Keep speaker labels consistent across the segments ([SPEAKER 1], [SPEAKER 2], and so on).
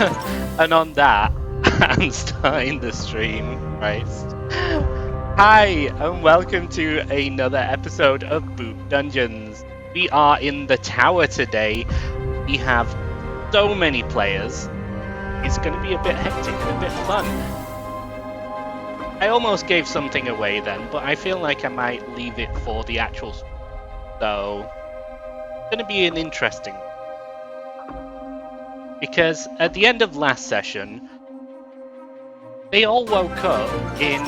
[SPEAKER 1] And on that, I'm starting the stream, Christ. Hi, and welcome to another episode of Boot Dungeons. We are in the tower today. We have so many players. It's going to be a bit hectic and a bit fun. I almost gave something away then, but I feel like I might leave it for the actual. So, it's going to be an interesting one. Because at the end of last session, they all woke up in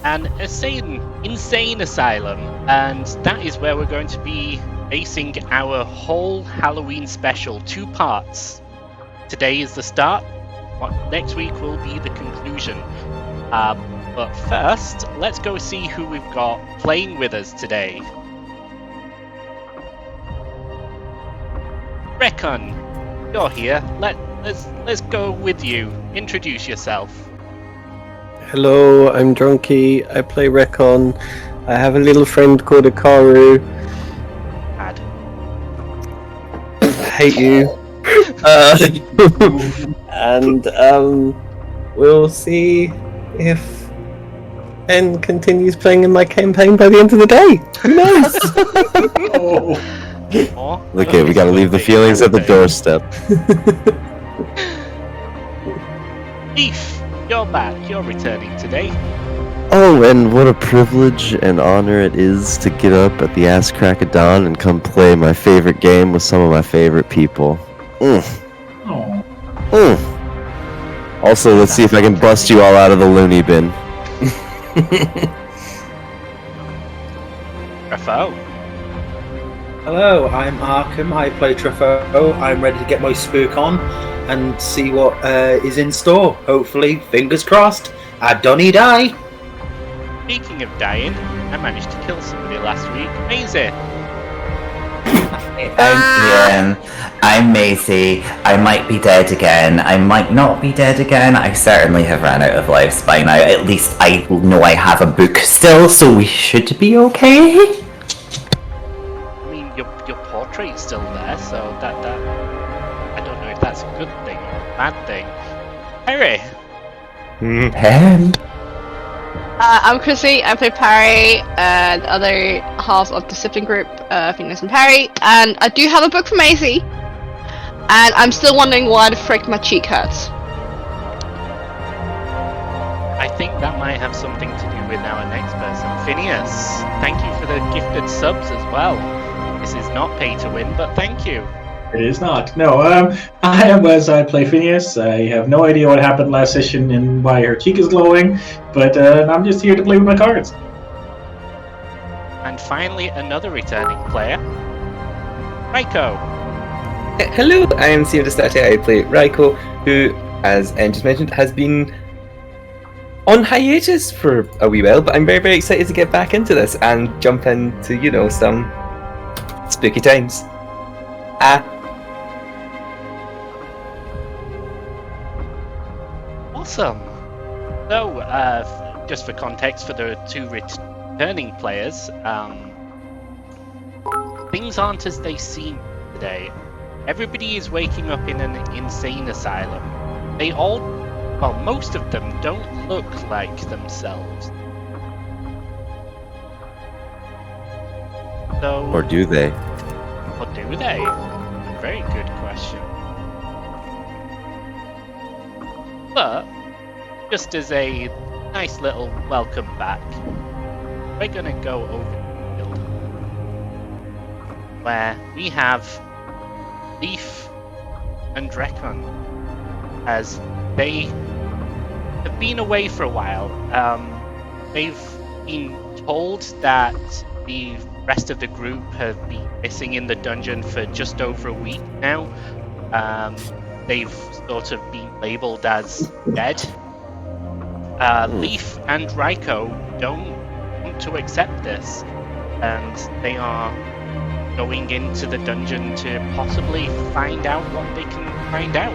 [SPEAKER 1] an insane asylum, and that is where we're going to be basing our whole Halloween special. 2 parts. Today is the start. Next week will be the conclusion. But first, let's go see who we've got playing with us today. Recon, you're here. Let's go with you. Introduce yourself.
[SPEAKER 2] Hello, I'm Drunky. I play Recon. I have a little friend called Akaru.
[SPEAKER 1] Ad.
[SPEAKER 2] I hate you. And we'll see if N continues playing in my campaign by the end of the day. Who knows?
[SPEAKER 3] Okay, we gotta leave the feelings at the doorstep.
[SPEAKER 1] Beef, you're back. You're returning today.
[SPEAKER 3] Oh, and what a privilege and honor it is to get up at the ass crack of dawn and come play my favorite game with some of my favorite people. Also, let's see if I can bust you all out of the loony bin.
[SPEAKER 1] Rafo.
[SPEAKER 4] Hello, I'm Arkham. I play Truffaut. I'm ready to get my spook on and see what is in store. Hopefully, fingers crossed, I don't die.
[SPEAKER 1] Speaking of dying, I managed to kill somebody last week. Maisie.
[SPEAKER 5] I'm Ian. I'm Maisie. I might be dead again. I might not be dead again. I certainly have ran out of lives by now. At least I know I have a book still, so we should be okay.
[SPEAKER 1] I mean, your portrait's still there, so that I don't know if that's a good thing or a bad thing. Harry.
[SPEAKER 6] I'm Chrissy. I play Parry, the other half of the sibling group, Phoenix and Parry, and I do have a book for Maisie. And I'm still wondering why the frick my cheek hurts.
[SPEAKER 1] I think that might have something to do with our next person, Phineas. Thank you for the gifted subs as well. This is not pay to win, but thank you.
[SPEAKER 7] It is not. No, I am Wes. I play Phineas. I have no idea what happened last session and why her cheek is glowing, but I'm just here to play with my cards.
[SPEAKER 1] And finally, another returning player, Raiko.
[SPEAKER 8] Hello, I am Sia Destate. I play Raiko, who, as Anne just mentioned, has been on hiatus for a wee while, but I'm very, very excited to get back into this and jump into, some spooky times.
[SPEAKER 1] Awesome. So, just for context for the 2 returning players, things aren't as they seem today. Everybody is waking up in an insane asylum. Most of them don't look like themselves. So,
[SPEAKER 3] Or do they?
[SPEAKER 1] Or do they? Very good question. But, just as a nice little welcome back, we're gonna go over the field where we have Leaf and Drekon, as they have been away for a while. They've been told that the rest of the group have been missing in the dungeon for just over a week now. They've sort of been labelled as dead. Leaf and Raiko don't want to accept this, and they are going into the dungeon to possibly find out what they can find out.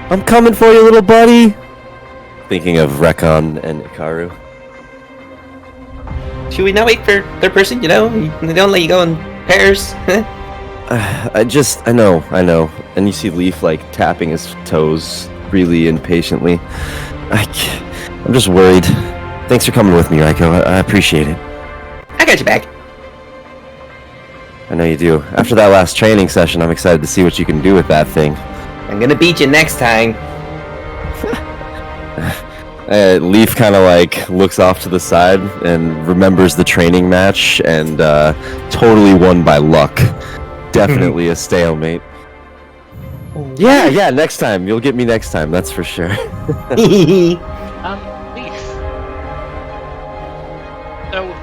[SPEAKER 3] I'm coming for you, little buddy! Thinking of Recon and Ikaru.
[SPEAKER 8] Should we not wait for their person, They don't let you go in pairs.
[SPEAKER 3] I know. And you see Leaf like tapping his toes really impatiently. I'm just worried. Thanks for coming with me, Raiko. I appreciate it.
[SPEAKER 8] I got you back.
[SPEAKER 3] I know you do. After that last training session, I'm excited to see what you can do with that thing.
[SPEAKER 8] I'm gonna beat you next time.
[SPEAKER 3] Leaf kind of like looks off to the side and remembers the training match and totally won by luck. Definitely a stalemate. Yeah, next time. You'll get me next time, that's for sure.
[SPEAKER 1] Leaf. So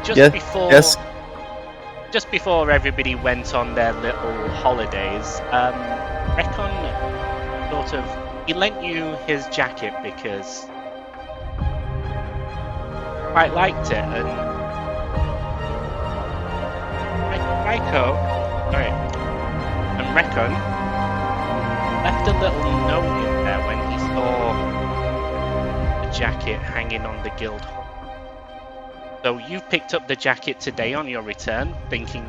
[SPEAKER 1] just before everybody went on their little holidays, Recon he lent you his jacket because quite liked it, and Recon left a little note in there when he saw the jacket hanging on the guild hall. So you picked up the jacket today on your return, thinking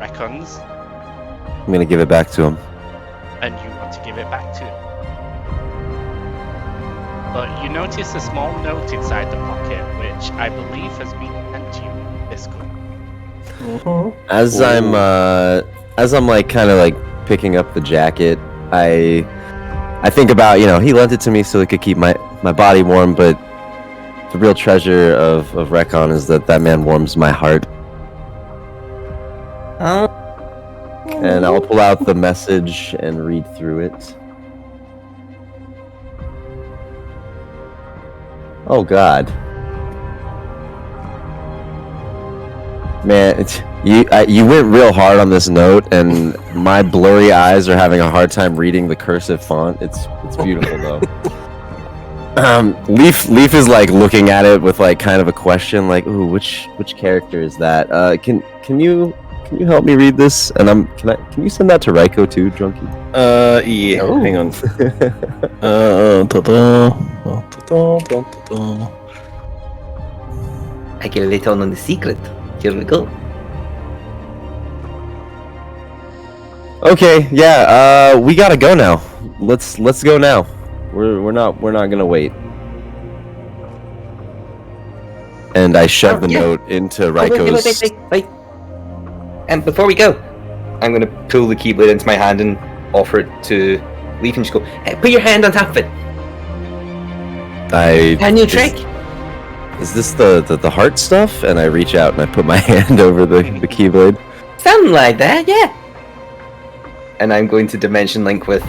[SPEAKER 1] Recon's.
[SPEAKER 3] I'm gonna give it back to him.
[SPEAKER 1] And you want to give it back to him. But you notice a small note inside the pocket, which I believe has been sent to you in Discord.
[SPEAKER 3] As I'm like kind of like picking up the jacket, I think about, he lent it to me so it could keep my body warm, but the real treasure of Recon is that man warms my heart. And I'll pull out the message and read through it. Oh God, man, you went real hard on this note, and my blurry eyes are having a hard time reading the cursive font. It's beautiful though. Leaf is like looking at it with like kind of a question, like, ooh, which character is that? Can you help me read this? And can you send that to Raiko too, Drunky?
[SPEAKER 2] Yeah.
[SPEAKER 3] Oh.
[SPEAKER 2] Hang on.
[SPEAKER 8] I can let on the secret. Here we go.
[SPEAKER 3] Okay, yeah. We gotta go now. Let's go now. We're not gonna wait. And I shove the note into Raiko's.
[SPEAKER 8] Wait. And before we go, I'm gonna pull the keyblade into my hand and offer it to Leaf and just go, hey, put your hand on top of it. A new trick.
[SPEAKER 3] Is this the heart stuff? And I reach out and I put my hand over the keyblade.
[SPEAKER 8] Something like that, yeah. And I'm going to dimension link with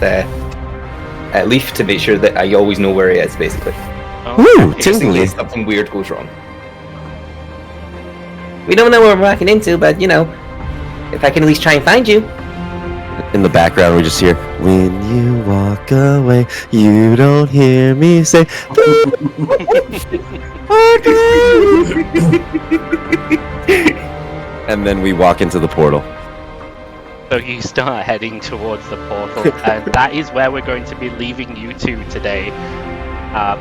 [SPEAKER 8] Leaf to make sure that I always know where he is, basically.
[SPEAKER 3] Woo!
[SPEAKER 8] Just in case something weird goes wrong. We don't know what we're walking into, but if I can at least try and find you.
[SPEAKER 3] In the background, we just hear, when you walk away, you don't hear me say, and then we walk into the portal.
[SPEAKER 1] So you start heading towards the portal, and that is where we're going to be leaving you two today,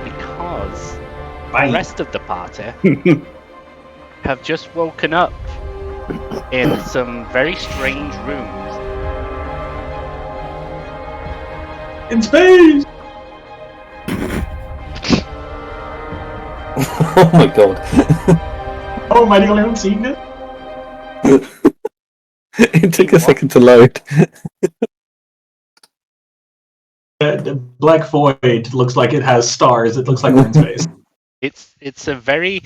[SPEAKER 1] because the rest of the party have just woken up in some very strange rooms.
[SPEAKER 7] In space!
[SPEAKER 2] Oh my God.
[SPEAKER 7] Oh, am I the only one seeing it?
[SPEAKER 2] It took a second to load.
[SPEAKER 7] The black void looks like it has stars. It looks like we're in space.
[SPEAKER 1] It's a very...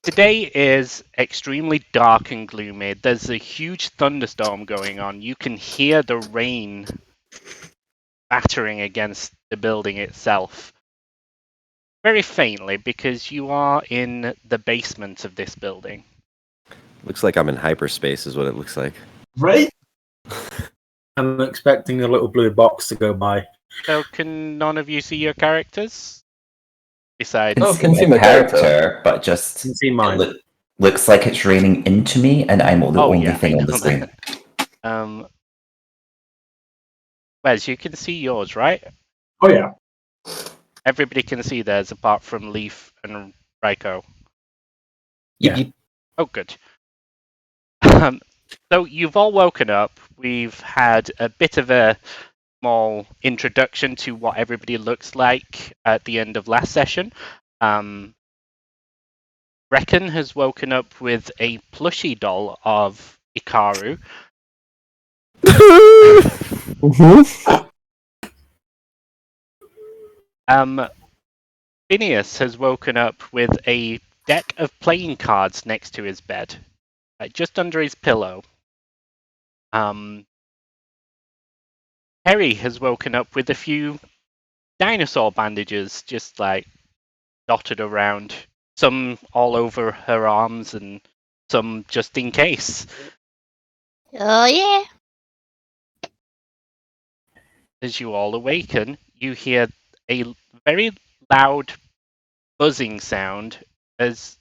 [SPEAKER 1] Today is extremely dark and gloomy. There's a huge thunderstorm going on. You can hear the rain battering against the building itself. Very faintly, because you are in the basement of this building.
[SPEAKER 3] Looks like I'm in hyperspace is what it looks like.
[SPEAKER 7] Right?
[SPEAKER 4] I'm expecting a little blue box to go by.
[SPEAKER 1] So can none of you see your characters? Besides...
[SPEAKER 2] Oh, can see my character.
[SPEAKER 5] but just
[SPEAKER 4] Can see mine.
[SPEAKER 5] Looks like it's raining into me, and I'm the only thing on the screen.
[SPEAKER 1] Wes, you can see yours, right?
[SPEAKER 7] Oh, yeah.
[SPEAKER 1] Everybody can see theirs apart from Leaf and Raiko.
[SPEAKER 4] Yeah.
[SPEAKER 1] Oh, good. So you've all woken up. We've had a bit of a small introduction to what everybody looks like at the end of last session. Reckon has woken up with a plushie doll of Ikaru. Phineas has woken up with a deck of playing cards next to his bed, just under his pillow. Harry has woken up with a few dinosaur bandages, just like dotted around, some all over her arms and some just in case.
[SPEAKER 6] Oh yeah.
[SPEAKER 1] As you all awaken, you hear a very loud buzzing sound as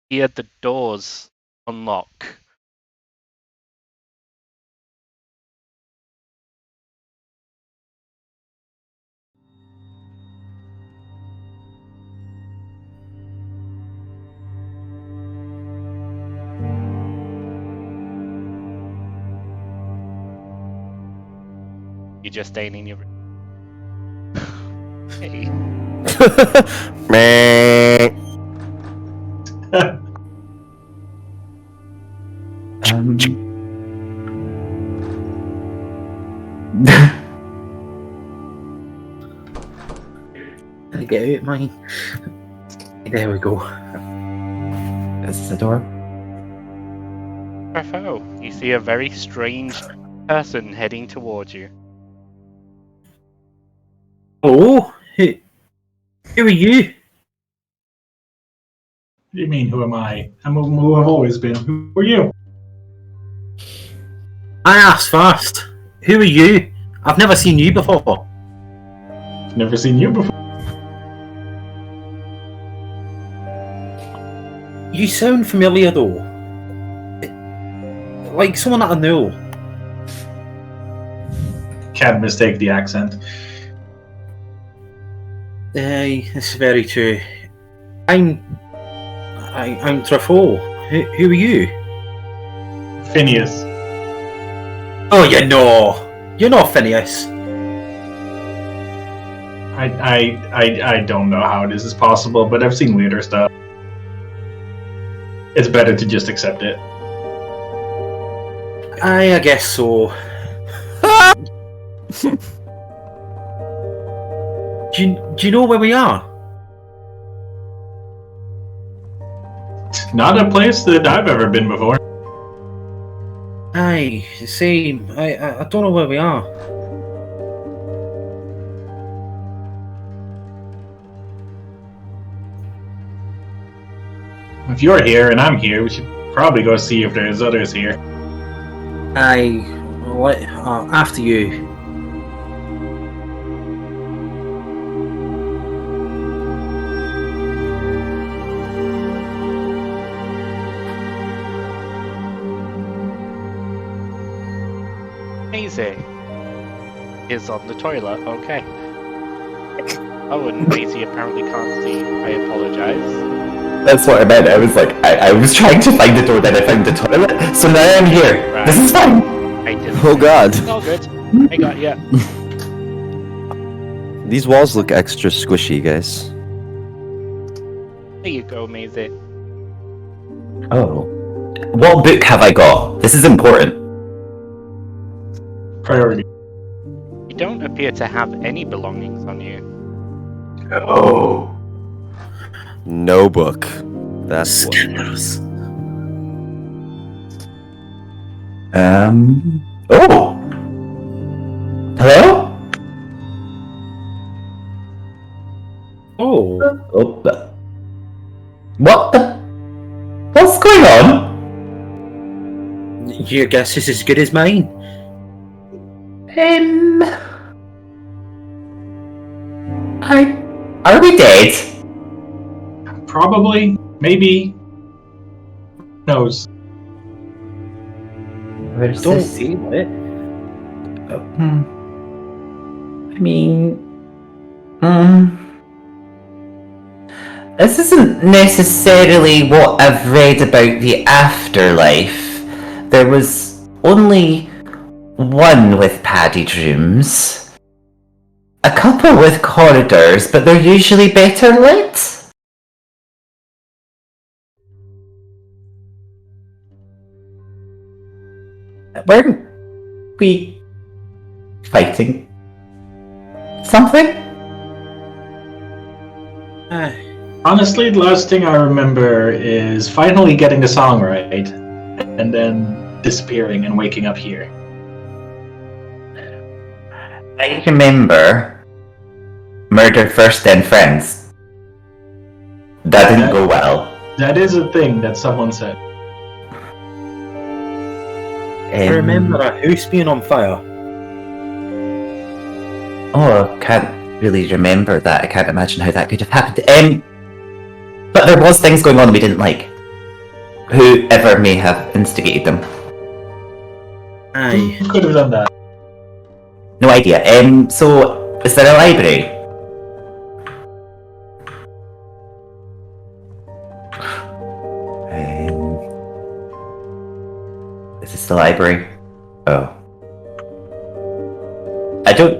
[SPEAKER 1] you hear the doors unlock. You're just staying in your room. Hey.
[SPEAKER 3] Meh.
[SPEAKER 4] I get out mine. There we go.
[SPEAKER 5] Is this the door?
[SPEAKER 1] Bravo. You see a very strange person heading towards you.
[SPEAKER 4] Oh, who are you?
[SPEAKER 7] What do you mean, who am I? I'm who I've always been. Who are you?
[SPEAKER 4] I asked first. Who are you? I've never seen you before.
[SPEAKER 7] Never seen you before.
[SPEAKER 4] You sound familiar though. Like someone that I know.
[SPEAKER 7] Can't mistake the accent.
[SPEAKER 4] It's very true. I'm Truffaut. Who are you?
[SPEAKER 7] Phineas.
[SPEAKER 4] Oh, you're not Phineas.
[SPEAKER 7] I don't know how this is possible, but I've seen weirder stuff. It's better to just accept it.
[SPEAKER 4] I guess so. Do you know where we are?
[SPEAKER 7] Not a place that I've ever been before.
[SPEAKER 4] Aye, same. I don't know where we are.
[SPEAKER 7] If you're here and I'm here, we should probably go see if there's others here.
[SPEAKER 4] Aye, what? After you.
[SPEAKER 1] Maisie is on the toilet, okay. Oh, and Maisie apparently can't see. I apologize.
[SPEAKER 5] That's what I meant. I was like, I was trying to find the door, then I found the toilet, so now I'm here.
[SPEAKER 1] Right.
[SPEAKER 5] This is fine.
[SPEAKER 1] I didn't.
[SPEAKER 3] Oh god.
[SPEAKER 1] It's all good. I got ya.
[SPEAKER 3] These walls look extra squishy, guys.
[SPEAKER 1] There you go, Maisie.
[SPEAKER 5] Oh. What book have I got? This is important.
[SPEAKER 7] Priority.
[SPEAKER 1] You don't appear to have any belongings on you.
[SPEAKER 5] Oh.
[SPEAKER 3] No book. That's what.
[SPEAKER 4] Scandalous.
[SPEAKER 5] Oh. Hello?
[SPEAKER 4] Oh.
[SPEAKER 5] Oh. What the? What's going on?
[SPEAKER 4] Your guess is as good as mine.
[SPEAKER 5] Are we dead?
[SPEAKER 7] Probably. Maybe. Who knows?
[SPEAKER 5] Where's
[SPEAKER 4] Don't
[SPEAKER 5] this?
[SPEAKER 4] say it.
[SPEAKER 5] I mean, this isn't necessarily what I've read about the afterlife, there was only one with padded rooms, a couple with corridors, but they're usually better lit. Weren't we fighting something?
[SPEAKER 7] Honestly, the last thing I remember is finally getting the song right, and then disappearing and waking up here.
[SPEAKER 5] I remember Murder First Then Friends. That didn't go well.
[SPEAKER 7] That is a thing that someone said.
[SPEAKER 4] I remember a house being on fire.
[SPEAKER 5] Oh, I can't really remember that. I can't imagine how that could have happened. But there was things going on we didn't like. Whoever may have instigated them.
[SPEAKER 4] Aye.
[SPEAKER 7] Who could have done that?
[SPEAKER 5] No idea. So, is there a library? Is this the library? Oh. I don't...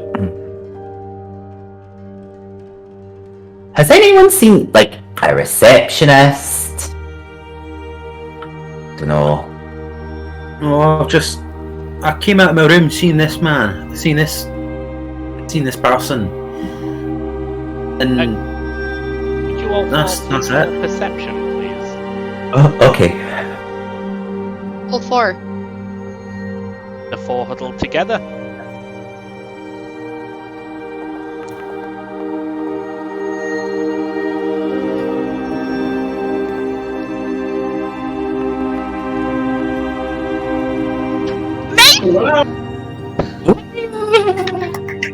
[SPEAKER 5] Has anyone seen, like, a receptionist? Dunno.
[SPEAKER 4] Oh, I came out of my room seeing this man, seen this person, and
[SPEAKER 1] Would you all
[SPEAKER 4] That's
[SPEAKER 1] roll
[SPEAKER 4] it.
[SPEAKER 1] perception, please?
[SPEAKER 5] Oh, okay.
[SPEAKER 6] All four.
[SPEAKER 1] The four huddled together.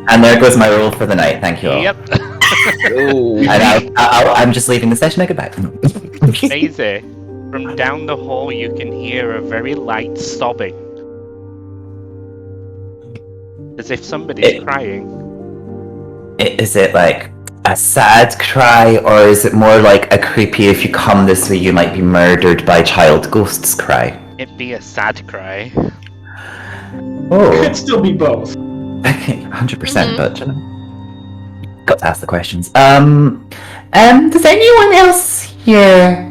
[SPEAKER 5] And there goes my roll for the night, thank you all.
[SPEAKER 1] Yep.
[SPEAKER 5] And I'm just leaving the session, goodbye.
[SPEAKER 1] Maisie, from down the hall you can hear a very light sobbing. As if somebody's crying.
[SPEAKER 5] Is it like a sad cry, or is it more like a creepy if you come this way you might be murdered by child ghosts cry?
[SPEAKER 1] It'd be a sad cry.
[SPEAKER 5] Oh.
[SPEAKER 7] Could still be both.
[SPEAKER 5] 100%, but you know, got to ask the questions. Does anyone else hear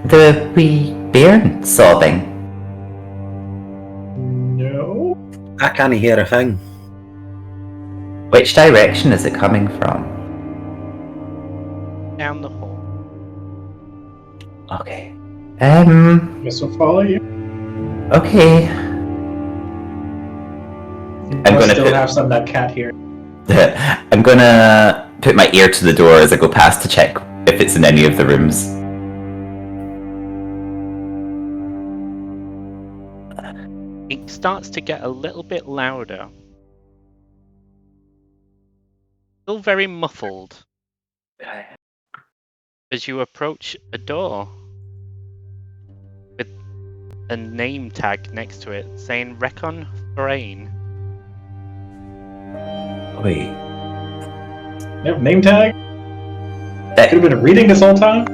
[SPEAKER 5] the wee bairn sobbing?
[SPEAKER 7] No.
[SPEAKER 4] I can't hear a thing.
[SPEAKER 5] Which direction is it coming from?
[SPEAKER 1] Down the hall.
[SPEAKER 5] Okay.
[SPEAKER 7] Guess we'll follow you.
[SPEAKER 5] Okay. I'm gonna
[SPEAKER 7] still have some of that cat here.
[SPEAKER 5] I'm gonna put my ear to the door as I go past to check if it's in any of the rooms.
[SPEAKER 1] It starts to get a little bit louder. Still very muffled. As you approach a door with a name tag next to it saying Recon Brain.
[SPEAKER 5] Wait.
[SPEAKER 7] You have a name tag?
[SPEAKER 5] That
[SPEAKER 7] Could have been reading this whole time?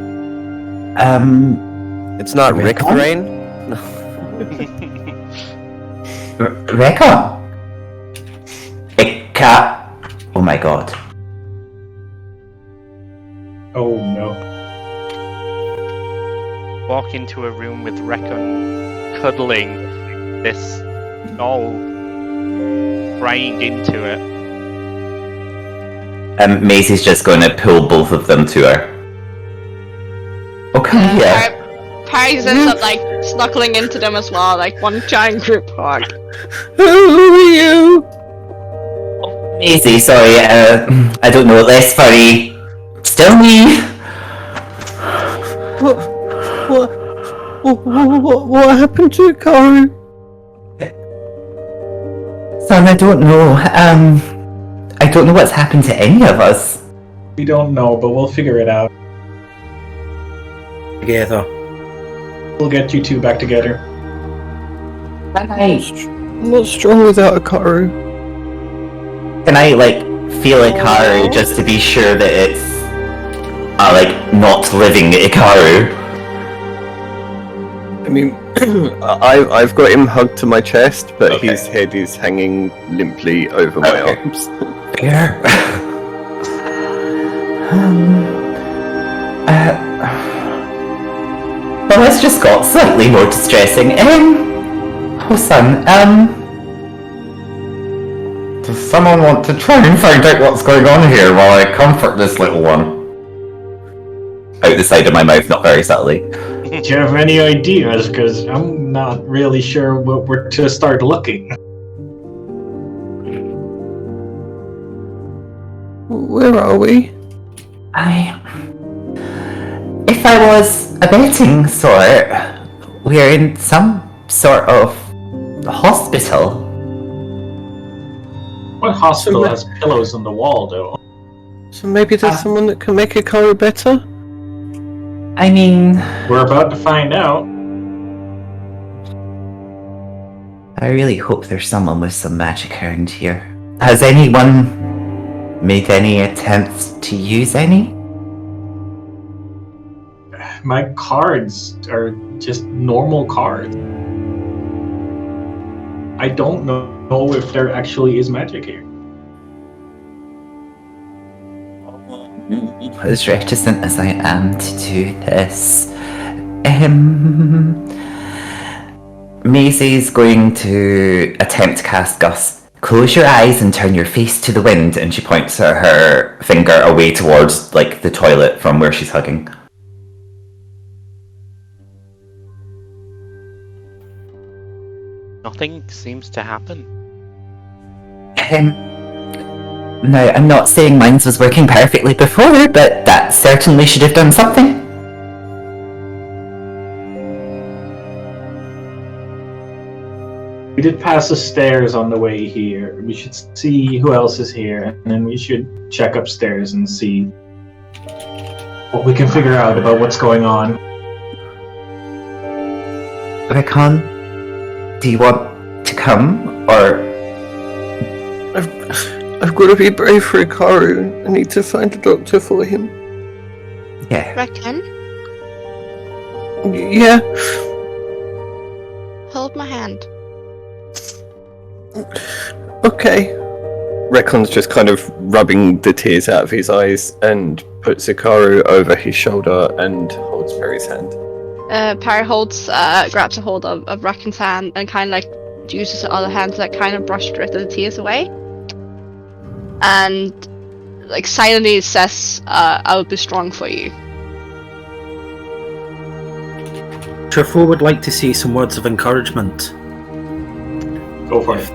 [SPEAKER 3] It's not Rick Brain?
[SPEAKER 5] Recon? A cat? Oh my god.
[SPEAKER 7] Oh no.
[SPEAKER 1] Walk into a room with Recon cuddling this doll, crying into it.
[SPEAKER 5] Maisie's just gonna pull both of them to her. Oh, come here.
[SPEAKER 6] Parry ends up like snuggling into them as well, like one giant group hug.
[SPEAKER 2] Who are you?
[SPEAKER 5] Maisie, sorry, I don't know, less furry. Still me.
[SPEAKER 2] What happened to Karu?
[SPEAKER 5] Son, I don't know. I don't know what's happened to any of us.
[SPEAKER 7] We don't know, but we'll figure it out.
[SPEAKER 4] Together.
[SPEAKER 7] We'll get you two back together.
[SPEAKER 2] I'm not strong without a Karu.
[SPEAKER 5] Can I, like, feel Ikaru just to be sure that it's, like, not living Ikaru?
[SPEAKER 2] I mean, I've got him hugged to my chest, but
[SPEAKER 5] Okay.
[SPEAKER 2] his head is hanging limply over my
[SPEAKER 5] Okay.
[SPEAKER 2] arms.
[SPEAKER 5] Fair. Well, this just got slightly more distressing. Hosan, does someone want to try and find out what's going on here while I comfort this little one? Out the side of my mouth, not very subtly.
[SPEAKER 7] Do you have any ideas? Because I'm not really sure where to start looking.
[SPEAKER 2] Where are we?
[SPEAKER 5] If I was a betting sort, we're in some sort of hospital.
[SPEAKER 7] What hospital
[SPEAKER 2] So-
[SPEAKER 7] has pillows on the wall, though?
[SPEAKER 2] So maybe there's someone that can make Hikaru better?
[SPEAKER 5] I mean,
[SPEAKER 7] We're about to find out.
[SPEAKER 5] I really hope there's someone with some magic around here. Has anyone made any attempts to use any?
[SPEAKER 7] My cards are just normal cards. I don't know if there actually is magic here.
[SPEAKER 5] As reticent as I am to do this, Maisie's going to attempt to cast Gust. Close your eyes and turn your face to the wind, and she points her finger away towards, like, the toilet from where she's hugging.
[SPEAKER 1] Nothing seems to happen.
[SPEAKER 5] Now, I'm not saying mine was working perfectly before, but that certainly should have done something.
[SPEAKER 7] We did pass the stairs on the way here. We should see who else is here, and then we should check upstairs and see what we can figure out about what's going on.
[SPEAKER 5] Rickon, do you want to come, or...
[SPEAKER 2] I've got to be brave for Hikaru. I need to find a doctor for him.
[SPEAKER 5] Yeah.
[SPEAKER 6] Reckon?
[SPEAKER 2] Yeah.
[SPEAKER 6] Hold my hand.
[SPEAKER 2] Okay. Rekon's just kind of rubbing the tears out of his eyes and puts Hikaru over his shoulder and holds Perry's hand.
[SPEAKER 6] Parry grabs a hold of Reckon's hand and kind of like uses the other hand to like kind of brush the rest of the tears away. And like silently says, I will be strong for you.
[SPEAKER 4] Truffaut would like to say some words of encouragement.
[SPEAKER 7] Go for it.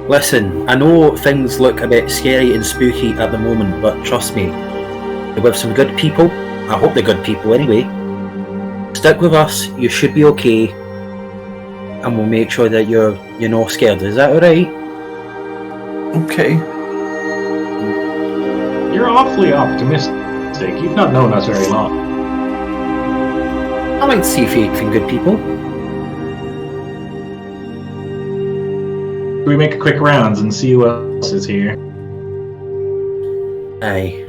[SPEAKER 4] Listen, I know things look a bit scary and spooky at the moment, but trust me, you're with some good people. I hope they're good people anyway. Stick with us, you should be okay, and we'll make sure that you're not scared. Is that alright?
[SPEAKER 2] Okay.
[SPEAKER 7] You're awfully optimistic. You've not known us very long.
[SPEAKER 4] I like to see faith in good people.
[SPEAKER 7] We make a quick rounds and see who else is here.
[SPEAKER 4] Aye.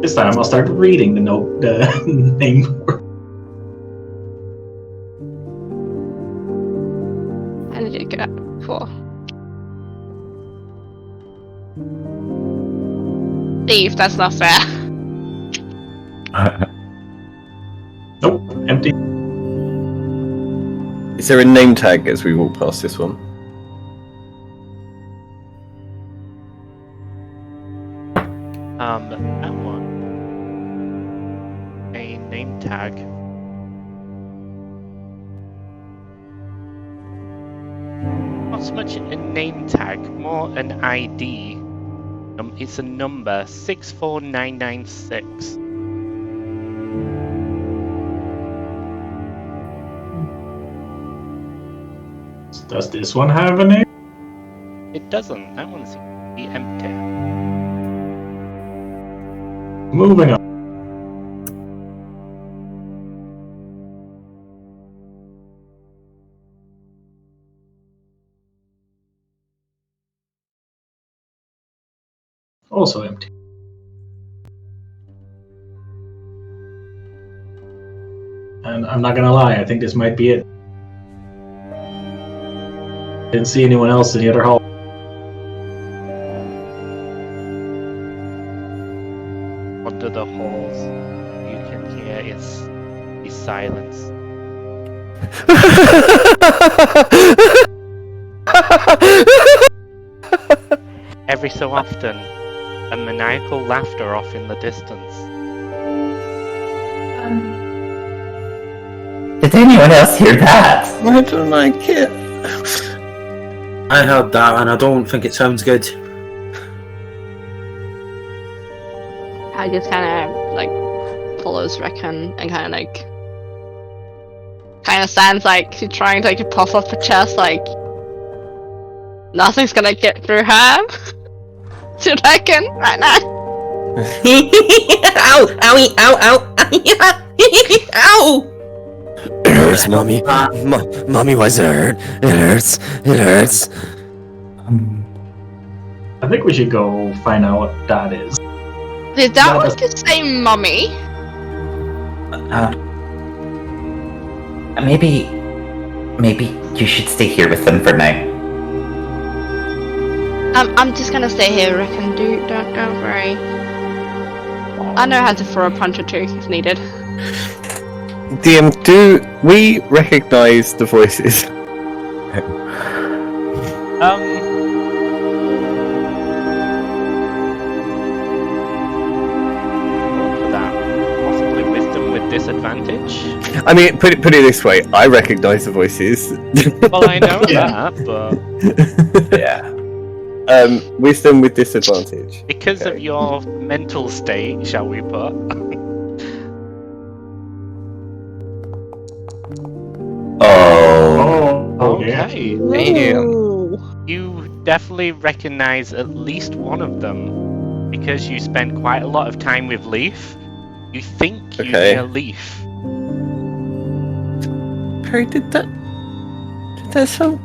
[SPEAKER 7] This time I'll start reading the name.
[SPEAKER 6] And you get cool. Steve, that's not fair.
[SPEAKER 7] Nope, empty.
[SPEAKER 2] Is there a name tag as we walk past this one?
[SPEAKER 1] That one. A name tag. Not so much a name tag, more an ID. It's a number 64996.
[SPEAKER 7] Does this one have a name?
[SPEAKER 1] It doesn't. That one seems to be empty.
[SPEAKER 7] Moving on. Also empty. And I'm not gonna lie, I think this might be it. Didn't see anyone else in the other hall.
[SPEAKER 1] Under the halls, you can hear is silence. Every so often, a maniacal laughter off in the distance.
[SPEAKER 5] Did anyone else hear that?
[SPEAKER 2] I don't like it.
[SPEAKER 4] I heard that, and I don't think it sounds good.
[SPEAKER 6] I just kind of like follows Reckon and kind of stands like she's trying to like puff up her chest, like nothing's gonna get through her. To Reckon right now.
[SPEAKER 8] Ow! Owie! Ow! Ow! Ow!
[SPEAKER 3] It hurts, mommy. Mommy, why does it hurt? It hurts. It hurts.
[SPEAKER 7] I think we should go find out what that is.
[SPEAKER 6] Did that one just say mummy?
[SPEAKER 5] Maybe you should stay here with them for now.
[SPEAKER 6] I'm just gonna stay here, Reckon. Don't worry. I know how to throw a punch or two if needed.
[SPEAKER 2] DM, do we recognise the voices?
[SPEAKER 1] For that, possibly wisdom with disadvantage.
[SPEAKER 2] I mean, put it this way: I recognise the voices.
[SPEAKER 1] Well, I know
[SPEAKER 7] Yeah.
[SPEAKER 1] that, but
[SPEAKER 2] Yeah. Wisdom with disadvantage.
[SPEAKER 1] because of
[SPEAKER 2] Okay.
[SPEAKER 1] your mental state, shall we put?
[SPEAKER 5] Oh.
[SPEAKER 7] Okay.
[SPEAKER 8] Damn.
[SPEAKER 1] You definitely recognize at least one of them because you spend quite a lot of time with Leaf. You think you
[SPEAKER 2] Okay.
[SPEAKER 1] hear Leaf.
[SPEAKER 2] Perry, did that sound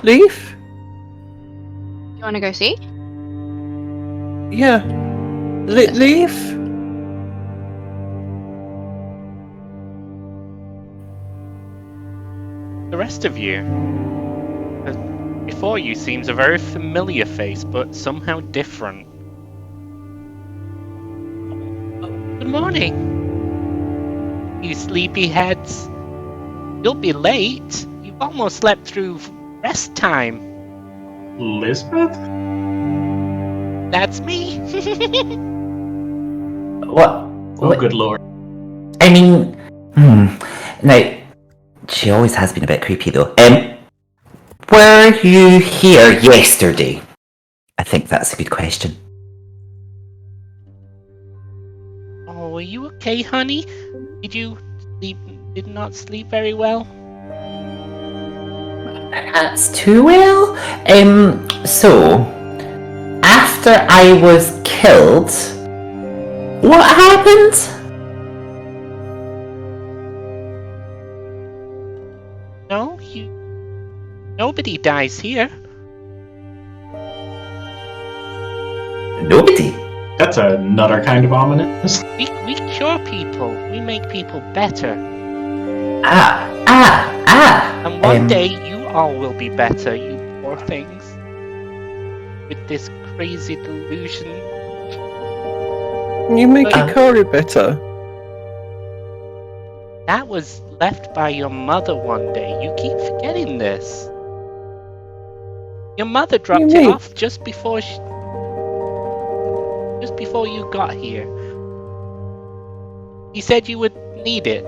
[SPEAKER 2] Leaf?
[SPEAKER 6] You wanna go see?
[SPEAKER 2] Yeah. Leaf?
[SPEAKER 1] The rest of you, before you seems a very familiar face, but somehow different. Good morning, you sleepy heads. You'll be late. You've almost slept through rest time.
[SPEAKER 7] Lisbeth?
[SPEAKER 1] That's me.
[SPEAKER 5] What?
[SPEAKER 7] Oh, good lord.
[SPEAKER 5] I mean, now, she always has been a bit creepy though. Were you here yesterday? I think that's a good question.
[SPEAKER 1] Oh, are you okay, honey? Did not sleep very well?
[SPEAKER 5] Perhaps too well? So, after I was killed, what happened?
[SPEAKER 1] No, nobody dies here.
[SPEAKER 5] Nobody.
[SPEAKER 7] That's another kind of ominous.
[SPEAKER 1] We cure people. We make people better. And one day you all will be better, you poor things. With this crazy delusion.
[SPEAKER 2] You make
[SPEAKER 1] Uh,
[SPEAKER 2] Hikari better.
[SPEAKER 1] That was left by your mother one day. You keep forgetting this. Your mother dropped
[SPEAKER 2] you
[SPEAKER 1] it
[SPEAKER 2] mean?
[SPEAKER 1] off just before you got here. He said you would need it.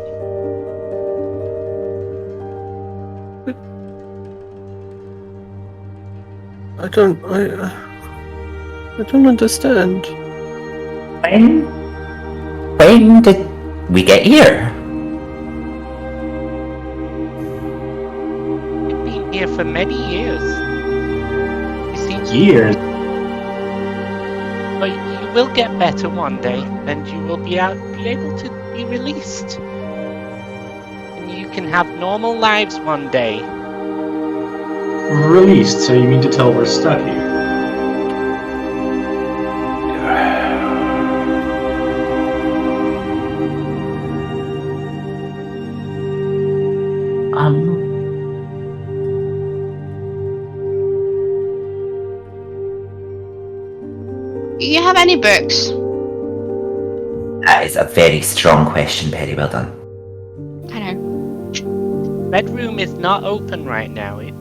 [SPEAKER 2] I don't understand.
[SPEAKER 5] When did we get here?
[SPEAKER 1] You've been here for many years. You seem
[SPEAKER 7] Years.
[SPEAKER 1] But you will get better one day, and you will be able to be released. And you can have normal lives one day.
[SPEAKER 7] Released, so you mean to tell we're stuck here?
[SPEAKER 6] have any books?
[SPEAKER 5] That is a very strong question. Very well done.
[SPEAKER 6] I know.
[SPEAKER 1] Bedroom is not open right now. It's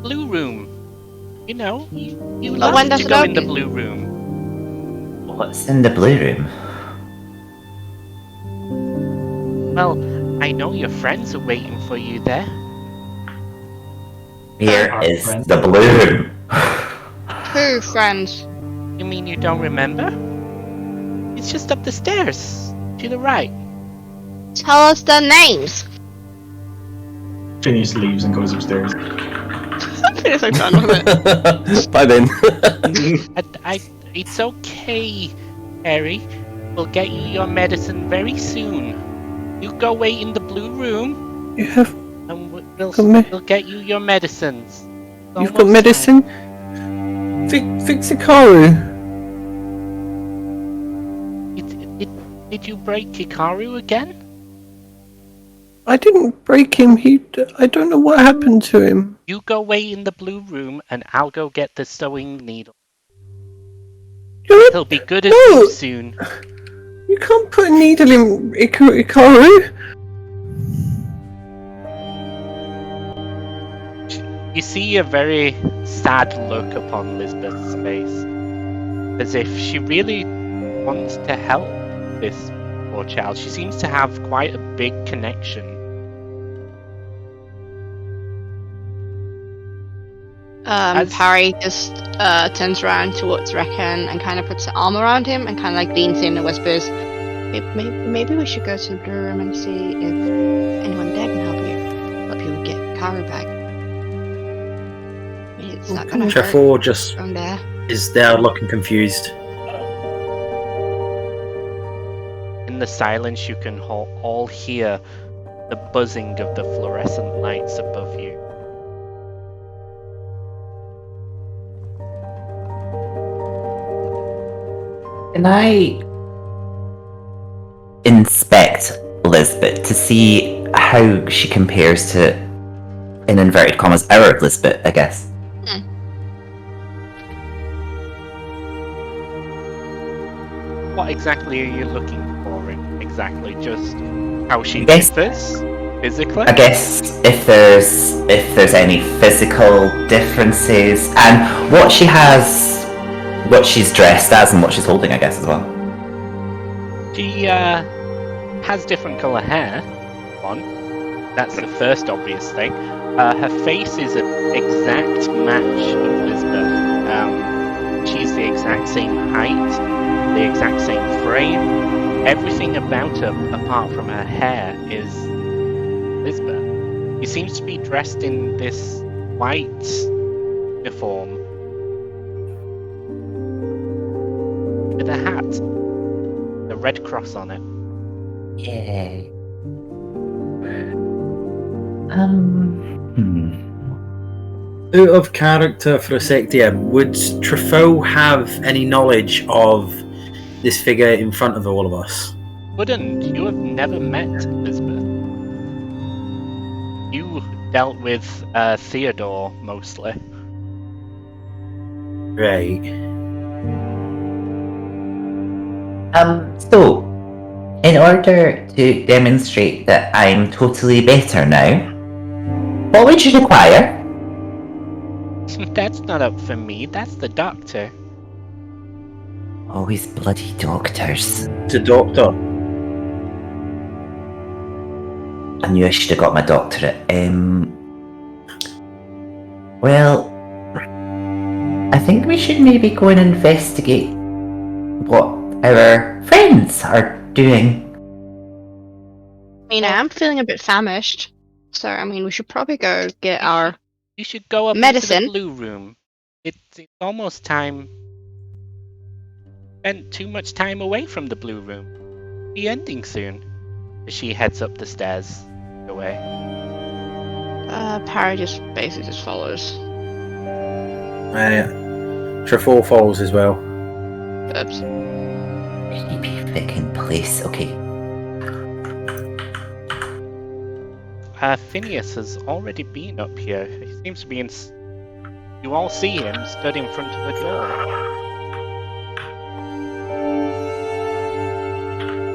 [SPEAKER 1] blue room. You know, you
[SPEAKER 6] But
[SPEAKER 1] love
[SPEAKER 6] when does
[SPEAKER 1] to
[SPEAKER 6] it
[SPEAKER 1] go in the
[SPEAKER 6] open?
[SPEAKER 1] blue room.
[SPEAKER 5] What's in the blue room?
[SPEAKER 1] Well, I know your friends are waiting for you there.
[SPEAKER 5] Here
[SPEAKER 7] Our
[SPEAKER 5] is
[SPEAKER 7] friend.
[SPEAKER 5] the blue room.
[SPEAKER 6] Who, friends?
[SPEAKER 1] You mean you don't remember? It's just up the stairs, to the right.
[SPEAKER 6] Tell us their names.
[SPEAKER 7] Phineas leaves and goes upstairs.
[SPEAKER 6] Phineas, I'm done with it.
[SPEAKER 3] Bye then.
[SPEAKER 1] It's okay, Harry. We'll get you your medicine very soon. You go wait in the blue room,
[SPEAKER 2] You have.
[SPEAKER 1] and we'll
[SPEAKER 2] Got me-
[SPEAKER 1] get you your medicines. It's
[SPEAKER 2] You've got
[SPEAKER 1] almost
[SPEAKER 2] medicine. Fix Hikaru.
[SPEAKER 1] time. Did you break Hikaru again?
[SPEAKER 2] I didn't break him. I don't know what happened to him.
[SPEAKER 1] You go wait in the blue room, and I'll go get the sewing needle.
[SPEAKER 2] You
[SPEAKER 1] He'll be good as
[SPEAKER 2] No!
[SPEAKER 1] new soon.
[SPEAKER 2] You can't put a needle in Hikaru.
[SPEAKER 1] You see a very sad look upon Lisbeth's face, as if she really wants to help this poor child. She seems to have quite a big connection. As-
[SPEAKER 6] Parry just turns around towards Reckon and kind of puts an arm around him and kind of like leans in and whispers, maybe we should go to the blue room and see if anyone there can help you get Karu back. I mean, it's not gonna hurt
[SPEAKER 4] Trafo just
[SPEAKER 6] from there.
[SPEAKER 4] is there looking confused.
[SPEAKER 1] In the silence, you can all hear the buzzing of the fluorescent lights above you.
[SPEAKER 5] Can I inspect Lisbeth to see how she compares to, in inverted commas, our Lisbeth, I guess?
[SPEAKER 1] What exactly are you looking for? Exactly, just how she
[SPEAKER 5] Yes.
[SPEAKER 1] differs physically?
[SPEAKER 5] I guess if there's any physical differences and what she has, what she's dressed as and what she's holding, I guess as well.
[SPEAKER 1] She has different colour hair. One, that's the first obvious thing. Her face is an exact match of Lisbeth. She's the exact same height, the exact same frame. Everything about her, apart from her hair, is Lisbeth. She seems to be dressed in this white uniform with a hat, the red cross on it.
[SPEAKER 5] Yay.
[SPEAKER 4] Out of character for a sec, DM, would Trafo have any knowledge of this figure in front of all of us?
[SPEAKER 1] Wouldn't you have never met Lisbeth? You dealt with Theodore mostly.
[SPEAKER 4] Right.
[SPEAKER 5] So, in order to demonstrate that I'm totally better now, what would you require?
[SPEAKER 1] That's not up for me, that's the doctor.
[SPEAKER 5] Always bloody doctors.
[SPEAKER 4] It's a doctor.
[SPEAKER 5] I knew I should have got my doctorate. Well, I think we should maybe go and investigate what our friends are doing.
[SPEAKER 6] I mean, I am feeling a bit famished, so I mean, we should probably go get our.
[SPEAKER 1] You should go up
[SPEAKER 6] Medicine?
[SPEAKER 1] into the blue room. It's almost time. Spent too much time away from the blue room. Be ending soon. As she heads up the stairs away.
[SPEAKER 6] Parry just basically just follows.
[SPEAKER 4] Trafo follows as well.
[SPEAKER 6] Oops.
[SPEAKER 5] Creepy fucking place. Okay.
[SPEAKER 1] Phineas has already been up here. He seems to be in. You all see him stood in front of the door.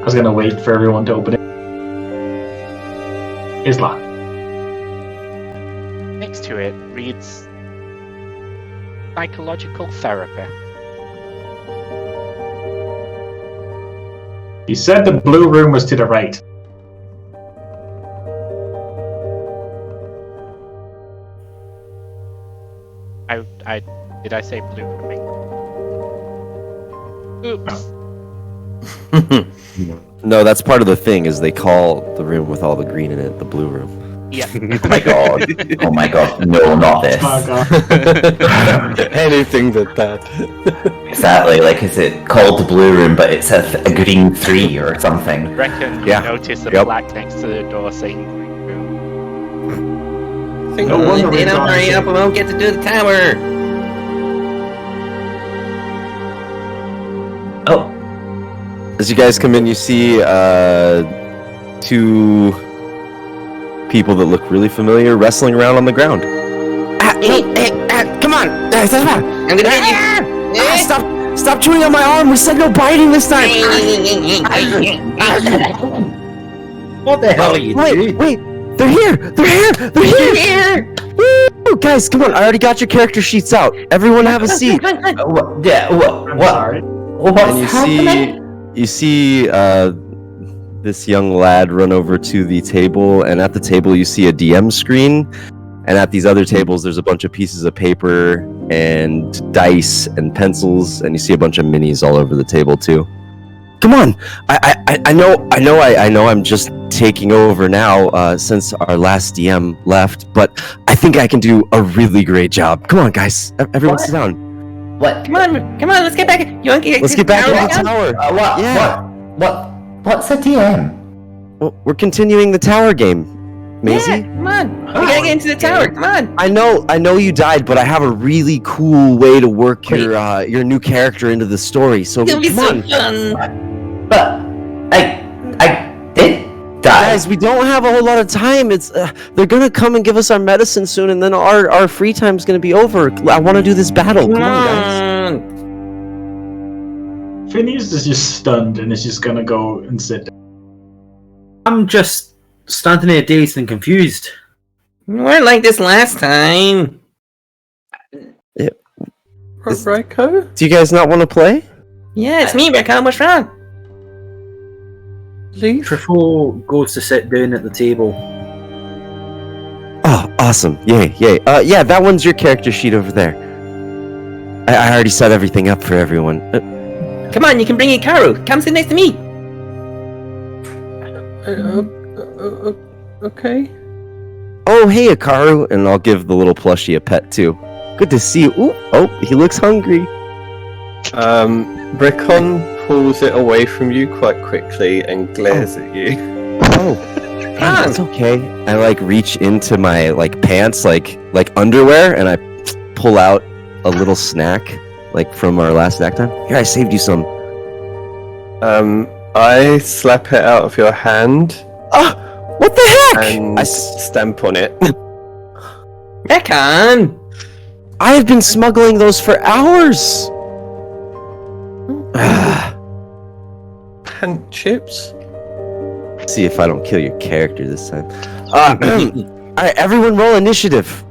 [SPEAKER 7] I was gonna wait for everyone to open it. It's locked.
[SPEAKER 1] Next to it reads psychological therapy.
[SPEAKER 7] You said the blue room was to the right.
[SPEAKER 1] I did I say blue room? Oops.
[SPEAKER 3] No, that's part of the thing. Is they call the room with all the green in it the blue room.
[SPEAKER 1] Yeah.
[SPEAKER 5] Oh my god. Oh my god. No, not this.
[SPEAKER 7] Oh god.
[SPEAKER 2] Anything but that.
[SPEAKER 5] Exactly. Like, is it called the blue room, but it's a green 3 or something?
[SPEAKER 1] Reckon
[SPEAKER 3] Yeah.
[SPEAKER 1] you notice the
[SPEAKER 3] Yep.
[SPEAKER 1] plaque next to the door saying green room.
[SPEAKER 7] No wonder
[SPEAKER 8] They
[SPEAKER 7] we've
[SPEAKER 8] don't
[SPEAKER 7] gone
[SPEAKER 8] hurry
[SPEAKER 7] to-
[SPEAKER 8] up, we won't get to do the tower.
[SPEAKER 5] Oh,
[SPEAKER 3] As you guys come in, you see two people that look really familiar wrestling around on the ground. Come on!
[SPEAKER 8] I'm gonna get
[SPEAKER 3] Stop chewing on my arm! We said no biting this time!
[SPEAKER 4] What the hell are you doing?
[SPEAKER 3] Wait! They're here! They're here! Woo! Guys, come on! I already got your character sheets out. Everyone have a seat.
[SPEAKER 5] what? Yeah, what?
[SPEAKER 7] I'm
[SPEAKER 5] What?
[SPEAKER 7] sorry.
[SPEAKER 5] What's
[SPEAKER 3] And
[SPEAKER 5] happening?
[SPEAKER 3] you see this young lad run over to the table, and at the table you see a DM screen, and at these other tables there's a bunch of pieces of paper and dice and pencils, and you see a bunch of minis all over the table too. Come on! I know I'm just taking over now since our last DM left, but I think I can do a really great job. Come on, guys! Everyone
[SPEAKER 5] What?
[SPEAKER 3] sit down.
[SPEAKER 5] What?
[SPEAKER 8] Come on, let's get back. You want to get
[SPEAKER 3] Let's get back
[SPEAKER 8] tower
[SPEAKER 3] into the
[SPEAKER 8] down?
[SPEAKER 3] tower.
[SPEAKER 5] What?
[SPEAKER 3] Yeah.
[SPEAKER 5] What's a DM?
[SPEAKER 3] Well, we're continuing the tower game, Maisie.
[SPEAKER 8] Yeah, come on. We gotta get into the tower. Come on.
[SPEAKER 3] I know you died, but I have a really cool way to work your new character into the story. So
[SPEAKER 8] It'll be
[SPEAKER 3] come
[SPEAKER 8] so
[SPEAKER 3] on,
[SPEAKER 8] fun.
[SPEAKER 5] But I did die.
[SPEAKER 3] guys. We don't have a whole lot of time. It's they're gonna come and give us our medicine soon, and then our free time's gonna be over. I want to do this battle. Come on, guys.
[SPEAKER 7] Phineas is just stunned and is just gonna go and sit down.
[SPEAKER 4] I'm just standing there dazed and confused.
[SPEAKER 8] We weren't like this last time.
[SPEAKER 2] Ryko?
[SPEAKER 3] Do you guys not want to play?
[SPEAKER 8] Yeah, it's me, Becca. What's wrong?
[SPEAKER 2] Leave?
[SPEAKER 4] Truffaut goes to sit down at the table.
[SPEAKER 3] Oh, awesome! Yay! Yeah, that one's your character sheet over there. I already set everything up for everyone.
[SPEAKER 8] Come on, you can bring Hikaru. Come sit next to me.
[SPEAKER 2] Okay.
[SPEAKER 3] Oh, hey, Hikaru, and I'll give the little plushie a pet too. Good to see you. Ooh, oh, he looks hungry.
[SPEAKER 2] Rickon pulls it away from you quite quickly and glares at you.
[SPEAKER 3] Oh, that's okay. I reach into my pants, like underwear, and I pull out a little snack, from our last snack time. Here, I saved you some.
[SPEAKER 2] I slap it out of your hand
[SPEAKER 3] Oh, what the heck?
[SPEAKER 2] and stamp on it.
[SPEAKER 8] Recon.
[SPEAKER 3] I have been smuggling those for hours.
[SPEAKER 2] And chips?
[SPEAKER 3] See if I don't kill your character this time. All right, everyone, roll initiative.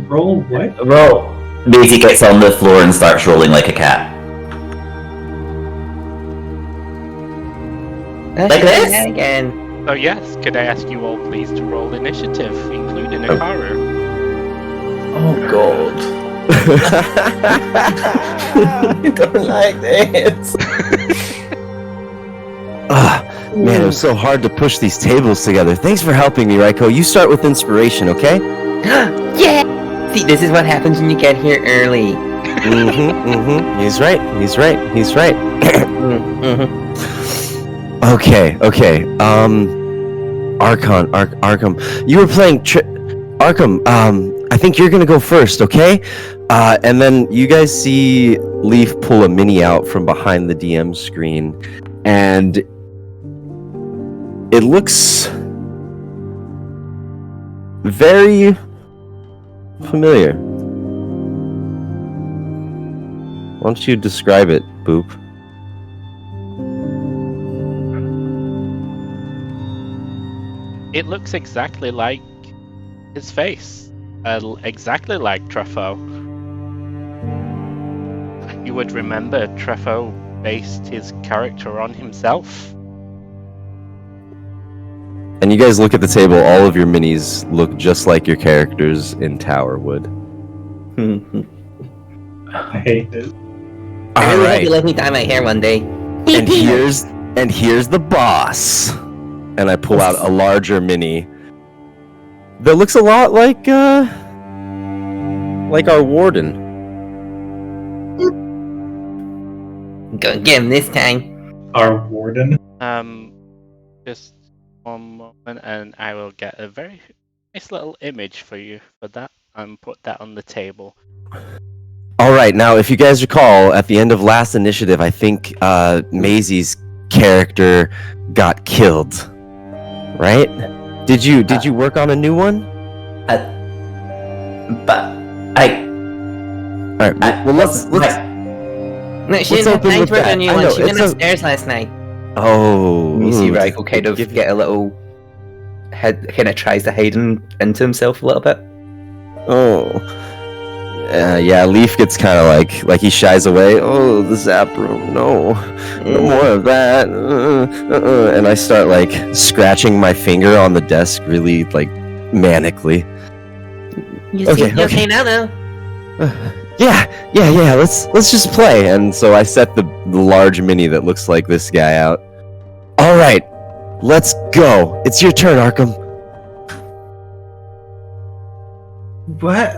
[SPEAKER 7] Roll what?
[SPEAKER 5] Roll. Maisie gets on the floor and starts rolling like a cat. Like this?
[SPEAKER 8] Again.
[SPEAKER 1] So yes, could I ask you all please to roll initiative, including Hikaru?
[SPEAKER 2] Oh god. I don't like this.
[SPEAKER 3] Man, it was so hard to push these tables together. Thanks for helping me, Raiko. You start with inspiration, okay?
[SPEAKER 8] Yeah. See, this is what happens when you get here early.
[SPEAKER 3] He's right. Okay. Arkham. You were playing Arkham. I think you're gonna go first, okay? And then you guys see Leaf pull a mini out from behind the DM screen, and it looks very familiar. Why don't you describe it, Boop?
[SPEAKER 1] It looks exactly like his face. Exactly like Truffaut. You would remember Truffaut based his character on himself.
[SPEAKER 3] And you guys look at the table, all of your minis look just like your characters in Tower would.
[SPEAKER 7] I hate it.
[SPEAKER 8] I
[SPEAKER 3] All
[SPEAKER 8] really hope
[SPEAKER 3] right.
[SPEAKER 8] you let me dye my hair one day.
[SPEAKER 3] And here's the boss. And I pull out a larger mini that looks a lot like our warden.
[SPEAKER 8] Go get him this time.
[SPEAKER 7] Our warden.
[SPEAKER 1] Just one moment, and I will get a very nice little image for you for that, and put that on the table.
[SPEAKER 3] All right, now if you guys recall, at the end of last initiative, I think Maisie's character got killed. Right? Did you work on a new one?
[SPEAKER 5] But I.
[SPEAKER 3] All right. Well, let's.
[SPEAKER 8] No, she
[SPEAKER 3] What's
[SPEAKER 8] didn't have
[SPEAKER 3] open
[SPEAKER 8] time
[SPEAKER 3] with
[SPEAKER 8] to work on
[SPEAKER 3] that?
[SPEAKER 8] a new
[SPEAKER 3] I
[SPEAKER 8] one.
[SPEAKER 3] know,
[SPEAKER 8] She went
[SPEAKER 3] it's a-
[SPEAKER 8] upstairs last night.
[SPEAKER 3] Oh,
[SPEAKER 8] You see
[SPEAKER 3] ooh,
[SPEAKER 8] Ryko kind of
[SPEAKER 3] give-
[SPEAKER 8] get a little kind of tries to hide into himself a little bit.
[SPEAKER 3] Oh. Yeah, Leaf gets kind of like he shies away. Oh, the zap room. No more of that. And I start like scratching my finger on the desk really like manically.
[SPEAKER 8] You
[SPEAKER 3] Okay,
[SPEAKER 8] okay
[SPEAKER 3] okay.
[SPEAKER 8] now though?
[SPEAKER 3] Yeah. Let's just play. And so I set the large mini that looks like this guy out. All right, let's go. It's your turn, Arkham.
[SPEAKER 4] What?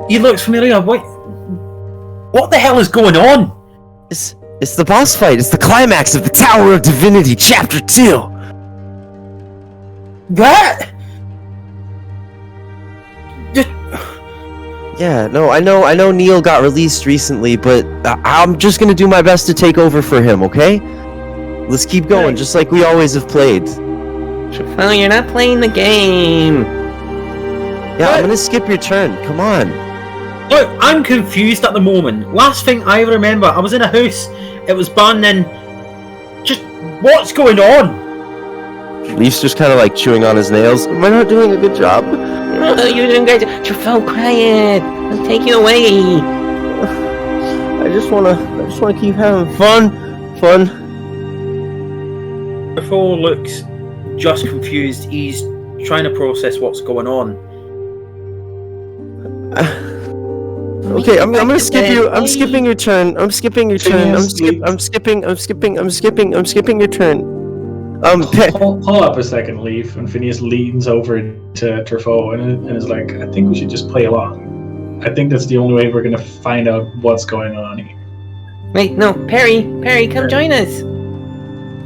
[SPEAKER 4] He looks familiar. What the hell is going on?
[SPEAKER 3] It's the boss fight. It's the climax of the Tower of Divinity, Chapter 2.
[SPEAKER 4] What?
[SPEAKER 3] Yeah, no, I know Neil got released recently, but I'm just gonna do my best to take over for him, okay? Let's keep going, just like we always have played.
[SPEAKER 8] Oh, you're not playing the game.
[SPEAKER 3] Yeah, I'm gonna skip your turn. Come on.
[SPEAKER 4] Look, I'm confused at the moment. Last thing I remember, I was in a house. It was burning. Just what's going on?
[SPEAKER 3] Leaf's just kind of like chewing on his nails. Am I not doing a good job?
[SPEAKER 8] Oh, you're doing great. You're so quiet. I'll take you away.
[SPEAKER 3] I just wanna keep having fun.
[SPEAKER 4] Before looks just confused. He's trying to process what's going on.
[SPEAKER 3] Okay, I'm gonna skip you. I'm skipping your turn. I'm skipping your turn. I'm skipping your turn.
[SPEAKER 7] Hold up a second, Leaf. And Phineas leans over to Truffaut and is like, I think we should just play along. I think that's the only way we're going to find out what's going on here.
[SPEAKER 8] Wait, no, Perry, come join us.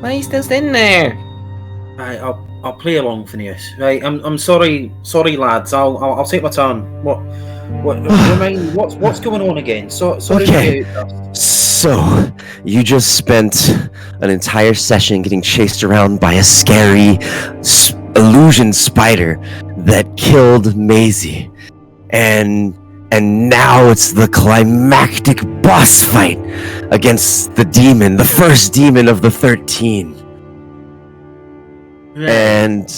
[SPEAKER 8] Why are you still sitting there?
[SPEAKER 4] Right, I'll play along, Phineas. Right, I'm sorry, lads. I'll take my turn. Remind me, what's going on again? Sorry.
[SPEAKER 3] Okay. So, you just spent an entire session getting chased around by a scary illusion spider that killed Maisie. And now it's the climactic boss fight against the demon, the first demon of the 13. And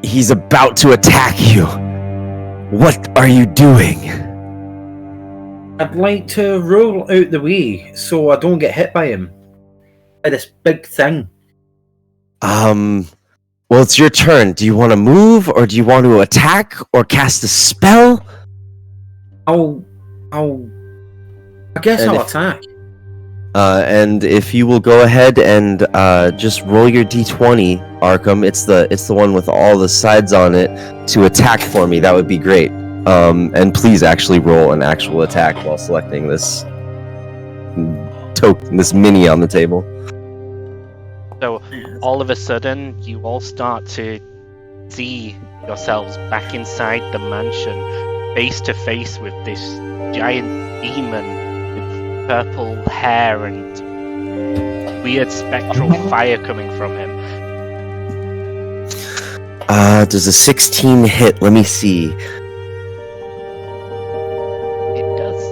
[SPEAKER 3] he's about to attack you. What are you doing?
[SPEAKER 4] I'd like to roll out the way so I don't get hit by him. By this big thing.
[SPEAKER 3] Well, it's your turn. Do you want to move, or do you want to attack, or cast a spell?
[SPEAKER 4] I guess
[SPEAKER 3] And
[SPEAKER 4] I'll
[SPEAKER 3] if-
[SPEAKER 4] attack.
[SPEAKER 3] And if you will go ahead and just roll your d20, Arkham. It's the one with all the sides on it to attack for me. That would be great. And please actually roll an actual attack while selecting this this mini on the table.
[SPEAKER 1] So all of a sudden, you all start to see yourselves back inside the mansion, face to face with this giant demon with purple hair and weird spectral fire coming from him.
[SPEAKER 3] Does a 16 hit? Let me see.
[SPEAKER 1] It does.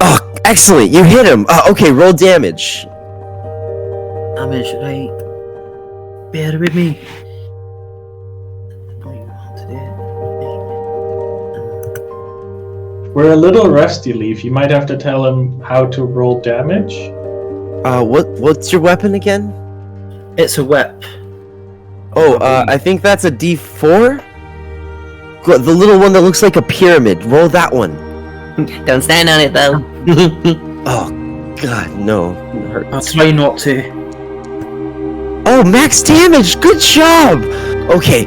[SPEAKER 3] Oh, excellent! You hit him. Okay, roll damage.
[SPEAKER 4] Damage, right. bear with me.
[SPEAKER 7] We're a little rusty, Leaf. You might have to tell him how to roll damage.
[SPEAKER 3] What's your weapon again?
[SPEAKER 4] It's a whip.
[SPEAKER 3] Oh, I think that's a D4? The little one that looks like a pyramid. Roll that one.
[SPEAKER 8] Don't stand on it though.
[SPEAKER 3] Oh, God, no. It hurts.
[SPEAKER 4] I'll try not to.
[SPEAKER 3] Oh, max damage! Good job! Okay,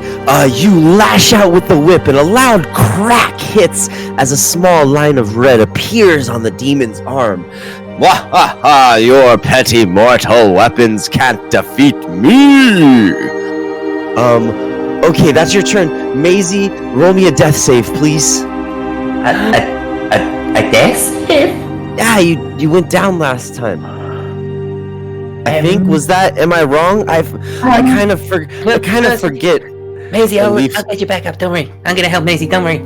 [SPEAKER 3] you lash out with the whip and a loud crack hits as a small line of red appears on the demon's arm. Wahaha! Your petty mortal weapons can't defeat me! Okay, that's your turn. Maisie, roll me a death save, please.
[SPEAKER 5] A death save?
[SPEAKER 3] Yeah, you went down last time. I think am I wrong? I kind of forget.
[SPEAKER 8] Maisie, I'll get you back up. Don't worry. I'm gonna help Maisie. Don't worry.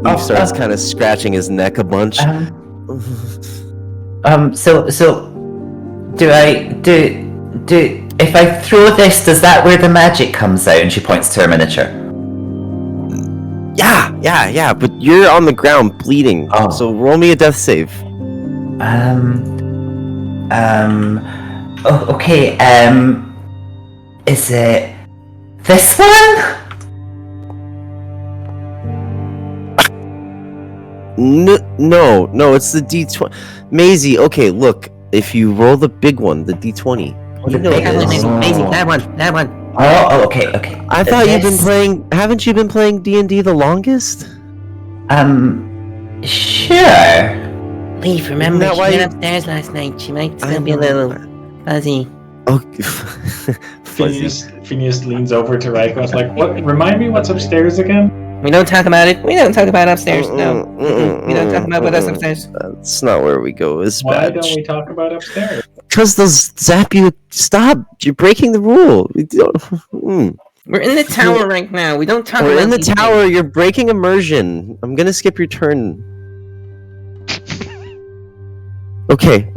[SPEAKER 3] Leaf starts kind of scratching his neck a bunch.
[SPEAKER 5] So if I throw this, does that where the magic comes out? And she points to her miniature.
[SPEAKER 3] Yeah, but you're on the ground bleeding.
[SPEAKER 5] Oh.
[SPEAKER 3] So roll me a death save.
[SPEAKER 5] Oh, okay, is it this one?
[SPEAKER 3] No, it's the D20. Maisie, okay, look, if you roll the big one, the D20.
[SPEAKER 8] Maisie, that one.
[SPEAKER 5] Oh, okay.
[SPEAKER 3] I thought haven't you been playing D&D the longest?
[SPEAKER 5] Sure.
[SPEAKER 8] Leaf, remember,
[SPEAKER 3] Isn't that
[SPEAKER 8] she
[SPEAKER 3] why
[SPEAKER 8] went
[SPEAKER 3] you-
[SPEAKER 8] upstairs last night. She might still be a little fuzzy.
[SPEAKER 3] Oh, fuzzy.
[SPEAKER 7] Phineas leans over to Raiko. It's like, what? Remind me what's upstairs again?
[SPEAKER 8] We don't talk about it. We don't talk about upstairs. No. We don't talk about us upstairs.
[SPEAKER 3] That's not where we go. It's
[SPEAKER 7] Why
[SPEAKER 3] bad.
[SPEAKER 7] don't we talk about upstairs?
[SPEAKER 3] Because they'll zap you. Stop! You're breaking the rule. We don't.
[SPEAKER 8] We're in the tower right now. We don't talk
[SPEAKER 3] We're
[SPEAKER 8] about
[SPEAKER 3] in the
[SPEAKER 8] these
[SPEAKER 3] tower. You're breaking immersion. I'm gonna skip your turn. Okay.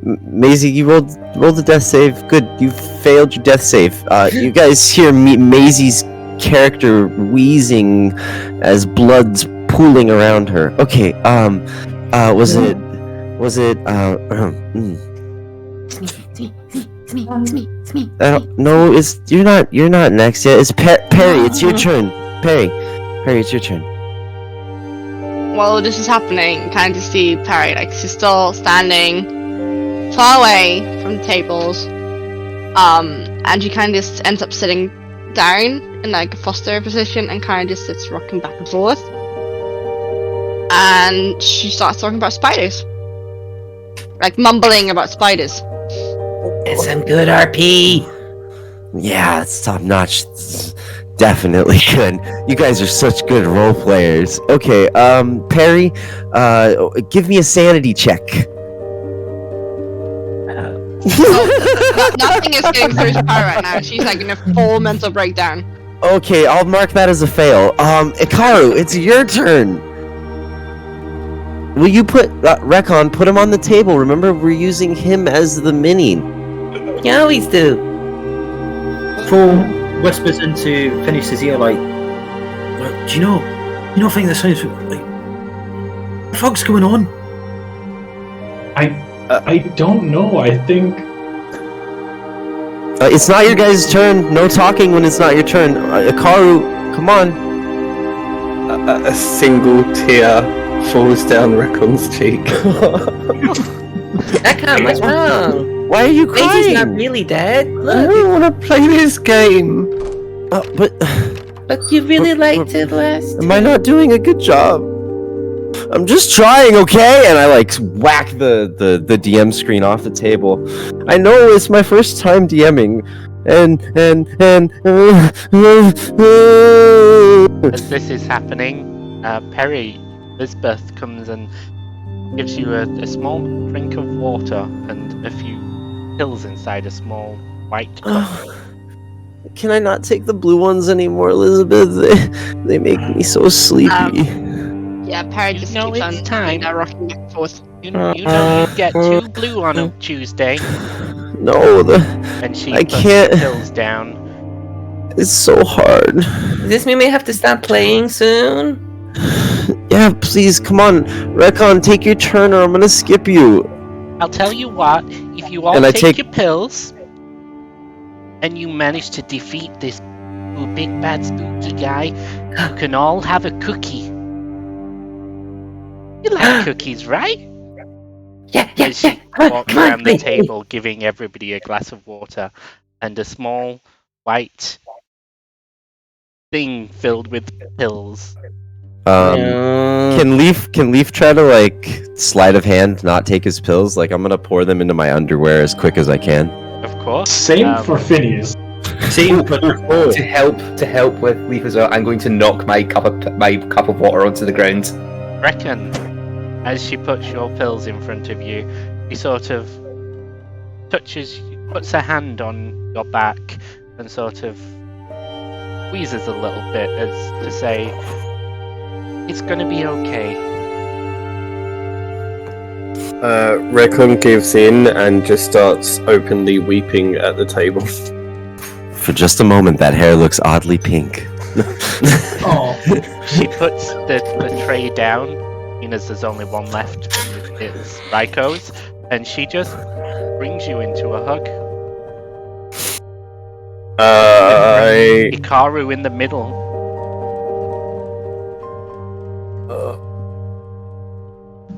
[SPEAKER 3] Maisie, you rolled the death save. Good. You failed your death save. You guys hear Maisie's character wheezing as blood's pooling around her. Okay. Was it?
[SPEAKER 8] It's me.
[SPEAKER 3] No, you're not next yet. It's Perry. It's your turn. Perry, it's your turn.
[SPEAKER 6] While this is happening, kind of see Perry, like, she's still standing far away from the tables. And she kind of just ends up sitting down in like a foster position and kind of just sits rocking back and forth. And she starts talking about spiders. Like, mumbling about spiders.
[SPEAKER 8] It's some good RP.
[SPEAKER 3] Yeah, it's top notch. It's definitely good. You guys are such good role players. Okay, Perry, give me a sanity check.
[SPEAKER 6] Nothing is getting through to Perry right now. She's like in a full mental breakdown.
[SPEAKER 3] Okay, I'll mark that as a fail. Ikaru, it's your turn. Will you put Rekon? Put him on the table. Remember, we're using him as the mini.
[SPEAKER 8] You always do.
[SPEAKER 4] Paul whispers into Phineas's ear like, do you not think this sounds like, what the fuck's going on?
[SPEAKER 7] I don't know. I think
[SPEAKER 3] It's not your guys' turn. No talking when it's not your turn. Ikaru, come on.
[SPEAKER 2] A single tear falls down Rekon's cheek.
[SPEAKER 8] Rekon, what's wrong?
[SPEAKER 3] Why are you crying?
[SPEAKER 8] Maisie's not really dead.
[SPEAKER 2] I
[SPEAKER 8] Look,
[SPEAKER 2] don't want to play this game.
[SPEAKER 8] but you really liked it last.
[SPEAKER 3] Am I not doing a good job? I'm just trying, okay? And I like whack the DM screen off the table. I know it's my first time DMing, and
[SPEAKER 1] As this is happening, Perry, Lisbeth comes and gives you a small drink of water and a few pills inside a small white cup.
[SPEAKER 3] Can I not take the blue ones anymore, Elizabeth? They make me so sleepy.
[SPEAKER 6] Yeah, Perry just
[SPEAKER 1] know
[SPEAKER 6] keeps on
[SPEAKER 1] it's time.
[SPEAKER 6] rocking back and forth.
[SPEAKER 1] You know you get 2 blue on a Tuesday.
[SPEAKER 3] No,
[SPEAKER 1] And she
[SPEAKER 3] I
[SPEAKER 1] puts
[SPEAKER 3] can't.
[SPEAKER 1] the pills down.
[SPEAKER 3] It's so hard.
[SPEAKER 8] Does this mean we have to stop playing soon?
[SPEAKER 3] Yeah, please, come on. Recon, take your turn or I'm gonna skip you.
[SPEAKER 1] I'll tell you what, if you all
[SPEAKER 3] And I
[SPEAKER 1] take
[SPEAKER 3] take-
[SPEAKER 1] your pills and you manage to defeat this big bad spooky guy, you can all have a cookie. You like cookies, right?
[SPEAKER 8] Yeah,
[SPEAKER 1] As she walks
[SPEAKER 8] Come on,
[SPEAKER 1] around the
[SPEAKER 8] please.
[SPEAKER 1] table giving everybody a glass of water and a small white thing filled with pills.
[SPEAKER 8] No.
[SPEAKER 3] Can Leaf try to like sleight of hand not take his pills? Like I'm gonna pour them into my underwear as quick as I can.
[SPEAKER 1] Of course.
[SPEAKER 7] Same for Phineas.
[SPEAKER 4] Same, but
[SPEAKER 8] To help with Leaf as well, I'm going to knock my cup of water onto the ground.
[SPEAKER 1] Reckon, as she puts your pills in front of you, she sort of puts her hand on your back and sort of squeezes a little bit as to say, it's gonna be okay.
[SPEAKER 2] Recon gives in and just starts openly weeping at the table.
[SPEAKER 3] For just a moment, that hair looks oddly pink.
[SPEAKER 7] Oh,
[SPEAKER 1] She puts the tray down, seeing as there's only one left, it's Raiko's, and she just brings you into a hug. Hikaru in the middle.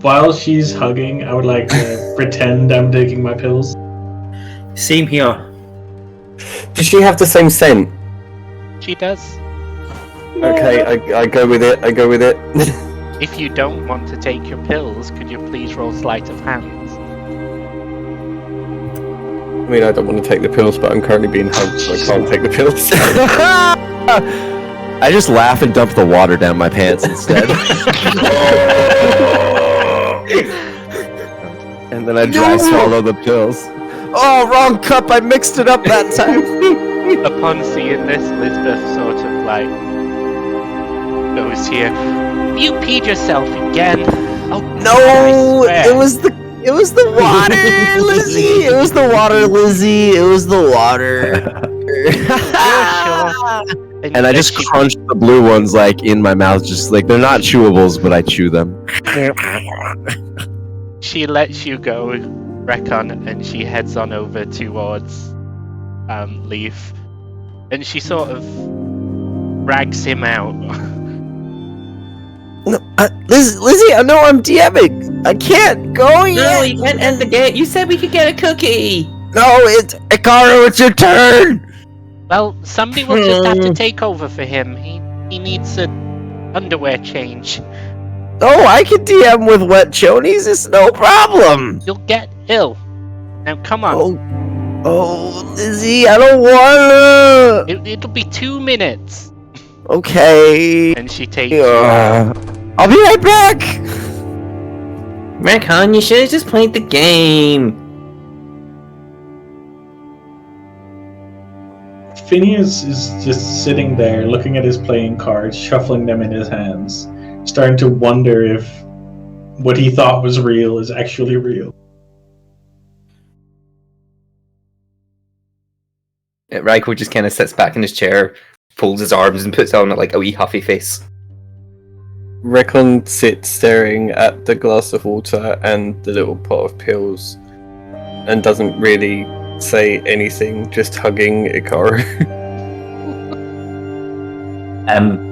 [SPEAKER 7] while she's hugging, I would like to pretend I'm taking my pills.
[SPEAKER 4] same here.
[SPEAKER 2] Does she have the same scent?
[SPEAKER 1] She does.
[SPEAKER 2] Okay, I go with it. I go with it.
[SPEAKER 1] If you don't want to take your pills, could you please roll sleight of hands?
[SPEAKER 2] I mean, I don't want to take the pills, but I'm currently being hugged, so I can't take the pills.
[SPEAKER 3] I just laugh and dump the water down my pants instead. And then I dry swallow the pills. Oh, wrong cup! I mixed it up that time.
[SPEAKER 1] Upon seeing this, Lisbeth sort of like goes here. You peed yourself again. Oh
[SPEAKER 3] No,
[SPEAKER 1] I swear.
[SPEAKER 3] it was the water, Lizzie. It was the water, Lizzie. It was the water.
[SPEAKER 1] Sure.
[SPEAKER 3] And I just crunch the blue ones like in my mouth, just like they're not chewables, but I chew them.
[SPEAKER 1] She lets you go, Recon, and she heads on over towards Leaf, and she sort of drags him out.
[SPEAKER 3] No, Lizzie, I know I'm DMing. I can't go yet.
[SPEAKER 8] No, you can't end the game. You said we could get a cookie.
[SPEAKER 3] No, it's Hikaru. It's your turn.
[SPEAKER 1] Well, somebody will just have to take over for him. He needs an underwear change.
[SPEAKER 3] Oh, I can DM with wet chonies. It's no problem.
[SPEAKER 1] You'll get ill. Now come on.
[SPEAKER 3] Oh, Lizzie, I don't wanna.
[SPEAKER 1] It'll be 2 minutes.
[SPEAKER 3] Okay.
[SPEAKER 1] And she takes you out.
[SPEAKER 3] I'll be right back.
[SPEAKER 8] Recon, you should have just played the game.
[SPEAKER 7] Phineas is just sitting there looking at his playing cards, shuffling them in his hands, starting to wonder if what he thought was real is actually real.
[SPEAKER 8] Raiko just kind of sits back in his chair, folds his arms, and puts on like a wee huffy face.
[SPEAKER 2] Recon sits staring at the glass of water and the little pot of pills and doesn't really say anything, just hugging Hikaru.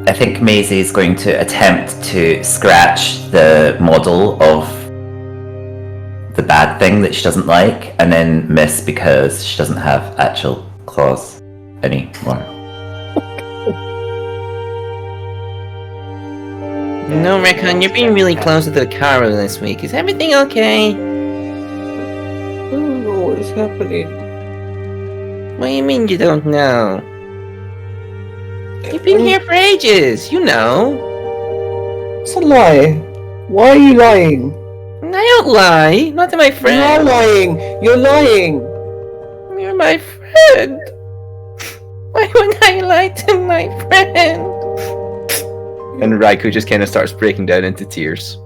[SPEAKER 5] I think Maisie is going to attempt to scratch the model of the bad thing that she doesn't like, and then miss because she doesn't have actual claws anymore.
[SPEAKER 8] No, Recon, you're being really close to the Hikaru this week. Is everything okay?
[SPEAKER 2] I don't know what is happening.
[SPEAKER 8] What do you mean you don't know? You've been here for ages, you know.
[SPEAKER 2] It's a lie. Why are you lying?
[SPEAKER 8] I don't lie, not to my
[SPEAKER 2] You're
[SPEAKER 8] friend.
[SPEAKER 2] lying. You're lying.
[SPEAKER 8] You're my friend. Why would I lie to my friend? And Raikou just kind of starts breaking down into tears.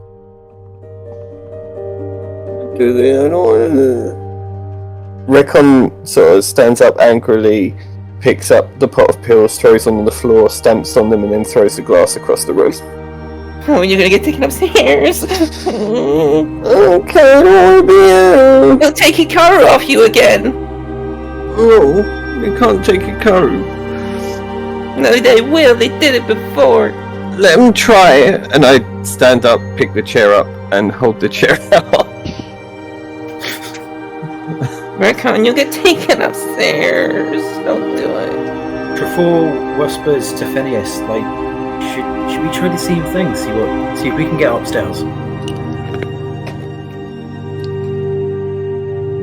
[SPEAKER 2] Recon sort of stands up angrily, picks up the pot of pills, throws them on the floor, stamps on them, and then throws the glass across the room.
[SPEAKER 8] Oh, you're gonna get taken upstairs.
[SPEAKER 2] Okay, Orbia.
[SPEAKER 8] They'll take Hikaru off you again.
[SPEAKER 2] Oh, they can't take Hikaru.
[SPEAKER 8] No, they will. They did it before.
[SPEAKER 2] Let them try. And I stand up, pick the chair up, and hold the chair out.
[SPEAKER 8] Raikon, you'll get taken upstairs. Don't do it.
[SPEAKER 4] Truffaut whispers to Phineas, like, should we try the same thing? See if we can get upstairs.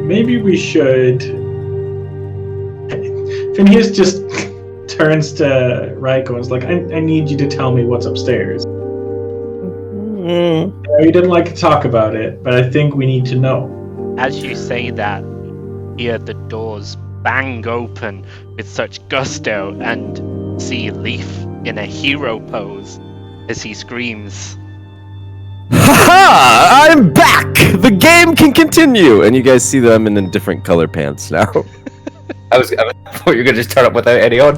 [SPEAKER 7] Maybe we should. Phineas just turns to Raiko and is like, I need you to tell me what's upstairs. I know you didn't like to talk about it, but I think we need to know.
[SPEAKER 1] As you say that, you hear the doors bang open with such gusto and see Leaf in a hero pose as he screams,
[SPEAKER 3] Ha! I'm back! The game can continue! And you guys see them in different color pants now.
[SPEAKER 8] I thought you were gonna just turn up without any on.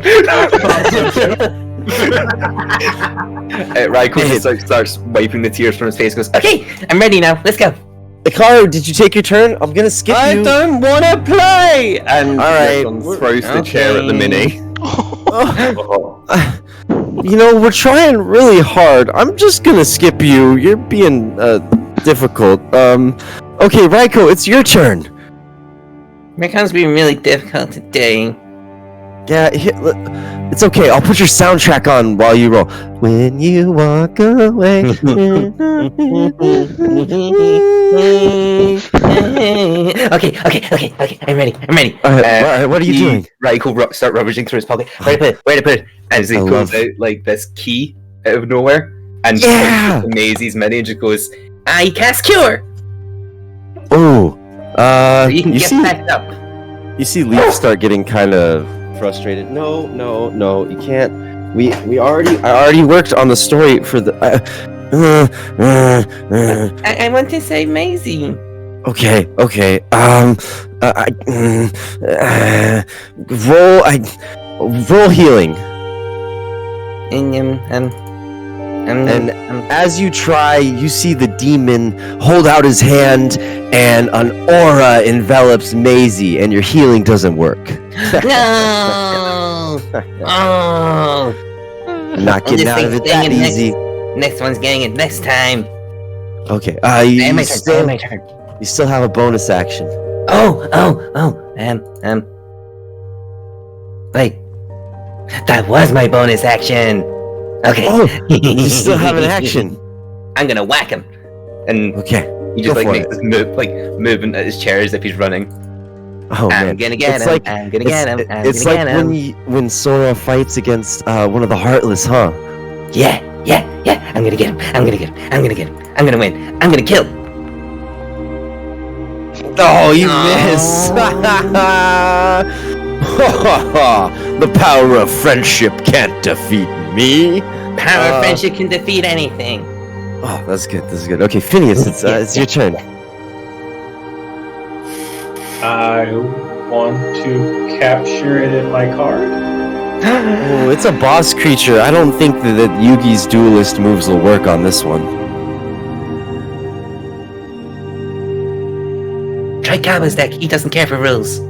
[SPEAKER 8] Raikon just starts wiping the tears from his face. Goes, okay, I'm ready now. Let's go.
[SPEAKER 3] Hikaru, did you take your turn? I'm gonna skip you.
[SPEAKER 2] I don't want to play! And
[SPEAKER 3] Alright,
[SPEAKER 2] throws the chair at the mini.
[SPEAKER 3] You know, we're trying really hard. I'm just gonna skip you. You're being difficult. Okay, Raiko, it's your turn.
[SPEAKER 8] Raikon's being really difficult today.
[SPEAKER 3] Yeah, it's okay. I'll put your soundtrack on while you roll. When you walk away.
[SPEAKER 8] Okay. I'm ready.
[SPEAKER 3] Alright, what are you doing?
[SPEAKER 8] Raiko start rummaging through his pocket. Where to put it? And he pulls out like this key out of nowhere, and amazes Minnie and just goes, "I cast cure."
[SPEAKER 3] Oh,
[SPEAKER 8] So you can get back up.
[SPEAKER 3] You see Leaf start getting kind of frustrated. No, you can't. I already worked on the story for the.
[SPEAKER 8] I want to save Maisie.
[SPEAKER 3] Okay. Roll healing. And as you try, you see the demon hold out his hand, and an aura envelops Maisie, and your healing doesn't work.
[SPEAKER 8] No! Oh!
[SPEAKER 3] Not getting out of it that easy.
[SPEAKER 8] Next one's getting it next time.
[SPEAKER 3] Okay.
[SPEAKER 8] My turn.
[SPEAKER 3] You still have a bonus action.
[SPEAKER 8] Wait. That was my bonus action. Okay.
[SPEAKER 3] Oh, you still have an action.
[SPEAKER 8] I'm gonna whack him. And
[SPEAKER 3] Okay.
[SPEAKER 8] he just
[SPEAKER 3] go
[SPEAKER 8] like
[SPEAKER 3] for
[SPEAKER 8] makes
[SPEAKER 3] it.
[SPEAKER 8] this move, like moving at his chair as if he's running.
[SPEAKER 3] Oh
[SPEAKER 8] I'm
[SPEAKER 3] man.
[SPEAKER 8] gonna get
[SPEAKER 3] It's
[SPEAKER 8] him.
[SPEAKER 3] like-
[SPEAKER 8] I'm gonna get him.
[SPEAKER 3] It's like when Sora fights against one of the Heartless, huh?
[SPEAKER 8] Yeah. I'm gonna get him. I'm gonna win. I'm gonna kill.
[SPEAKER 3] Oh, you
[SPEAKER 8] Oh.
[SPEAKER 3] miss! The power of friendship can't defeat me.
[SPEAKER 8] Power of friendship can defeat anything.
[SPEAKER 3] Oh, that's good. Okay, Phineas, it's your turn.
[SPEAKER 7] I want to capture it in my card.
[SPEAKER 3] Oh, it's a boss creature. I don't think that Yugi's duelist moves will work on this one.
[SPEAKER 8] Try Kaba's deck. He doesn't care for rules.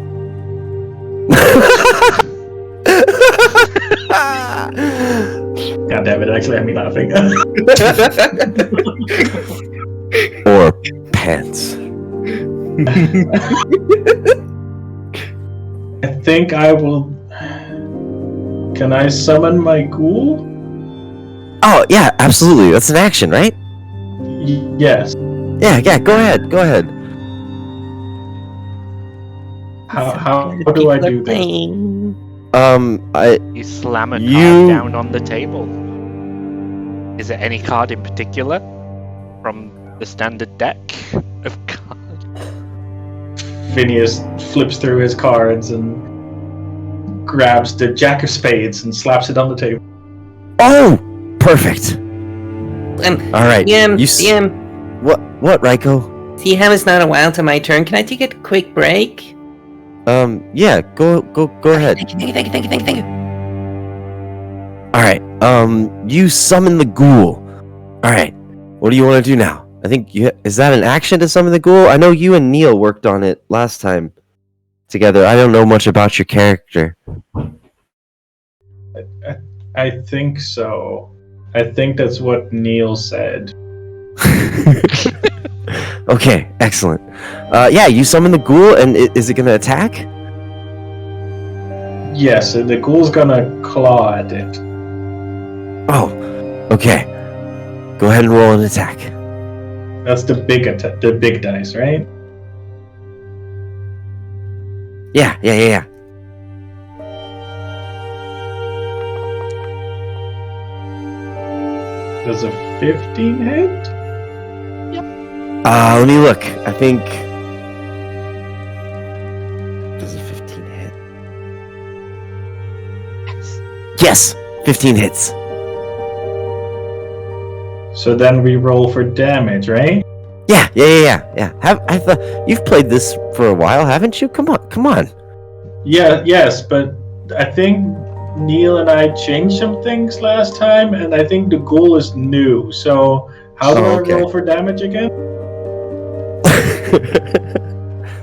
[SPEAKER 7] God damn it, it actually had me laughing.
[SPEAKER 3] Or pants.
[SPEAKER 7] I think I will. Can I summon my ghoul?
[SPEAKER 3] Oh, yeah, absolutely. That's an action, right?
[SPEAKER 7] Yes.
[SPEAKER 3] Yeah, go ahead.
[SPEAKER 7] How do I do this?
[SPEAKER 1] You slam a
[SPEAKER 3] You-
[SPEAKER 1] card down on the table. Is it any card in particular from the standard deck of cards?
[SPEAKER 7] Phineas flips through his cards and grabs the Jack of Spades and slaps it on the table.
[SPEAKER 3] Oh, perfect. All right.
[SPEAKER 8] DM,
[SPEAKER 3] You
[SPEAKER 8] DM.
[SPEAKER 3] What, Raiko?
[SPEAKER 8] See how it's not a while to my turn? Can I take a quick break?
[SPEAKER 3] Yeah, go ahead.
[SPEAKER 5] Thank you.
[SPEAKER 3] Alright, you summon the ghoul. Alright, what do you want to do now? I think is that an action to summon the ghoul? I know you and Neil worked on it last time together. I don't know much about your character.
[SPEAKER 7] I think so. I think that's what Neil said.
[SPEAKER 3] Okay, excellent. Yeah, you summon the ghoul, and is it gonna attack?
[SPEAKER 7] Yes, the ghoul's gonna claw at it.
[SPEAKER 3] Oh, okay. Go ahead and roll an attack.
[SPEAKER 7] That's the big the big dice, right?
[SPEAKER 3] Yeah.
[SPEAKER 7] Does a 15 hit?
[SPEAKER 3] Let me look. I think. Does a 15 hit? Yes, 15 hits.
[SPEAKER 7] So then we roll for damage, right?
[SPEAKER 3] Yeah. You've played this for a while, haven't you? Come on.
[SPEAKER 7] Yes, but I think Neil and I changed some things last time, and I think the ghoul is new. So how do I roll for damage again?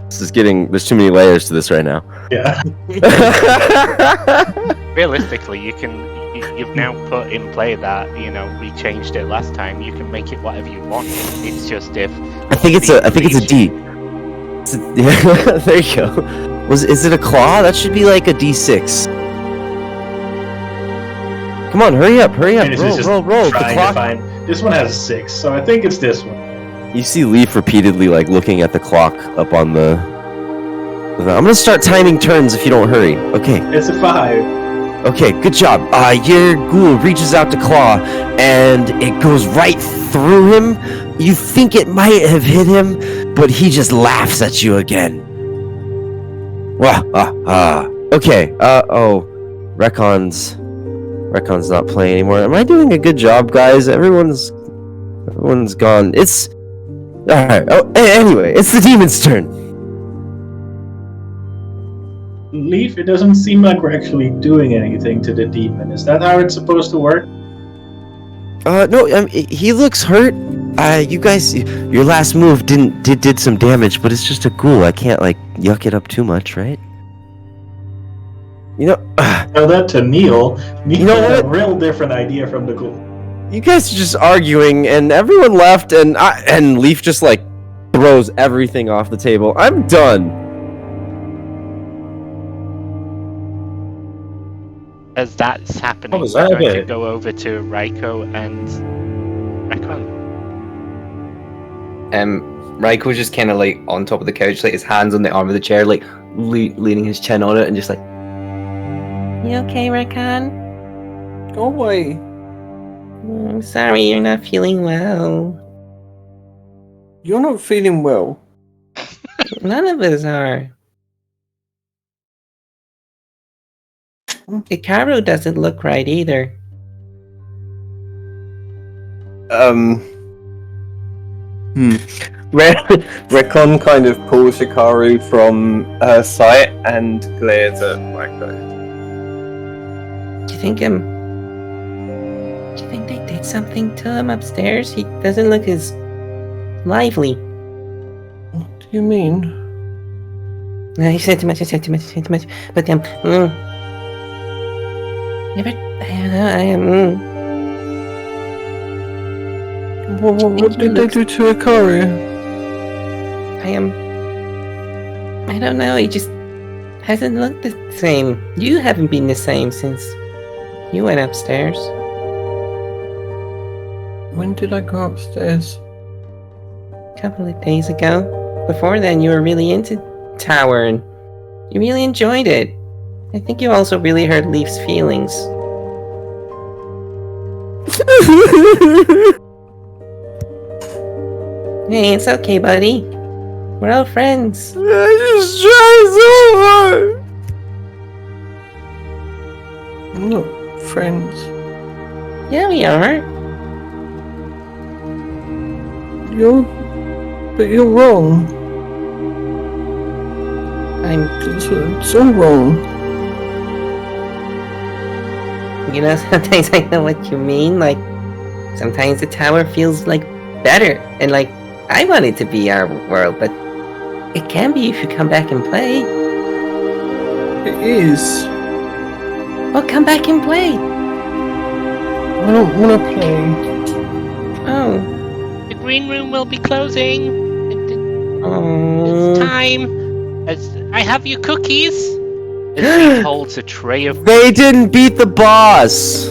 [SPEAKER 3] This is there's too many layers to this right now.
[SPEAKER 7] Yeah.
[SPEAKER 1] Realistically, you've now put in play that, we changed it last time. You can make it whatever you want. It's just if
[SPEAKER 3] I think it's a D. Yeah, there you go. Is it a claw? That should be like a D6. Come on, hurry up. Roll. The clock.
[SPEAKER 7] This one has 6, so I think it's this one.
[SPEAKER 3] You see Leaf repeatedly looking at the clock up on the. I'm gonna start timing turns if you don't hurry. Okay.
[SPEAKER 7] It's a 5.
[SPEAKER 3] Okay, good job. Your ghoul reaches out to claw, and it goes right through him. You think it might have hit him, but he just laughs at you again. Okay. Recon's not playing anymore. Am I doing a good job, guys? Everyone's gone. It's all right. Oh, anyway, it's the demon's turn.
[SPEAKER 7] Leaf, it doesn't seem like we're actually doing anything to the demon. Is that how it's supposed to work?
[SPEAKER 3] No. He looks hurt. You guys, your last move did some damage, but it's just a ghoul. I can't yuck it up too much, right?
[SPEAKER 7] Tell that to Neil. Neil had a real different idea from the ghoul.
[SPEAKER 3] You guys are just arguing, and everyone left, and Leaf just throws everything off the table. I'm done.
[SPEAKER 1] As that's happening,
[SPEAKER 4] What was
[SPEAKER 1] we're
[SPEAKER 4] that
[SPEAKER 1] going to
[SPEAKER 4] about?
[SPEAKER 1] go over to Raiko and Rekon.
[SPEAKER 8] Raiko's just kind of on top of the couch, his hands on the arm of the chair, leaning his chin on it, and just
[SPEAKER 9] You okay, Rekon?
[SPEAKER 2] Go away.
[SPEAKER 9] I'm sorry you're not feeling well.
[SPEAKER 2] You're not feeling well.
[SPEAKER 9] None of us are. Hikaru doesn't look right either.
[SPEAKER 2] Recon kind of pulls Hikaru from her sight and glares at Raiko.
[SPEAKER 9] Do you think they did something to him upstairs? He doesn't look as lively.
[SPEAKER 2] What do you mean?
[SPEAKER 9] No, he said too much. But
[SPEAKER 2] What did they do to Hikaru?
[SPEAKER 9] I don't know, he just hasn't looked the same. You haven't been the same since you went upstairs.
[SPEAKER 2] When did I go upstairs?
[SPEAKER 9] A couple of days ago. Before then, you were really into Tower and you really enjoyed it. I think you also really hurt Leaf's feelings. Hey, it's okay, buddy. We're all friends.
[SPEAKER 2] I just tried so hard. I'm not friends.
[SPEAKER 9] Yeah, we are.
[SPEAKER 2] But you're wrong. It's all wrong.
[SPEAKER 9] You know, sometimes I know what you mean. Like, sometimes the tower feels like better, and like I want it to be our world, but it can be if you come back and play.
[SPEAKER 2] It is.
[SPEAKER 9] Well, come back and play.
[SPEAKER 2] I don't want to play.
[SPEAKER 9] Oh.
[SPEAKER 1] The green room will be closing.
[SPEAKER 9] Oh.
[SPEAKER 1] It's time. I have your cookies. As he holds a tray of.
[SPEAKER 3] They didn't beat the boss.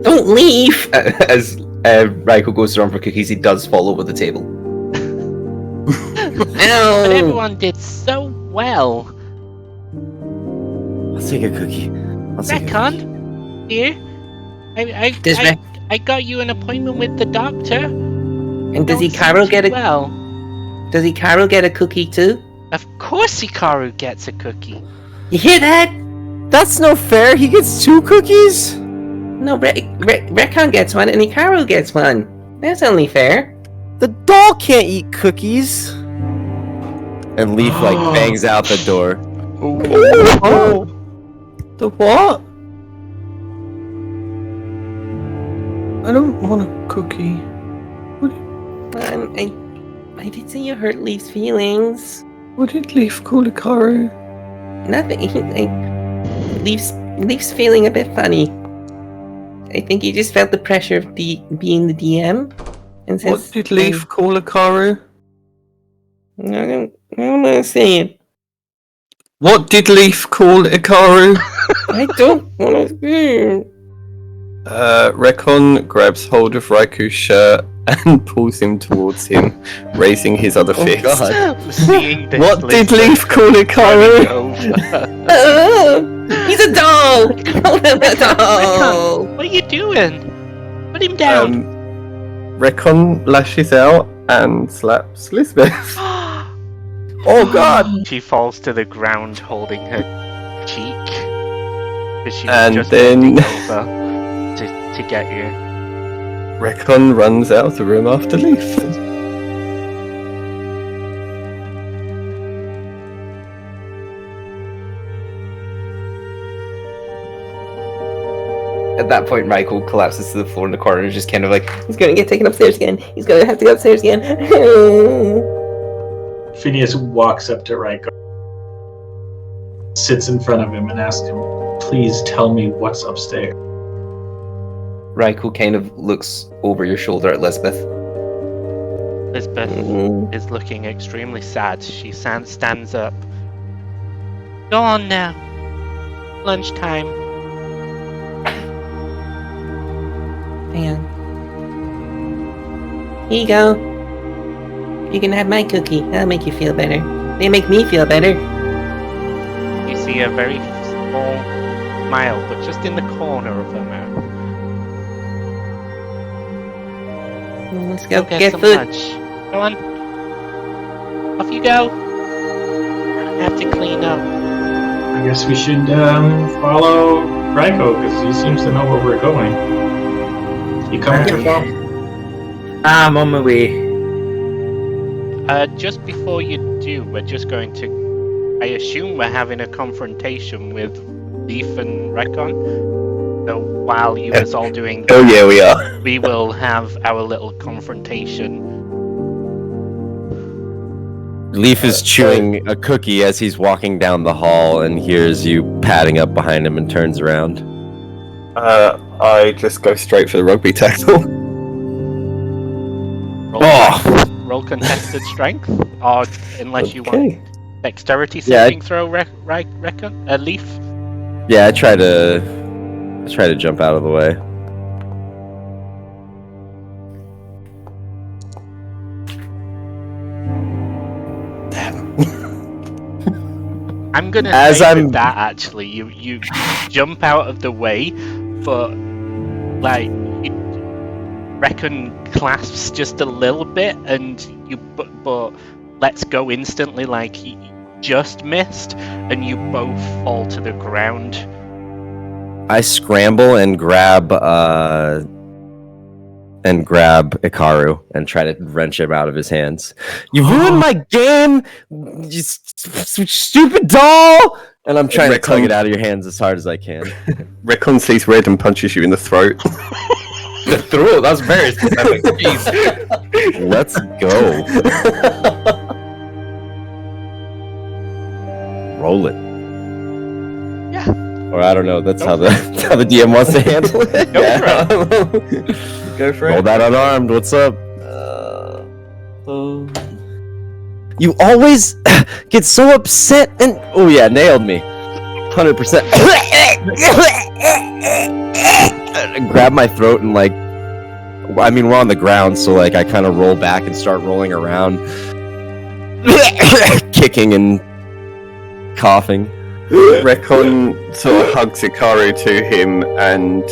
[SPEAKER 9] Don't leave.
[SPEAKER 8] As Raiko goes around for cookies, he does fall over the table.
[SPEAKER 1] But
[SPEAKER 9] Ow.
[SPEAKER 1] everyone did so well.
[SPEAKER 3] I'll take a cookie.
[SPEAKER 1] Recon, dear, I got you an appointment with the doctor.
[SPEAKER 9] And does
[SPEAKER 1] Don't
[SPEAKER 9] Hikaru
[SPEAKER 1] seem
[SPEAKER 9] get
[SPEAKER 1] too
[SPEAKER 9] a?
[SPEAKER 1] well?
[SPEAKER 9] Does Hikaru get a cookie too?
[SPEAKER 1] Of course, Hikaru gets a cookie.
[SPEAKER 9] You hear that?
[SPEAKER 3] That's no fair. He gets 2 cookies.
[SPEAKER 9] No, Recon gets one and Hikaru gets one. That's only fair.
[SPEAKER 3] The doll can't eat cookies. And Leaf like bangs out the door.
[SPEAKER 2] Oh. The what? I don't want a cookie.
[SPEAKER 9] I did say you hurt Leaf's feelings.
[SPEAKER 2] What did Leaf call Hikaru?
[SPEAKER 9] Nothing. Leaf's feeling a bit funny. I think he just felt the pressure of being the DM. And says,
[SPEAKER 2] What did Leaf call Hikaru?
[SPEAKER 9] I don't want to say it.
[SPEAKER 2] What did Leaf call Hikaru?
[SPEAKER 9] I don't want to say it.
[SPEAKER 2] Recon grabs hold of Raiku's shirt and pulls him towards him, raising his other fist.
[SPEAKER 1] Seeing this
[SPEAKER 2] What did
[SPEAKER 1] list
[SPEAKER 2] Leaf call Hikaru?
[SPEAKER 9] He's a doll! Call him a doll!
[SPEAKER 1] What are you doing? Put him down.
[SPEAKER 2] Recon lashes out and slaps Lisbeth.
[SPEAKER 3] Oh god!
[SPEAKER 1] She falls to the ground holding her cheek. Because she was
[SPEAKER 2] And
[SPEAKER 1] just
[SPEAKER 2] then-
[SPEAKER 1] bending over to get you.
[SPEAKER 2] Recon runs out of the room after Leaf.
[SPEAKER 8] At that point, Michael collapses to the floor in the corner and is just kind of like,
[SPEAKER 9] He's gonna get taken upstairs again. He's gonna have to go upstairs again.
[SPEAKER 7] Phineas walks up to Raiko, sits in front of him, and asks him, "Please tell me what's upstairs."
[SPEAKER 8] Raiko kind of looks over your shoulder at Lisbeth.
[SPEAKER 1] Lisbeth is looking extremely sad. She stands up. Go on now. Lunchtime.
[SPEAKER 9] Hang on. Here you go. You can have my cookie. That'll make you feel better. They make me feel better.
[SPEAKER 1] You see a very small smile, but just in the corner of her mouth.
[SPEAKER 9] Let's go
[SPEAKER 1] Get
[SPEAKER 9] get
[SPEAKER 1] some
[SPEAKER 9] food.
[SPEAKER 1] lunch. Go on. Off you go. I have to clean up.
[SPEAKER 7] I guess we should follow Raiko, because he seems to know where we're going. You coming to follow?
[SPEAKER 4] I'm on my way.
[SPEAKER 1] Just before you do, we're just going to... I assume we're having a confrontation with Leaf and Recon. So while you guys all doing that,
[SPEAKER 2] Oh yeah, we are.
[SPEAKER 1] we will have our little confrontation.
[SPEAKER 3] Leaf is chewing a cookie as he's walking down the hall and hears you patting up behind him and turns around.
[SPEAKER 2] I just go straight for the rugby tackle.
[SPEAKER 1] Roll contested strength, or unless you want
[SPEAKER 2] Okay.
[SPEAKER 1] dexterity
[SPEAKER 3] Yeah.
[SPEAKER 1] saving throw, Recon? Leaf?
[SPEAKER 3] Yeah, I try to jump out of the way.
[SPEAKER 1] I'm gonna
[SPEAKER 3] As
[SPEAKER 1] say
[SPEAKER 3] I'm-
[SPEAKER 1] with that actually, you jump out of the way, but like you reckon clasps just a little bit, and you but lets go instantly, like he just missed, and you both fall to the ground.
[SPEAKER 3] I scramble and grab and grab Ikaru and try to wrench him out of his hands. You ruined my game, you stupid doll! And I'm trying to tug it out of your hands as hard as I can.
[SPEAKER 2] Recon sees red and punches you in the throat.
[SPEAKER 8] The throat, that's very specific. Jeez.
[SPEAKER 3] Let's go. Roll it.
[SPEAKER 1] Yeah.
[SPEAKER 3] Or I don't know, that's how the DM wants to handle it.
[SPEAKER 2] Go for
[SPEAKER 3] Roll
[SPEAKER 2] it.
[SPEAKER 3] that unarmed, what's up? You always get so upset and... Oh yeah, nailed me. 100%. Grab my throat and like... I mean, we're on the ground, so like I kind of roll back and start rolling around. Kicking and coughing.
[SPEAKER 2] Recon sort of hugs Ikaru to him and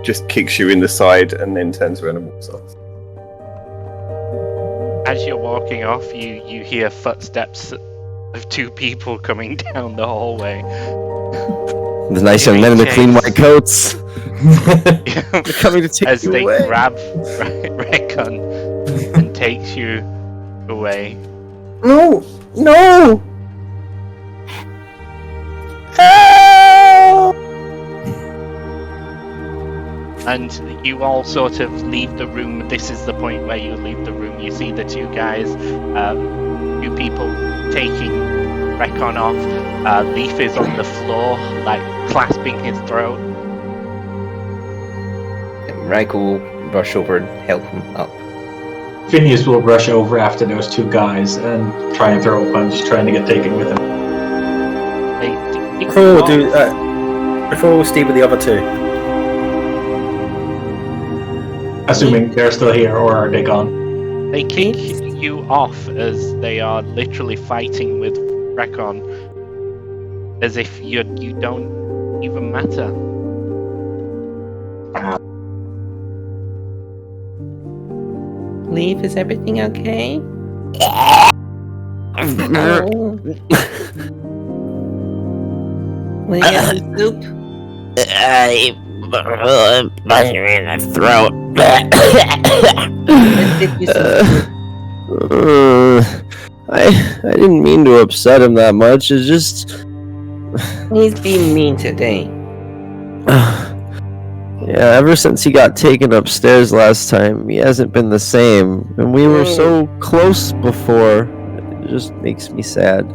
[SPEAKER 2] just kicks you in the side and then turns around and walks off.
[SPEAKER 1] As you're walking off, you hear footsteps of two people coming down the hallway.
[SPEAKER 3] The nice young men in the clean white coats. They're coming to take
[SPEAKER 1] As
[SPEAKER 3] you
[SPEAKER 1] they
[SPEAKER 3] away.
[SPEAKER 1] grab Recon and takes you away.
[SPEAKER 2] No! No! Help!
[SPEAKER 1] And you all sort of leave the room. This is the point where you leave the room. You see the two guys, two people taking Recon off. Leaf is on the floor, like clasping his throat.
[SPEAKER 8] Raiko will rush over and help him up.
[SPEAKER 7] Phineas will rush over after those two guys and try and throw a punch, trying to get taken with him.
[SPEAKER 4] Before we stay with the other two.
[SPEAKER 7] Assuming they're still here, or are they gone?
[SPEAKER 1] They kick you off as they are literally fighting with Recon, as if you don't even matter.
[SPEAKER 9] Leaf, is everything okay? Will you get some soup?
[SPEAKER 3] In the throat.
[SPEAKER 9] Let's get you some soup.
[SPEAKER 3] I didn't mean to upset him that much. It's just...
[SPEAKER 9] He's being mean today.
[SPEAKER 3] Yeah, ever since he got taken upstairs last time, he hasn't been the same. And we were so close before. It just makes me sad.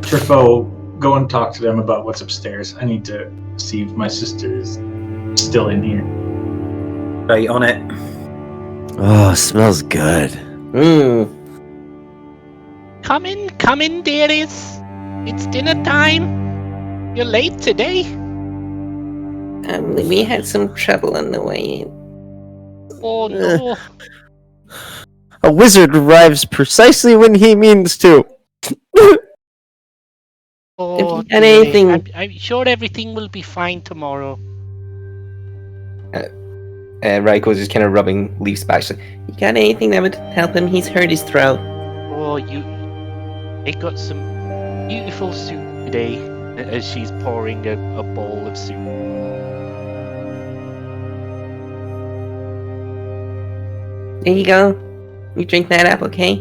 [SPEAKER 7] Truffaut, go and talk to them about what's upstairs. I need to see if my sister is still in here.
[SPEAKER 4] Right, on it.
[SPEAKER 3] Oh, it smells good.
[SPEAKER 1] Come in, dearies. It's dinner time. You're late today.
[SPEAKER 9] We had some trouble on the way in.
[SPEAKER 1] Oh no.
[SPEAKER 3] A wizard arrives precisely when he means to.
[SPEAKER 1] Oh,
[SPEAKER 9] If you had
[SPEAKER 1] dearie.
[SPEAKER 9] anything-
[SPEAKER 1] I'm sure everything will be fine tomorrow.
[SPEAKER 8] Raiko's just kind of rubbing Leaf's back. She's like,
[SPEAKER 9] You got anything that would help him? He's hurt his throat.
[SPEAKER 1] Oh, they got some beautiful soup today. As she's pouring a bowl of soup.
[SPEAKER 9] There you go. You drink that up, okay?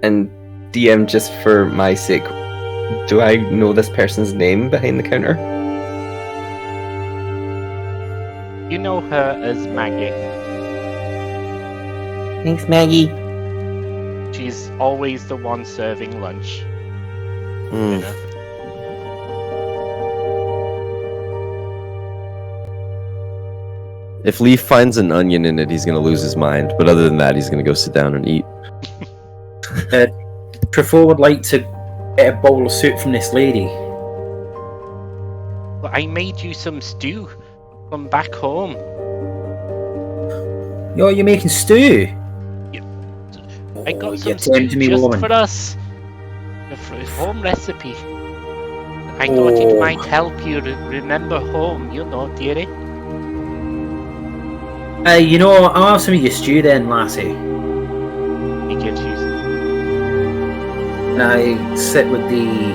[SPEAKER 8] and DM, just for my sake, do I know this person's name behind the counter?
[SPEAKER 1] You know her as Maggie.
[SPEAKER 9] Thanks, Maggie.
[SPEAKER 1] She's always the one serving lunch.
[SPEAKER 3] Mm.
[SPEAKER 1] Dinner.
[SPEAKER 3] If Leaf finds an onion in it, he's gonna lose his mind. But other than that, he's gonna go sit down and eat.
[SPEAKER 4] Truffaut would like to get a bowl of soup from this lady.
[SPEAKER 1] But I made you some stew from back home.
[SPEAKER 4] Yo, you're making stew?
[SPEAKER 1] I got
[SPEAKER 4] Oh,
[SPEAKER 1] some
[SPEAKER 4] you're
[SPEAKER 1] stew
[SPEAKER 4] tempting me,
[SPEAKER 1] just
[SPEAKER 4] woman.
[SPEAKER 1] for us. A home recipe. I thought it
[SPEAKER 4] Oh.
[SPEAKER 1] might help you remember home, you know, dearie.
[SPEAKER 4] You know, I'll have some of your stew then, lassie.
[SPEAKER 1] He gives you.
[SPEAKER 4] And I sit with the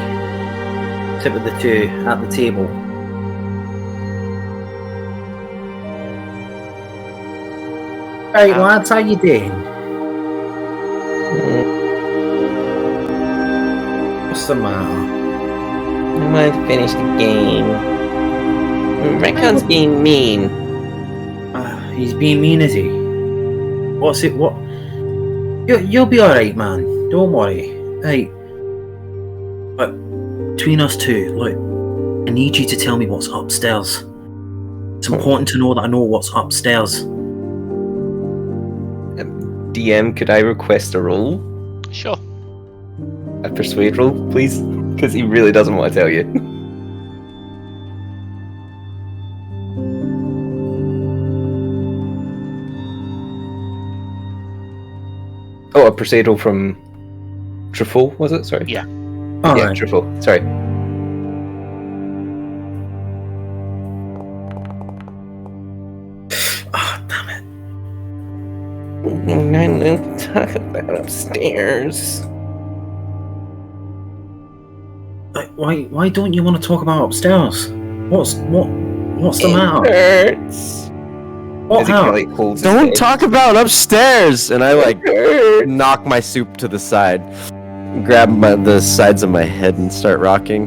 [SPEAKER 4] two at the table. Right, lads, how you doing? What's the matter?
[SPEAKER 9] I want to finish the game. Recon's being mean.
[SPEAKER 4] He's being mean, is he? What's it? What? You'll be alright, man. Don't worry. Hey, but between us two, look, I need you to tell me what's upstairs. It's important to know that I know what's upstairs.
[SPEAKER 8] DM, could I request a roll?
[SPEAKER 1] Sure.
[SPEAKER 8] A persuade roll, please? Because he really doesn't want to tell you. Oh, a persuade roll from Truffaut, was it? Sorry.
[SPEAKER 1] Yeah.
[SPEAKER 4] All
[SPEAKER 8] Yeah,
[SPEAKER 4] right.
[SPEAKER 8] Truffaut. Sorry.
[SPEAKER 4] Ah, damn it.
[SPEAKER 9] I don't talk about upstairs.
[SPEAKER 4] Like, why don't you want to talk about upstairs? What's the matter?
[SPEAKER 9] It hurts.
[SPEAKER 4] What
[SPEAKER 8] As he kinda,
[SPEAKER 4] happened?
[SPEAKER 8] like, holds his
[SPEAKER 3] Don't
[SPEAKER 8] head.
[SPEAKER 3] talk about upstairs! And I like knock my soup to the side, grab the sides of my head and start rocking.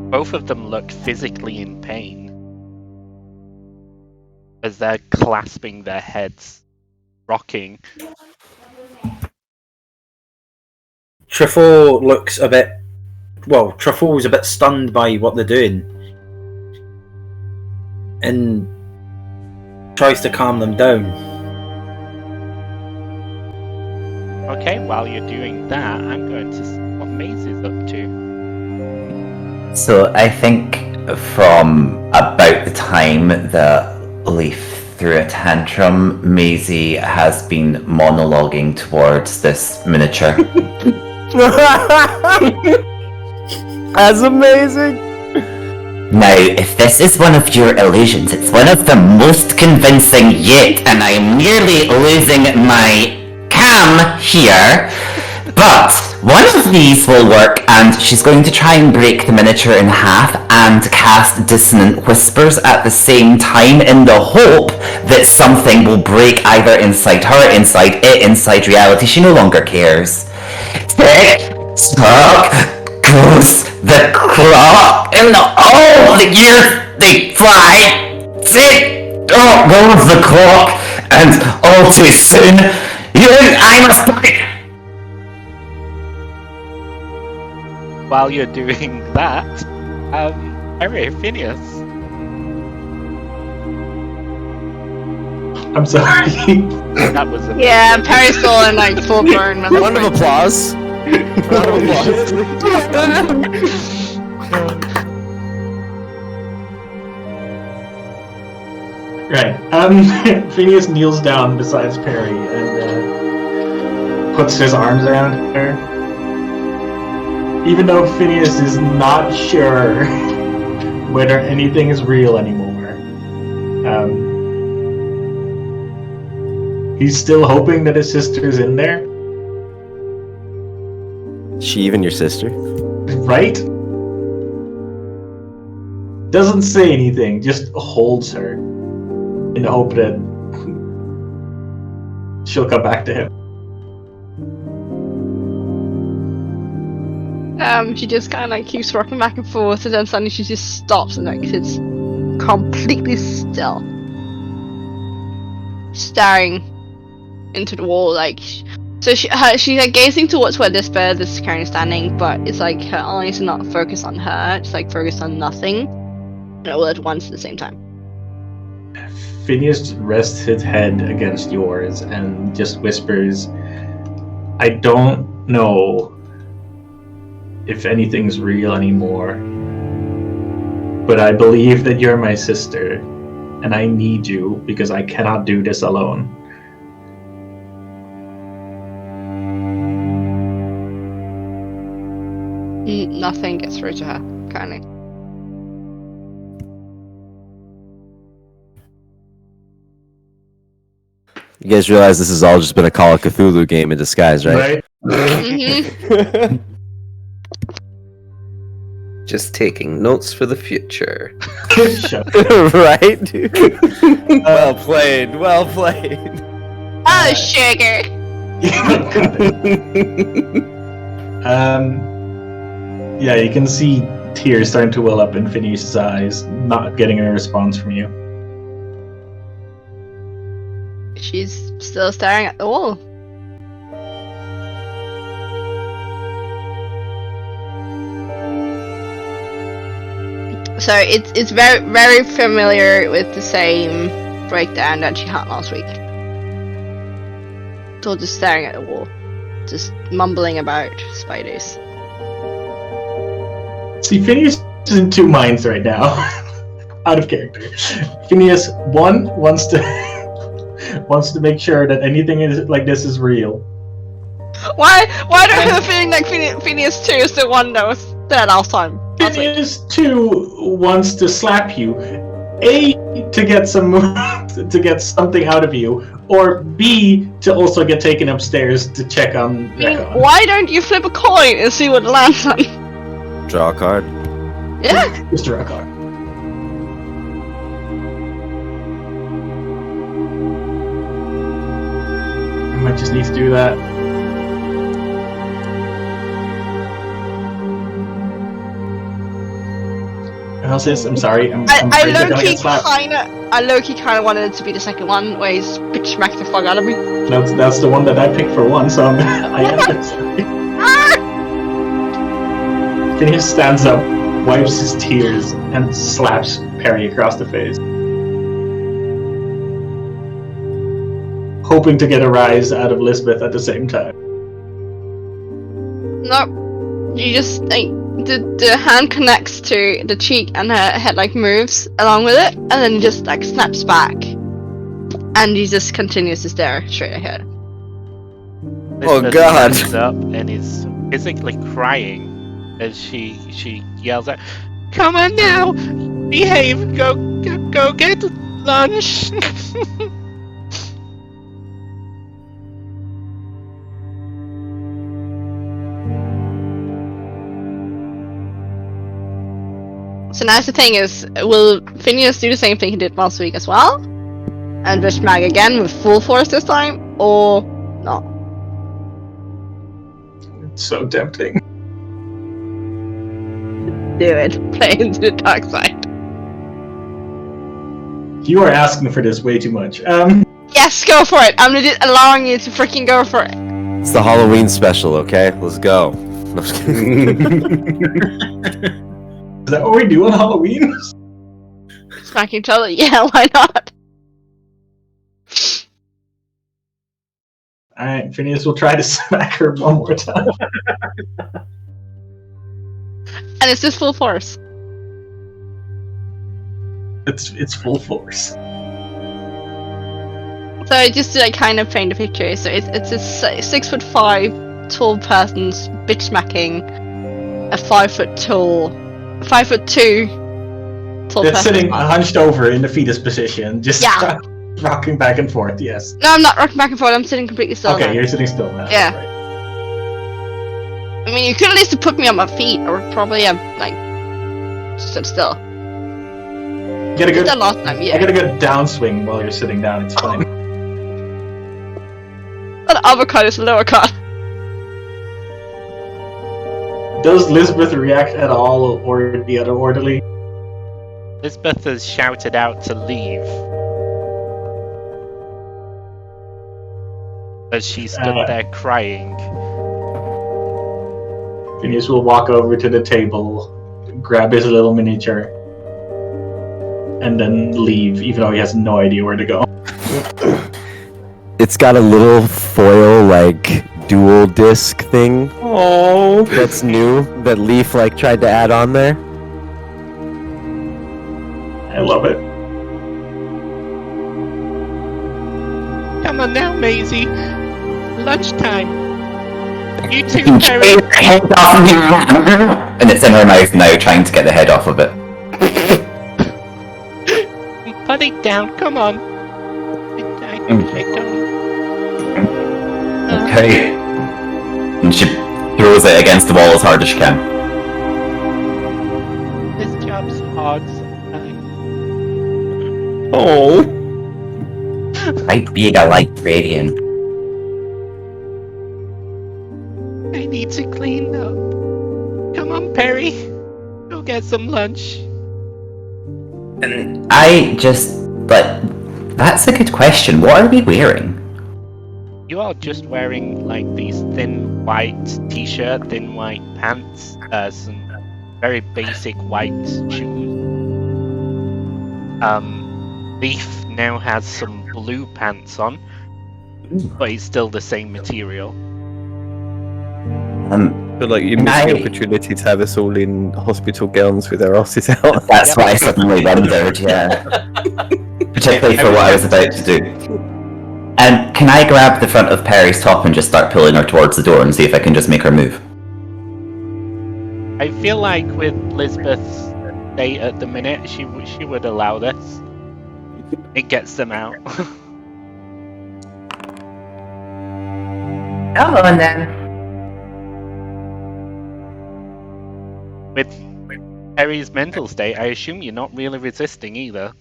[SPEAKER 1] Both of them look physically in pain as they're clasping their heads, rocking.
[SPEAKER 4] Truffaut looks a bit. Well, Truffaut was a bit stunned by what they're doing, and tries to calm them down.
[SPEAKER 1] Okay, while you're doing that, I'm going to see what Maisie's up to.
[SPEAKER 5] So I think from about the time that Leaf threw a tantrum, Maisie has been monologuing towards this miniature.
[SPEAKER 3] That's amazing!
[SPEAKER 5] Now, if this is one of your illusions, it's one of the most convincing yet, and I'm nearly losing my cam here. But one of these will work, and she's going to try and break the miniature in half and cast dissonant whispers at the same time in the hope that something will break either inside her, inside it, inside reality. She no longer cares. Tick, tock, goes the clock, and the years they fly. Tick, tock goes the clock, and all too soon, I must break.
[SPEAKER 1] While you're doing that, Harry, Phineas.
[SPEAKER 7] I'm sorry.
[SPEAKER 1] That was a
[SPEAKER 6] Yeah, Perry's still in like full blown.
[SPEAKER 3] Round of applause. Round of applause.
[SPEAKER 7] Right. Phineas kneels down beside Perry and puts his arms around her. Even though Phineas is not sure whether anything is real anymore, he's still hoping that his sister's in there,
[SPEAKER 3] She even your sister?
[SPEAKER 7] right? Doesn't say anything, just holds her in the hope that she'll come back to him.
[SPEAKER 6] She just kind of like keeps rocking back and forth, and then suddenly she just stops and like sits completely still, staring into the wall. Like, so she's like gazing towards where this bird is currently standing, but it's like her eyes are not focused on her; it's like focused on nothing, all at once at the same time.
[SPEAKER 7] Phineas rests his head against yours and just whispers, I don't know if anything's real anymore, but I believe that you're my sister, and I need you because I cannot do this alone.
[SPEAKER 6] Nothing gets through to her, currently.
[SPEAKER 3] You guys realize this has all just been a Call of Cthulhu game in disguise, right?
[SPEAKER 6] Mm-hmm.
[SPEAKER 8] Just taking notes for the future.
[SPEAKER 7] Shut
[SPEAKER 3] Right, dude? Well played. Well played.
[SPEAKER 6] Oh, sugar.
[SPEAKER 7] Yeah, you can see tears starting to well up in Phineas's eyes, not getting a response from you.
[SPEAKER 6] She's still staring at the wall. So it's very very familiar with the same breakdown that she had last week. Still just staring at the wall, just mumbling about spiders.
[SPEAKER 7] See, Phineas is in two minds right now. Out of character. Phineas, one, wants to make sure that anything like this is real.
[SPEAKER 6] Why do I have a feeling like Phineas 2 is the one that was there last time?
[SPEAKER 7] Phineas 2 wants to slap you. A, to get to get something out of you, or B, to also get taken upstairs to check on Recon.
[SPEAKER 6] Why don't you flip a coin and see what lands on?
[SPEAKER 3] Draw a card.
[SPEAKER 6] Yeah.
[SPEAKER 7] Mr. Recon. I might just need to do that. I'm sorry. I'm
[SPEAKER 6] I
[SPEAKER 7] afraid they're gonna get slapped.
[SPEAKER 6] low-key kinda wanted it to be the second one where he's bitch smacked the fuck out of me.
[SPEAKER 7] That's the one that I picked for one, so I am sorry. Phineas stands up, wipes his tears, and slaps Perry across the face. Hoping to get a rise out of Lisbeth at the same time.
[SPEAKER 6] Nope. You just like the hand connects to the cheek and her head like moves along with it, and then just like snaps back, and he just continues to stare straight ahead.
[SPEAKER 1] Elizabeth
[SPEAKER 3] God.
[SPEAKER 1] stands up and is physically crying as she yells out, "Come on now, behave, go get lunch."
[SPEAKER 6] So now the thing is, will Phineas do the same thing he did last week as well? And bitch Mag again with full force this time? Or not?
[SPEAKER 7] It's so tempting.
[SPEAKER 6] Do it. Play into the dark side.
[SPEAKER 7] You are asking for this way too much.
[SPEAKER 6] Yes, go for it. I'm legit allowing you to freaking go for it.
[SPEAKER 3] It's the Halloween special, okay? Let's go. No, just kidding.
[SPEAKER 7] Is that what we do on Halloween?
[SPEAKER 6] Smack each other? Yeah, why not?
[SPEAKER 7] Alright, Phineas will try to smack her one more time.
[SPEAKER 6] And it's just full force.
[SPEAKER 7] It's full force.
[SPEAKER 6] So just to like kind of paint a picture, so it's a 6'5" tall person's bitch smacking a 5'2" tall
[SPEAKER 7] They're
[SPEAKER 6] person.
[SPEAKER 7] sitting hunched over in the fetus position, just
[SPEAKER 6] Yeah.
[SPEAKER 7] rocking back and forth, yes.
[SPEAKER 6] No, I'm not rocking back and forth, I'm sitting completely still.
[SPEAKER 7] Okay,
[SPEAKER 6] now.
[SPEAKER 7] you're sitting still now.
[SPEAKER 6] Yeah.
[SPEAKER 7] Right.
[SPEAKER 6] I mean, you could at least have put me on my feet, or probably have like stood still.
[SPEAKER 7] Get a good,
[SPEAKER 6] Did that last time, yeah.
[SPEAKER 7] I get a good downswing while you're sitting down, it's fine.
[SPEAKER 6] An uppercut is a lower cut.
[SPEAKER 7] Does Lisbeth react at all, or the other orderly?
[SPEAKER 1] Lisbeth has shouted out to leave as she stood there crying.
[SPEAKER 7] Phineas will walk over to the table, grab his little miniature, and then leave, even though he has no idea where to go.
[SPEAKER 3] It's got a little foil, like, dual disc thing.
[SPEAKER 8] Oh,
[SPEAKER 3] That's new, that Leaf, like, tried to add on there.
[SPEAKER 7] I love it.
[SPEAKER 1] Come on now, Maisie. Lunchtime. You too,
[SPEAKER 5] Get
[SPEAKER 1] Perry.
[SPEAKER 5] your head off me. And it's in her mouth now, trying to get the head off of it.
[SPEAKER 1] Put it down, come on. I don't.
[SPEAKER 5] Okay. And she throws it against the wall as hard as she can.
[SPEAKER 1] hard sometimes.
[SPEAKER 8] Oh.
[SPEAKER 5] Right being a librarian.
[SPEAKER 1] I need to clean up. Come on, Perry. Go get some lunch.
[SPEAKER 5] But that's a good question. What are we wearing?
[SPEAKER 1] You are just wearing like these thin white t-shirt, thin white pants, some very basic white shoes. Leaf now has some blue pants on, but it's still the same material.
[SPEAKER 2] I feel like you missed the opportunity to have us all in hospital gowns with our asses out.
[SPEAKER 5] That's what I suddenly wondered, yeah. Particularly for what I was about to do. And can I grab the front of Perry's top and just start pulling her towards the door and see if I can just make her move?
[SPEAKER 1] I feel like with Lisbeth's state at the minute, she would allow this. It gets them out.
[SPEAKER 5] Oh, and then
[SPEAKER 1] With Perry's mental state, I assume you're not really resisting either.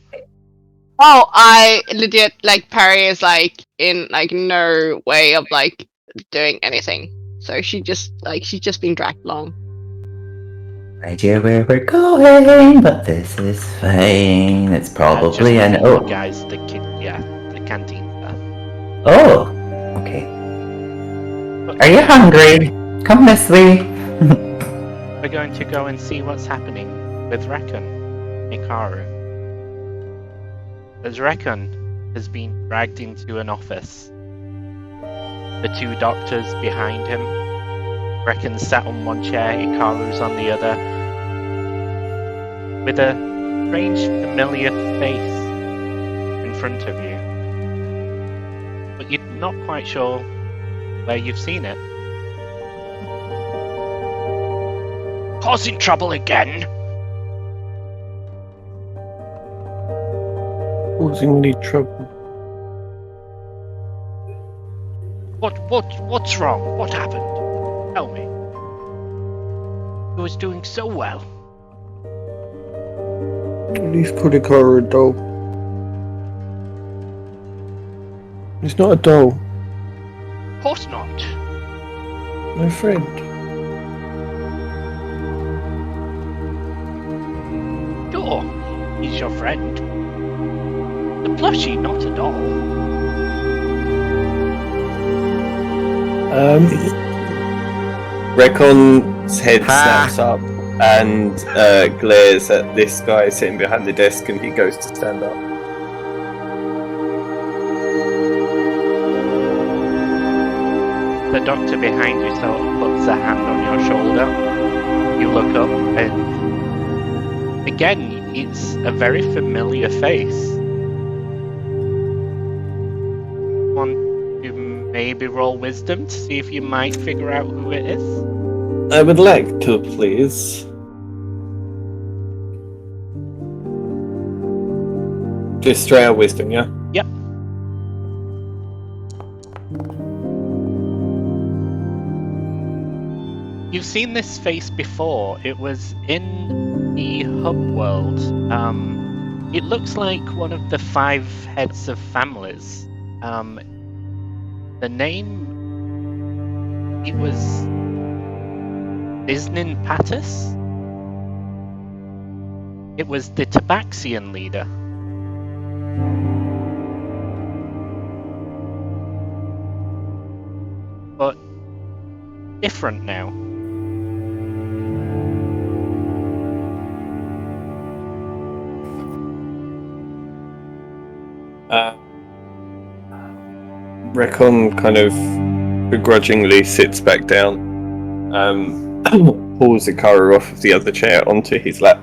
[SPEAKER 6] Oh, I legit like Perry is like in like no way of like doing anything. So she's just being dragged along.
[SPEAKER 5] idea where we're going, but this is fine. It's probably
[SPEAKER 1] just
[SPEAKER 5] an
[SPEAKER 1] you guys, the canteen stuff.
[SPEAKER 5] Oh, okay. Are you hungry? Come this way.
[SPEAKER 1] We're going to go and see what's happening with Rekon, Hikaru. As Rekon has been dragged into an office. The two doctors behind him. Rekon's sat on one chair, Hikaru's on the other. With a strange, familiar face in front of you. But you're not quite sure where you've seen it. Causing trouble again?
[SPEAKER 2] Causing any trouble?
[SPEAKER 1] What's wrong? What happened? Tell me. He was doing so well.
[SPEAKER 2] Please call Hikaru a doll. It's not a doll.
[SPEAKER 1] Of course not.
[SPEAKER 2] My friend.
[SPEAKER 1] Sure, he's your friend. The plushie, not a doll.
[SPEAKER 2] Rekon's head snaps up and glares at this guy sitting behind the desk, and he goes to stand up.
[SPEAKER 1] The doctor behind you sort of puts a hand on your shoulder. You look up and again, it's a very familiar face. Want to maybe roll wisdom to see if you might figure out who it is?
[SPEAKER 2] I would like to, please. Just straight out wisdom, yeah?
[SPEAKER 1] Yep. You've seen this face before. It was in the hub world. It looks like one of the 5 heads of families. The name... It was... Isnin Patus? It was the Tabaxian leader. But different now.
[SPEAKER 2] Rekon kind of begrudgingly sits back down, pulls Hikaru off of the other chair onto his lap.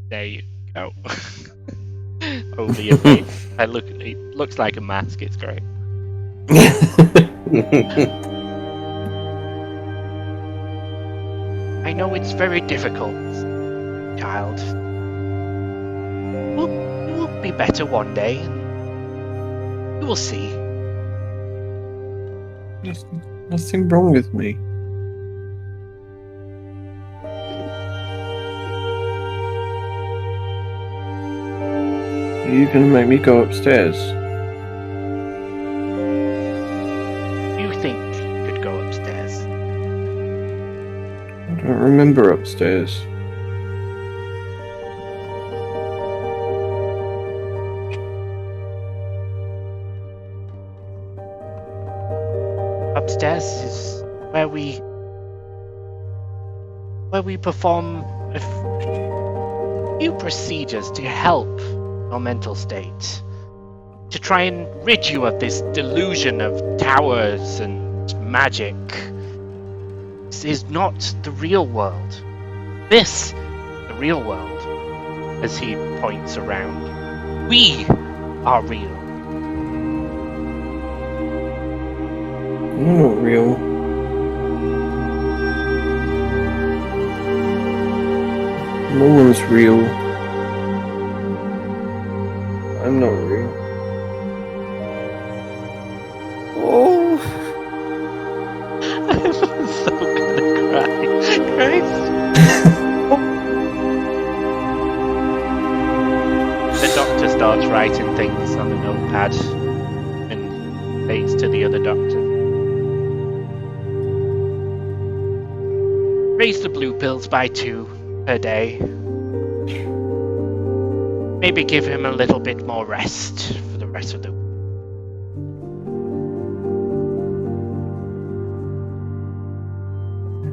[SPEAKER 1] There you go. Over your face. It looks like a mask, it's great. I know it's very difficult, child. It will be better one day. You will see.
[SPEAKER 2] There's nothing wrong with me. Are you gonna make me go upstairs?
[SPEAKER 1] You think you could go upstairs?
[SPEAKER 2] I don't remember upstairs.
[SPEAKER 1] Upstairs is where we perform a few procedures to help your mental state, to try and rid you of this delusion of towers and magic. This is not the real world. This, the real world, as he points around. We are real.
[SPEAKER 2] You're not real. No one's real. I'm not real. Oh,
[SPEAKER 1] I'm so gonna cry. Christ. The doctor starts writing things on a notepad and fades to the other doctor. Raise the blue pills by 2 per day. Maybe give him a little bit more rest for the rest of the week.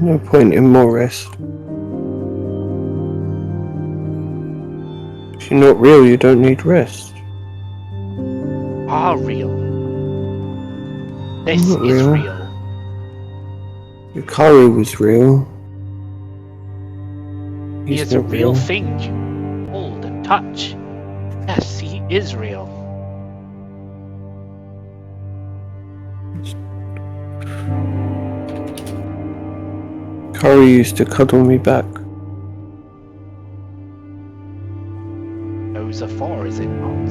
[SPEAKER 2] no point in more rest. If you're not real, you don't need rest.
[SPEAKER 1] Are real. This
[SPEAKER 2] Not
[SPEAKER 1] is
[SPEAKER 2] real.
[SPEAKER 1] real.
[SPEAKER 2] Yukari was real.
[SPEAKER 1] He
[SPEAKER 2] He's
[SPEAKER 1] is a
[SPEAKER 2] not
[SPEAKER 1] real thing you hold and touch. Yes, he is real.
[SPEAKER 2] Yukari used to cuddle me back.
[SPEAKER 1] Those are 4, is it not?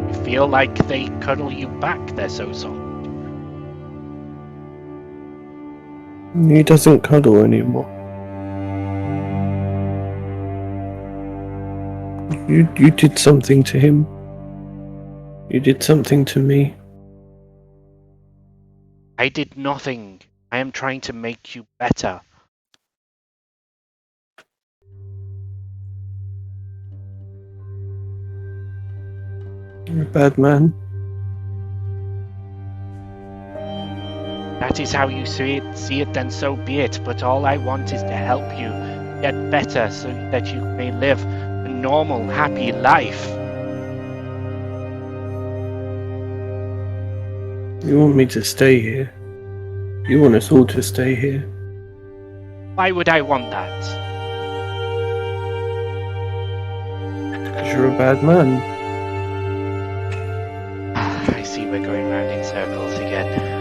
[SPEAKER 1] You feel like they cuddle you back, they're so soft.
[SPEAKER 2] He doesn't cuddle anymore. You did something to him. You did something to me.
[SPEAKER 1] I did nothing. I am trying to make you better.
[SPEAKER 2] You're a bad man.
[SPEAKER 1] That is how you see it, then so be it. But all I want is to help you get better so that you may live a normal, happy life.
[SPEAKER 2] You want me to stay here. You want us all to stay here.
[SPEAKER 1] Why would I want that?
[SPEAKER 2] Because you're a bad man.
[SPEAKER 1] I see we're going round in circles again.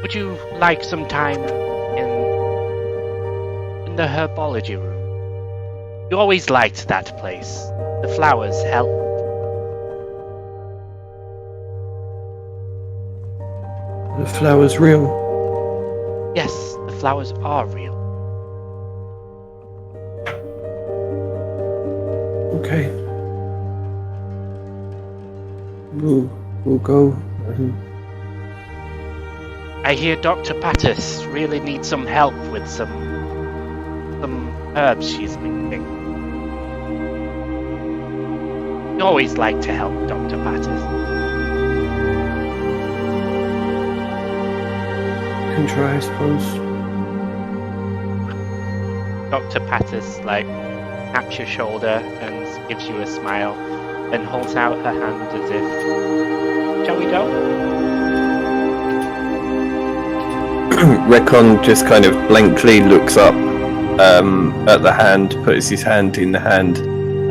[SPEAKER 1] Would you like some time in the herbology room? You always liked that place. The flowers help.
[SPEAKER 2] The flower's real.
[SPEAKER 1] Yes, the flowers are real.
[SPEAKER 2] Okay. We'll go.
[SPEAKER 1] I hear Dr. Pattis really needs some help with some herbs she's mixing. You always like to help Dr. Pattis.
[SPEAKER 2] Can try, I suppose.
[SPEAKER 1] Dr. Pattis taps your shoulder and gives you a smile, then holds out her hand as if, shall we go?
[SPEAKER 2] Recon just kind of blankly looks up at the hand, puts his hand in the hand,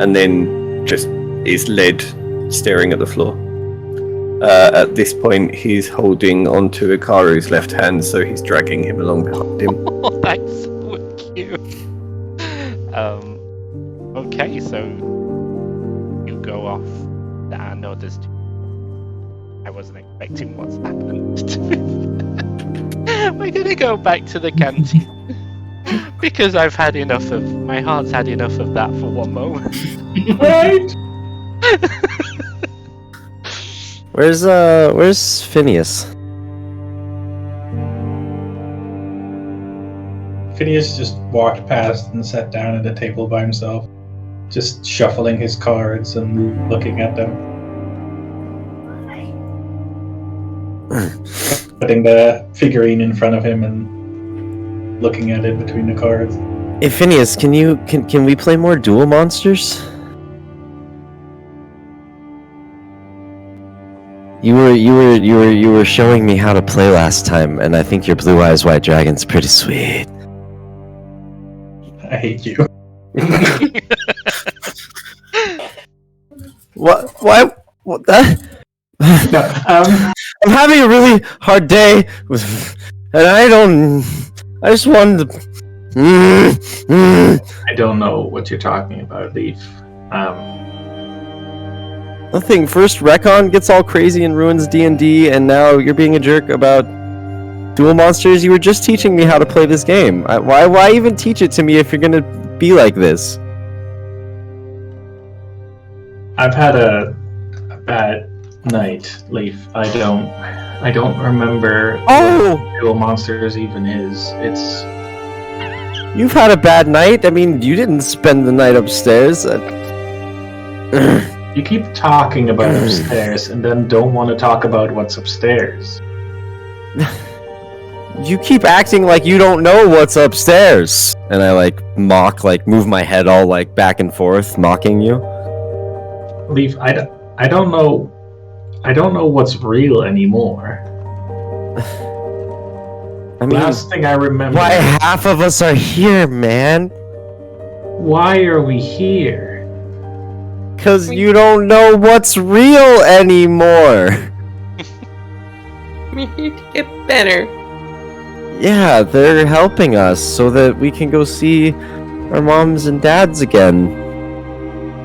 [SPEAKER 2] and then just is led, staring at the floor. At this point, he's holding onto Ikaru's left hand, so he's dragging him along behind him.
[SPEAKER 1] Oh, that's so cute. Okay, so you go off. I know there's I wasn't expecting what's happened. We're gonna go back to the canteen because I've had enough of. My heart's had enough of that for one moment.
[SPEAKER 7] Right?
[SPEAKER 3] Where's Phineas?
[SPEAKER 7] Phineas just walked past and sat down at a table by himself, just shuffling his cards and looking at them. Putting the figurine in front of him and looking at it between the cards.
[SPEAKER 3] Hey Phineas, can we play more Duel Monsters? You were showing me how to play last time, and I think your Blue Eyes White Dragon's pretty sweet.
[SPEAKER 7] I hate you.
[SPEAKER 3] What? Why? What that?
[SPEAKER 7] No,
[SPEAKER 3] I'm having a really hard day, and I just wanted to.
[SPEAKER 7] I don't know what you're talking about, Leaf.
[SPEAKER 3] Nothing. First, Recon gets all crazy and ruins D&D, and now you're being a jerk about Duel Monsters. You were just teaching me how to play this game. Why even teach it to me if you're gonna be like this?
[SPEAKER 7] I've had a bad night, Leaf. I don't remember what Duel Monsters even is. It's
[SPEAKER 3] You've had a bad night? I mean, you didn't spend the night upstairs.
[SPEAKER 7] you keep talking about upstairs and then don't want to talk about what's upstairs.
[SPEAKER 3] You keep acting like you don't know what's upstairs. And I move my head all back and forth, mocking you.
[SPEAKER 7] Leaf, I don't know what's real anymore.
[SPEAKER 3] I mean,
[SPEAKER 7] Last thing I remember.
[SPEAKER 3] why half of us are here, man?
[SPEAKER 7] Why are we here?
[SPEAKER 3] Because you don't know what's real anymore.
[SPEAKER 9] We're here to get better.
[SPEAKER 3] Yeah, they're helping us so that we can go see our moms and dads again.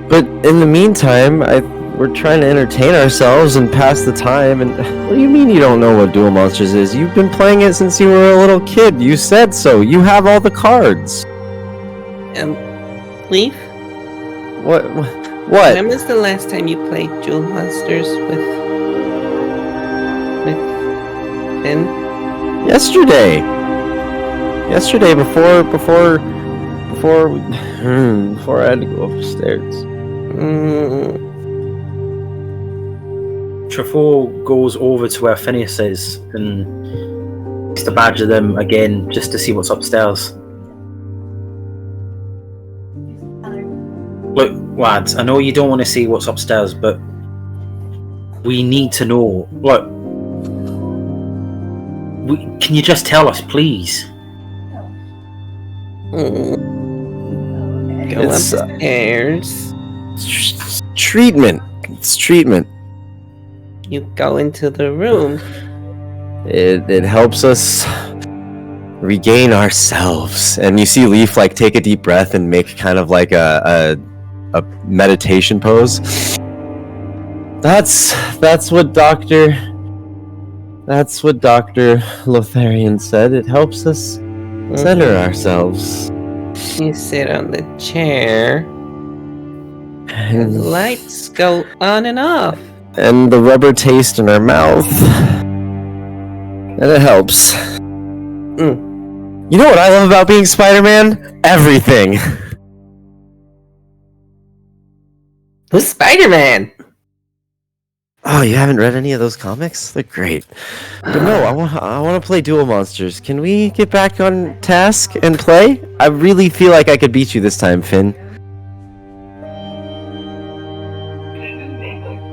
[SPEAKER 3] But in the meantime, we're trying to entertain ourselves and pass the time. And what do you mean you don't know what Duel Monsters is? You've been playing it since you were a little kid. You said so. You have all the cards.
[SPEAKER 9] Leaf?
[SPEAKER 3] What?
[SPEAKER 9] When was the last time you played Duel Monsters with Finn?
[SPEAKER 3] Yesterday before I had to go upstairs.
[SPEAKER 4] Truffaut goes over to where Phineas is and tries to badger them again just to see what's upstairs. Look, lads, I know you don't want to see what's upstairs, but we need to know. Look, can you just tell us, please?
[SPEAKER 9] Go upstairs.
[SPEAKER 3] Treatment. It's treatment.
[SPEAKER 9] You go into the room.
[SPEAKER 3] It helps us regain ourselves. And you see Leaf take a deep breath and make kind of like a meditation pose. That's what Dr. Lotharian said. It helps us center ourselves.
[SPEAKER 9] You sit on the chair. And the lights go on and off.
[SPEAKER 3] And the rubber taste in our mouth. And it helps. You know what I love about being Spider-Man? Everything.
[SPEAKER 9] Who's Spider-Man?
[SPEAKER 3] Oh, you haven't read any of those comics? They're great. But no, I want to play Duel Monsters. Can we get back on task and play? I really feel like I could beat you this time, Finn.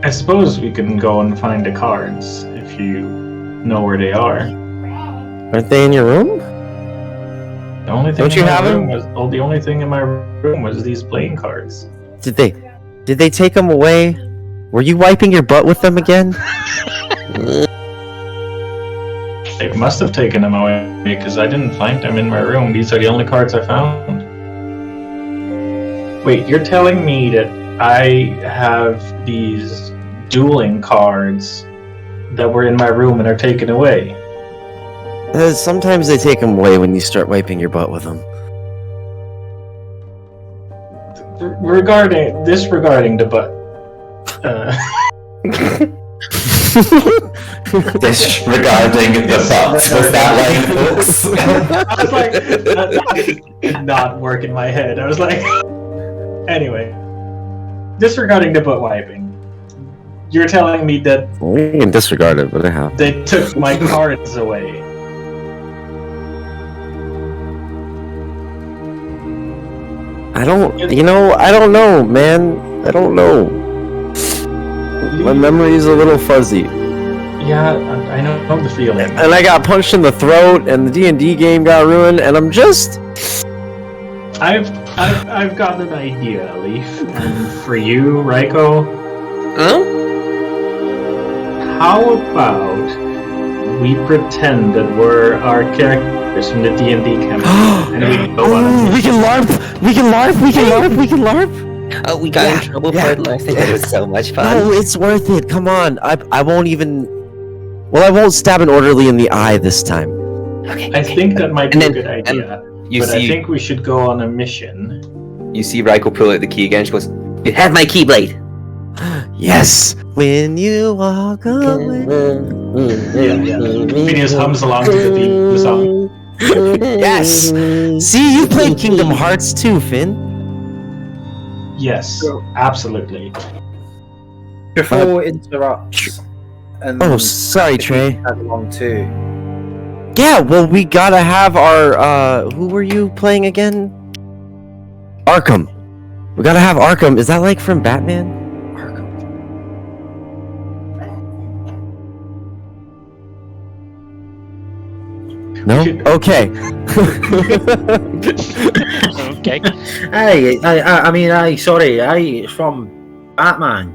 [SPEAKER 7] I suppose we can go and find the cards if you know where they are.
[SPEAKER 3] Aren't they in your room?
[SPEAKER 7] The only thing
[SPEAKER 3] Don't you have them?
[SPEAKER 7] The only thing in my room was these playing cards.
[SPEAKER 3] Did they take them away? Were you wiping your butt with them again?
[SPEAKER 7] They must have taken them away because I didn't find them in my room. These are the only cards I found. Wait, you're telling me that I have these dueling cards that were in my room and are taken away.
[SPEAKER 3] Sometimes they take them away when you start wiping your butt with them.
[SPEAKER 7] Disregarding the butt.
[SPEAKER 5] Disregarding the thoughts. Was that line, folks?
[SPEAKER 7] I was like, that did not work in my head. I was like, anyway, disregarding the butt wiping. You're telling me that
[SPEAKER 3] We can disregard it, but it happened.
[SPEAKER 7] they took my cards away.
[SPEAKER 3] I don't know, man. I don't know. My memory's a little fuzzy.
[SPEAKER 7] Yeah, I know the feeling.
[SPEAKER 3] And I got punched in the throat, and the D&D game got ruined, and I'm just...
[SPEAKER 7] I've got an idea, Leaf. And for you, Raiko,
[SPEAKER 9] Huh?
[SPEAKER 7] how about we pretend that we're our characters from the D&D campaign, and we go on a
[SPEAKER 3] we can LARP! We can LARP! We can LARP! We can LARP!
[SPEAKER 9] Oh, we got in trouble for it last time. It was so much fun.
[SPEAKER 3] No, it's worth it. Come on. I won't even... Well, I won't stab an orderly in the eye this time.
[SPEAKER 9] Okay.
[SPEAKER 7] I think that might be
[SPEAKER 9] And
[SPEAKER 7] a
[SPEAKER 9] then-
[SPEAKER 7] good idea,
[SPEAKER 8] You
[SPEAKER 7] but I
[SPEAKER 8] see,
[SPEAKER 7] think we should go on a mission.
[SPEAKER 8] you see Raiko pull out the key again. She goes,
[SPEAKER 9] You have my keyblade.
[SPEAKER 3] Yes! When you walk away...
[SPEAKER 7] Phineas hums along to the theme of the song.
[SPEAKER 3] Yes! See, you played Kingdom Hearts too, Finn.
[SPEAKER 7] Yes, absolutely.
[SPEAKER 10] Before it interrupts. And
[SPEAKER 3] Oh, sorry, Trey.
[SPEAKER 10] tag along too.
[SPEAKER 3] Yeah, well, we gotta have our, who were you playing again? Arkham. We gotta have Arkham. Is that like from Batman? Arkham. No? Okay.
[SPEAKER 1] Okay.
[SPEAKER 10] Hey, sorry, from Batman.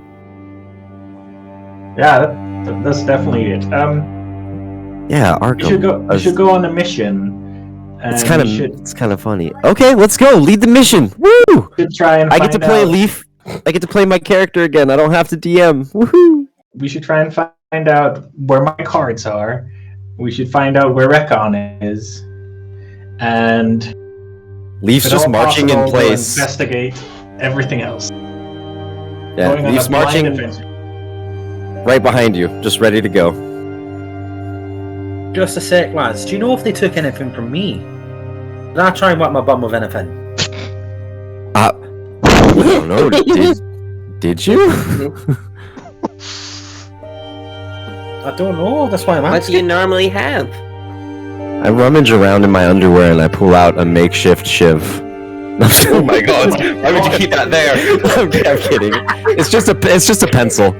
[SPEAKER 7] Yeah, that's definitely it.
[SPEAKER 3] Yeah,
[SPEAKER 7] We
[SPEAKER 3] Arkham.
[SPEAKER 7] should go. We should go on a mission. And
[SPEAKER 3] It's kind
[SPEAKER 7] we should
[SPEAKER 3] of funny. Okay, let's go. Lead the mission. Woo!
[SPEAKER 7] should try and.
[SPEAKER 3] I get to
[SPEAKER 7] find
[SPEAKER 3] play
[SPEAKER 7] out-
[SPEAKER 3] Leaf. I get to play my character again. I don't have to DM. Woohoo!
[SPEAKER 7] We should try and find out where my cards are. We should find out where Recon is, and
[SPEAKER 3] Leaf's
[SPEAKER 7] if at
[SPEAKER 3] just
[SPEAKER 7] all
[SPEAKER 3] marching
[SPEAKER 7] possible,
[SPEAKER 3] in place.
[SPEAKER 7] Investigate everything else.
[SPEAKER 3] Yeah,
[SPEAKER 7] Going on
[SPEAKER 3] Leaf's
[SPEAKER 7] a blind
[SPEAKER 3] marching
[SPEAKER 7] adventure.
[SPEAKER 3] right behind you, just ready to go.
[SPEAKER 10] Just a sec, lads. Do you know if they took anything from me? Did I try and wipe my bum with anything?
[SPEAKER 3] I don't know. Did you?
[SPEAKER 10] I don't know. That's why I'm
[SPEAKER 9] What do
[SPEAKER 10] asking.
[SPEAKER 9] you normally have?
[SPEAKER 3] I rummage around in my underwear and I pull out a makeshift shiv.
[SPEAKER 8] oh my god, why would you keep that there?
[SPEAKER 3] I'm kidding. It's just a pencil.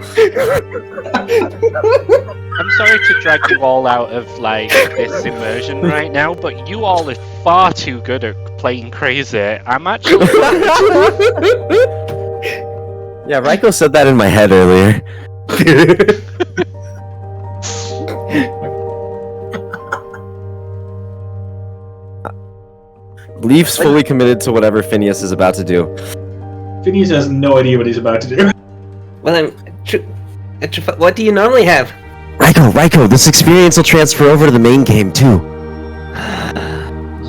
[SPEAKER 1] I'm sorry to drag you all out of like this immersion right now, but you all are far too good at playing crazy. I'm actually
[SPEAKER 3] Yeah, Raiko said that in my head earlier. Leaf's fully committed to whatever Phineas is about to do.
[SPEAKER 7] Phineas has no idea what he's about to do.
[SPEAKER 9] Well, what do you normally have?
[SPEAKER 3] Raiko, this experience will transfer over to the main game too.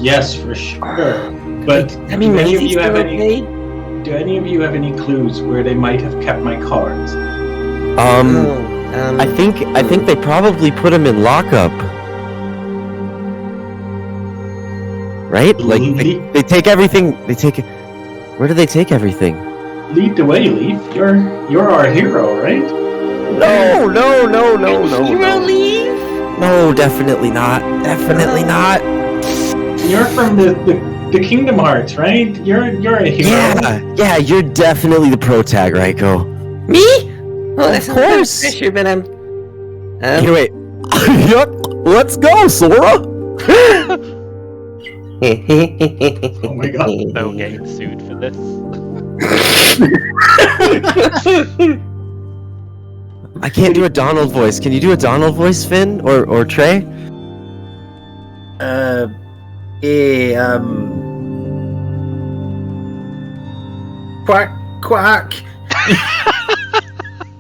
[SPEAKER 7] Yes, for sure. But
[SPEAKER 9] I mean,
[SPEAKER 7] do any of
[SPEAKER 9] Maisie's
[SPEAKER 7] you have
[SPEAKER 9] still
[SPEAKER 7] any?
[SPEAKER 9] okay?
[SPEAKER 7] Do any of you have any clues where they might have kept my cards?
[SPEAKER 3] I think they probably put him in lockup. Right? Like they take everything. Where do they take everything?
[SPEAKER 7] Lead the way, Leaf. You're our hero, right?
[SPEAKER 3] No.
[SPEAKER 9] Hero leave?
[SPEAKER 3] No, definitely not. Definitely not.
[SPEAKER 7] You're from the Kingdom Hearts, right? You're a hero.
[SPEAKER 3] Yeah, you're definitely the pro tag, Raiko.
[SPEAKER 9] Me? Oh, that's
[SPEAKER 3] Of
[SPEAKER 9] a lot
[SPEAKER 3] course.
[SPEAKER 9] pressure, but I'm.
[SPEAKER 3] Here, wait. Yup. Let's go, Sora.
[SPEAKER 7] Oh my god.
[SPEAKER 1] no getting sued for this.
[SPEAKER 3] I can't do a Donald voice. Can you do a Donald voice, Finn or Trey?
[SPEAKER 10] Quack, quack.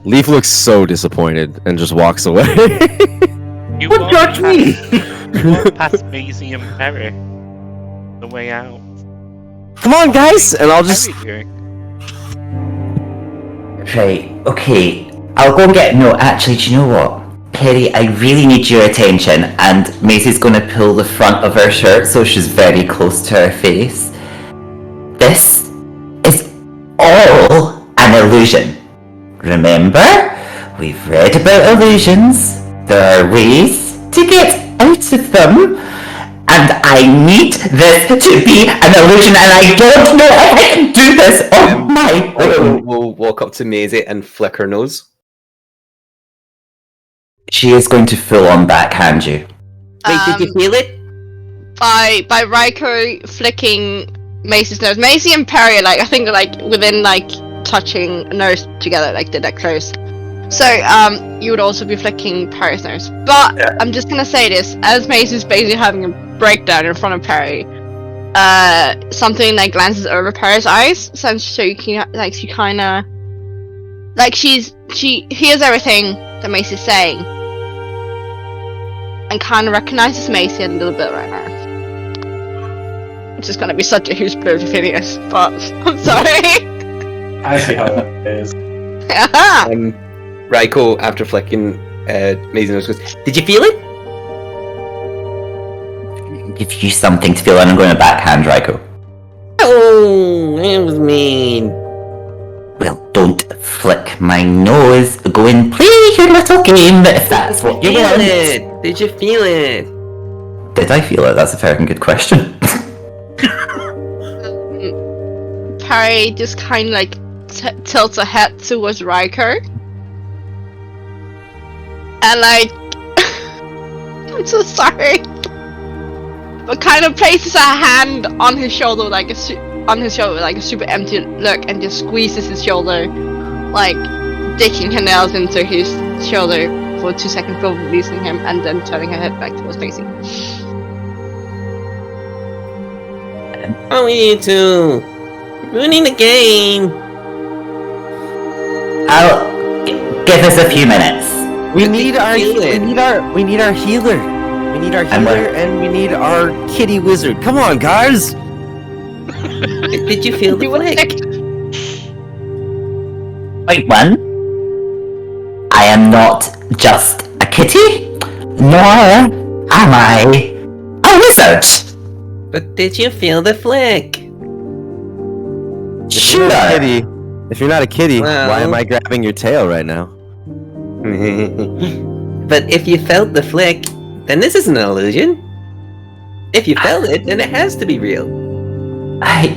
[SPEAKER 3] Leaf looks so disappointed and just walks away.
[SPEAKER 1] You
[SPEAKER 4] Don't
[SPEAKER 1] walk
[SPEAKER 4] judge me!
[SPEAKER 1] You walk past Maisie and Perry. The way out.
[SPEAKER 3] Come on, guys, and I'll just.
[SPEAKER 1] Perry doing?
[SPEAKER 5] Right, okay. I'll go and get. No, actually, do you know what? Perry, I really need your attention, and Maisie's gonna pull the front of her shirt so she's very close to her face. This is all an illusion. Remember? We've read about illusions. There are ways to get out of them. And I need this to be an illusion, and I don't know if I can do this on my own.
[SPEAKER 8] We'll walk up to Maisie and flick her nose.
[SPEAKER 5] She is going to full on backhand you.
[SPEAKER 9] Wait, did you feel it?
[SPEAKER 6] By Raiko flicking Macy's nose. Macy and Perry are I think within touching a nose together, they're that close. So you would also be flicking Perry's nose. But
[SPEAKER 4] Yeah.
[SPEAKER 6] I'm just gonna say this, as Macy's basically having a breakdown in front of Perry, something glances over Perry's eyes, so you can she kinda she hears everything that Macy's saying and kinda recognizes Macy a little bit right now. It's just gonna be such a huge blow to Phineas, but I'm sorry.
[SPEAKER 7] I see how that is.
[SPEAKER 8] Raiko, after flicking Maisie's nose, goes, "Did you feel it?"
[SPEAKER 5] Give you something to feel, and I'm going to backhand Raiko.
[SPEAKER 9] Oh, that was mean.
[SPEAKER 5] Well, don't flick my nose. Go and play your little game if that's what you
[SPEAKER 9] Feel
[SPEAKER 5] want.
[SPEAKER 9] it? Did you feel it?
[SPEAKER 5] Did I feel it? That's a very good question.
[SPEAKER 6] Perry just kind of tilts her head towards Riker. And I'm so sorry. But kind of places her hand on his shoulder with a super empty look and just squeezes his shoulder, digging her nails into his shoulder for 2 seconds before releasing him and then turning her head back towards Macy.
[SPEAKER 9] Oh, you two. Ruining the game.
[SPEAKER 5] I'll give us a few minutes.
[SPEAKER 3] We need our
[SPEAKER 9] feel it.
[SPEAKER 3] healer. We need our healer
[SPEAKER 5] And what?
[SPEAKER 3] and we need our kitty wizard. Come on, guys.
[SPEAKER 9] Did you feel the flick?
[SPEAKER 5] Wait, one. I am not just a kitty, nor am I a wizard.
[SPEAKER 9] But did you feel the flick?
[SPEAKER 3] If you're not a
[SPEAKER 5] Sure.
[SPEAKER 3] kitty, if you're not a kitty, why
[SPEAKER 9] Well-
[SPEAKER 3] am I grabbing your tail right now?
[SPEAKER 9] But if you felt the flick, then this isn't an illusion. If you felt it, then it has to be real.
[SPEAKER 5] I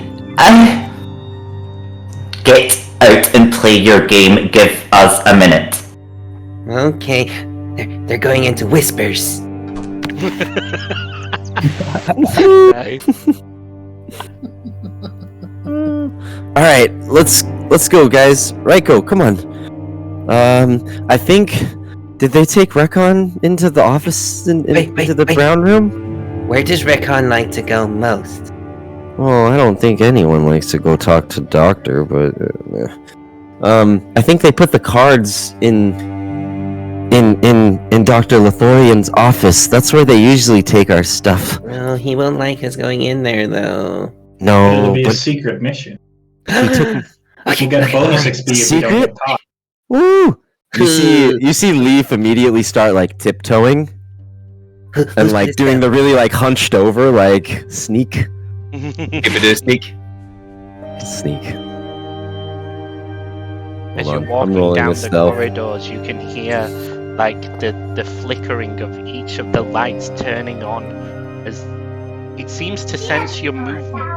[SPEAKER 5] get out and play your game. Give us a minute.
[SPEAKER 9] Okay, they're going into whispers.
[SPEAKER 1] Right.
[SPEAKER 3] All right, let's go, guys. Raiko, come on. I think did they take Recon into the office
[SPEAKER 9] Wait,
[SPEAKER 3] into the
[SPEAKER 9] wait.
[SPEAKER 3] brown room?
[SPEAKER 9] Where does Recon like to go most?
[SPEAKER 3] Well, I don't think anyone likes to go talk to Doctor, but I think they put the cards in Dr. Lithorian's office. That's where they usually take our stuff.
[SPEAKER 9] Well, he won't like us going in there, though.
[SPEAKER 3] No,
[SPEAKER 7] It'll be a
[SPEAKER 3] but
[SPEAKER 7] secret mission.
[SPEAKER 9] Okay,
[SPEAKER 7] You get a bonus XP if you don't
[SPEAKER 3] Secret?
[SPEAKER 7] get caught.
[SPEAKER 3] woo! You see Leaf immediately start tiptoeing and doing the really hunched over sneak.
[SPEAKER 8] Give it a sneak.
[SPEAKER 3] Sneak.
[SPEAKER 1] As
[SPEAKER 3] Hold
[SPEAKER 1] you're
[SPEAKER 3] on, I'm
[SPEAKER 1] walking
[SPEAKER 3] rolling
[SPEAKER 1] down
[SPEAKER 3] this
[SPEAKER 1] the
[SPEAKER 3] stealth.
[SPEAKER 1] corridors, you can hear the flickering of each of the lights turning on as it seems to sense your movement.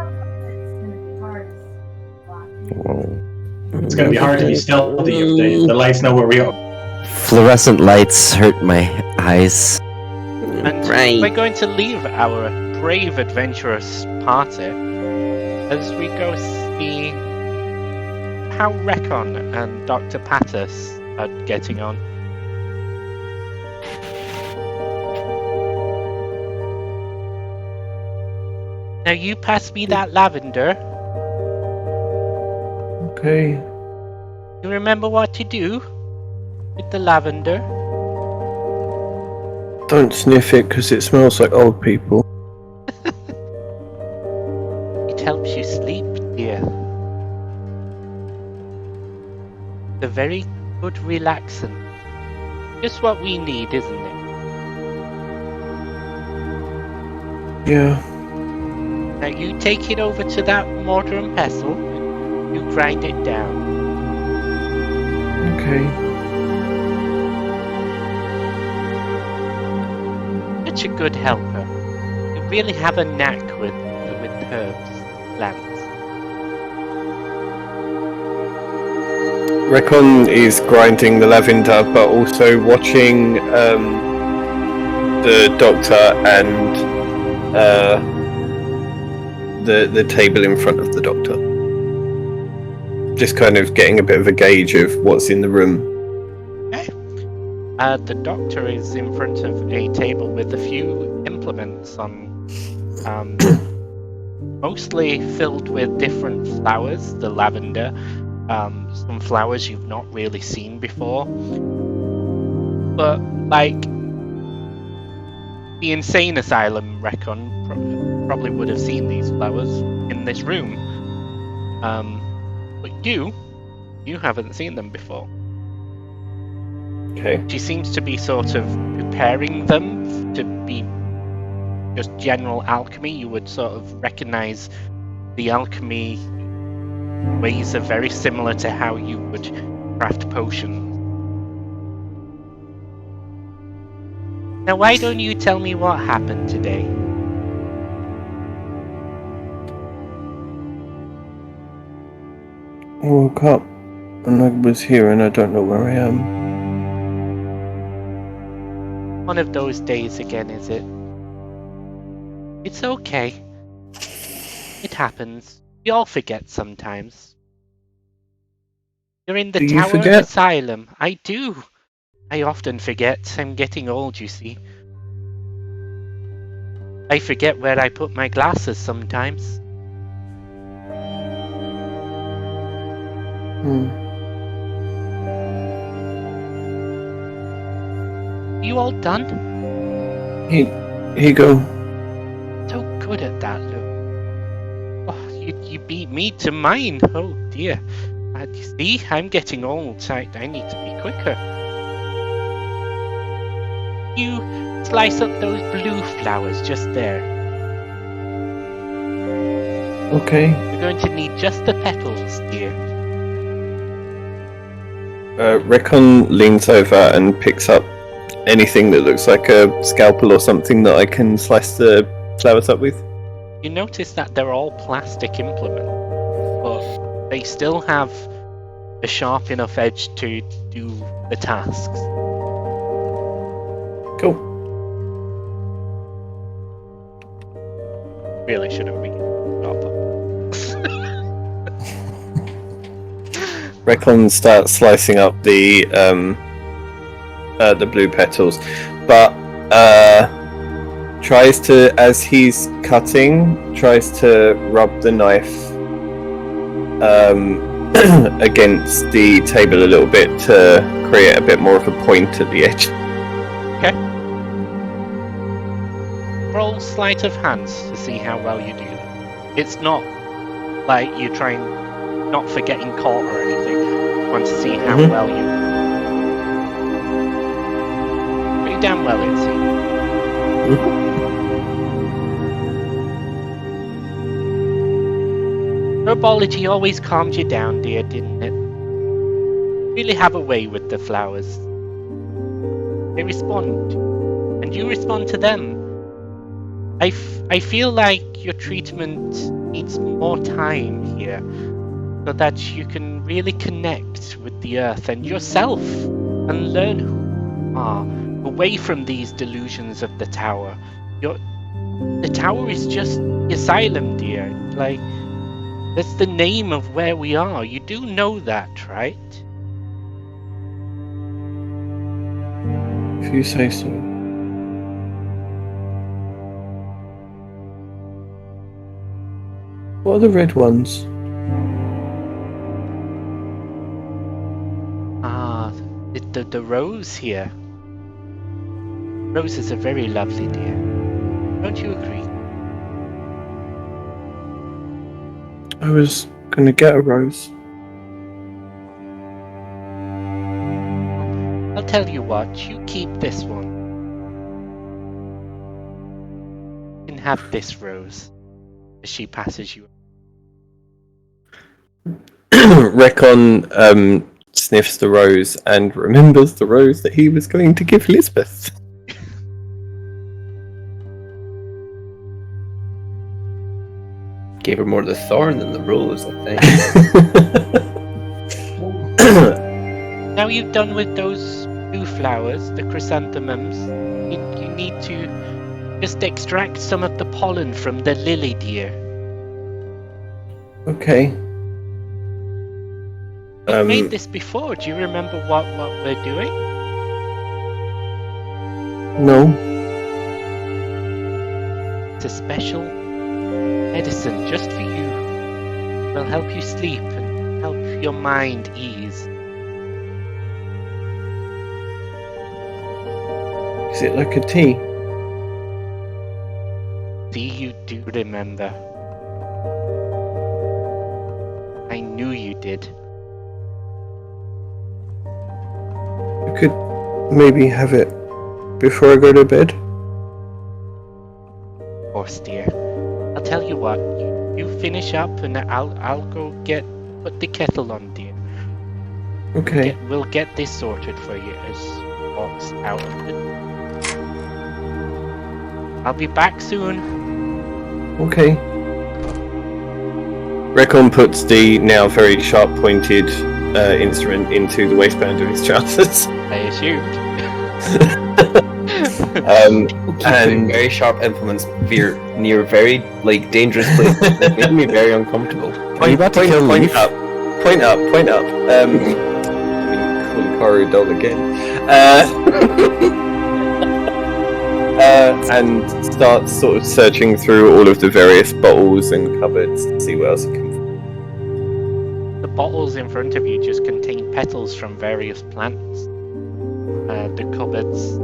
[SPEAKER 7] It's going to be hard to be stealthy if the lights know where we are.
[SPEAKER 3] Fluorescent lights hurt my eyes.
[SPEAKER 1] And
[SPEAKER 9] Right.
[SPEAKER 1] we're going to leave our brave adventurous party as we go see how Recon and Dr. Pattis are getting on. Now you pass me that lavender.
[SPEAKER 2] Okay.
[SPEAKER 1] You remember what to do with the lavender?
[SPEAKER 2] Don't sniff it because it smells like old people.
[SPEAKER 1] It helps you sleep, dear. It's a very good relaxant. Just what we need, isn't it?
[SPEAKER 2] Yeah.
[SPEAKER 1] Now you take it over to that mortar and pestle and you grind it down.
[SPEAKER 2] Okay.
[SPEAKER 1] Such a good helper. You really have a knack with herbs, plants.
[SPEAKER 2] Recon is grinding the lavender, but also watching the doctor and the table in front of the doctor. Just kind of getting a bit of a gauge of what's in the room.
[SPEAKER 1] Okay. The doctor is in front of a table with a few implements on, mostly filled with different flowers, the lavender, some flowers you've not really seen before. But, like, the insane asylum recon probably would have seen these flowers in this room. But you haven't seen them before.
[SPEAKER 2] Okay.
[SPEAKER 1] She seems to be sort of preparing them to be just general alchemy. You would sort of recognize the alchemy ways are very similar to how you would craft potions. Now, why don't you tell me what happened today?
[SPEAKER 2] I woke up and I was here and I don't know where I am.
[SPEAKER 1] One of those days again, is it? It's okay. It happens. We all forget sometimes. You're in the
[SPEAKER 2] Do you
[SPEAKER 1] Tower
[SPEAKER 2] forget?
[SPEAKER 1] Asylum. I do. I often forget. I'm getting old, you see. I forget where I put my glasses sometimes. You all done?
[SPEAKER 2] Here you go.
[SPEAKER 1] So good at that, look. Oh, you beat me to mine. Oh dear. You see, I'm getting old. I need to be quicker. You slice up those blue flowers just there.
[SPEAKER 2] Okay.
[SPEAKER 1] You're going to need just the petals, dear.
[SPEAKER 2] Recon leans over and picks up anything that looks like a scalpel or something that I can slice the flowers up with.
[SPEAKER 1] You notice that they're all plastic implements, but they still have a sharp enough edge to do the tasks.
[SPEAKER 2] Cool.
[SPEAKER 1] Really shouldn't be sharper.
[SPEAKER 2] Recon starts slicing up the blue petals, but tries to, as he's cutting, tries to rub the knife against the table a little bit to create a bit more of a point at the edge.
[SPEAKER 1] Okay. Roll sleight of hands to see how well you do. It's not like you're trying, not forgetting caught or anything. You want to see how well you. Pretty damn well, it seems. Herbology always calmed you down, dear, didn't it? Really have a way with the flowers. They respond, and you respond to them. I feel like your treatment needs more time here, so that you can really connect with the earth and yourself, and learn who you are, away from these delusions of the tower. The tower is just the asylum, dear. Like, that's the name of where we are. You do know that, right?
[SPEAKER 2] If you say so. What are the red ones?
[SPEAKER 1] the rose here. Roses are very lovely, dear. Don't you agree?
[SPEAKER 2] I was gonna get a rose.
[SPEAKER 1] I'll tell you what, you keep this one. You can have this rose as she passes you.
[SPEAKER 2] Recon sniffs the rose and remembers the rose that he was going to give Lisbeth.
[SPEAKER 8] Gave her more the thorn than the rose, I think.
[SPEAKER 1] Now you've done with those blue flowers, the chrysanthemums, you need to just extract some of the pollen from the lily, dear.
[SPEAKER 2] Okay.
[SPEAKER 1] We've made this before. Do you remember what we're doing?
[SPEAKER 2] No.
[SPEAKER 1] It's a special medicine just for you. It'll help you sleep and help your mind ease.
[SPEAKER 2] Is it like a tea?
[SPEAKER 1] See, you do remember. I knew you did.
[SPEAKER 2] I could maybe have it before I go to bed.
[SPEAKER 1] Of course, dear. I'll tell you what. You finish up, and I'll go put the kettle on, dear.
[SPEAKER 2] Okay.
[SPEAKER 1] We'll get this sorted for you as she walks out of the. I'll be back soon.
[SPEAKER 2] Okay. Recon puts the now very sharp-pointed instrument into the waistband of his trousers.
[SPEAKER 1] I assumed.
[SPEAKER 2] And
[SPEAKER 8] very sharp implements near very dangerous places. It made me very uncomfortable.
[SPEAKER 3] Are you about to kill
[SPEAKER 2] point
[SPEAKER 3] Leaf?
[SPEAKER 2] up. Point up. Call Karu doll again. And starts sort of searching through all of the various bottles and cupboards to see what else he can find.
[SPEAKER 1] The bottles in front of you just contain petals from various plants. The cupboards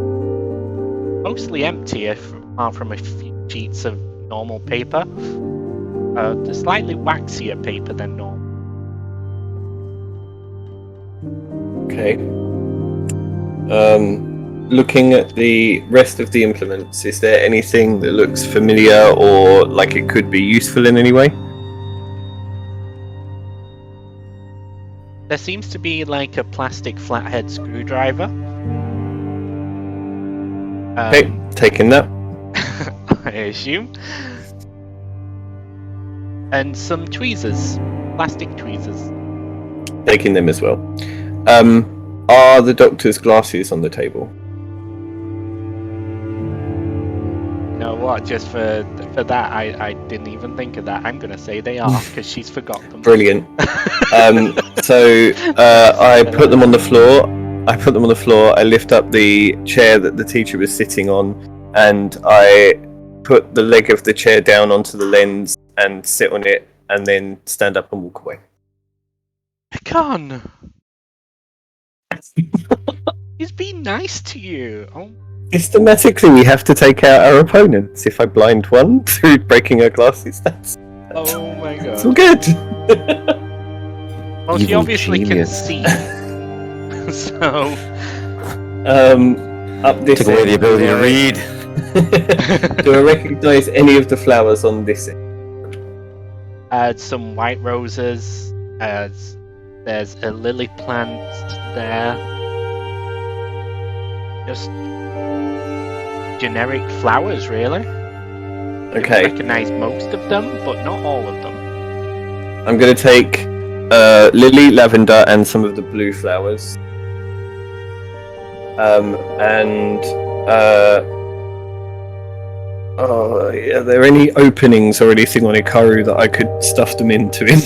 [SPEAKER 1] mostly empty, apart from a few sheets of normal paper. The slightly waxier paper than normal.
[SPEAKER 2] Okay. Looking at the rest of the implements, is there anything that looks familiar or like it could be useful in any way?
[SPEAKER 1] There seems to be like a plastic flathead screwdriver.
[SPEAKER 2] Okay, taking that.
[SPEAKER 1] I assume. And some tweezers. Plastic tweezers.
[SPEAKER 2] Taking them as well. Are the doctor's glasses on the table?
[SPEAKER 1] You know what, just for that, I didn't even think of that. I'm going to say they are, because she's forgot them.
[SPEAKER 2] Brilliant. So I put them on the floor. I lift up the chair that the teacher was sitting on, and I put the leg of the chair down onto the lens and sit on it, and then stand up and walk away.
[SPEAKER 1] Pecan! He's been nice to you. Oh.
[SPEAKER 2] Systematically, we have to take out our opponents. If I blind one through breaking her glasses, that's
[SPEAKER 1] Oh my god.
[SPEAKER 2] it's all good.
[SPEAKER 1] Well, she
[SPEAKER 3] Evil
[SPEAKER 1] obviously
[SPEAKER 3] genius.
[SPEAKER 1] can see. So,
[SPEAKER 2] Up this
[SPEAKER 3] Took away
[SPEAKER 2] end,
[SPEAKER 3] the ability to
[SPEAKER 2] do I-
[SPEAKER 3] read.
[SPEAKER 2] Do I recognise any of the flowers on this end?
[SPEAKER 1] some white roses. There's a lily plant there. Just generic flowers, really. You
[SPEAKER 2] Okay,
[SPEAKER 1] recognize most of them, but not all of them.
[SPEAKER 2] I'm going to take lily, lavender, and some of the blue flowers. Are there any openings or anything on Ikaru that I could stuff them into him?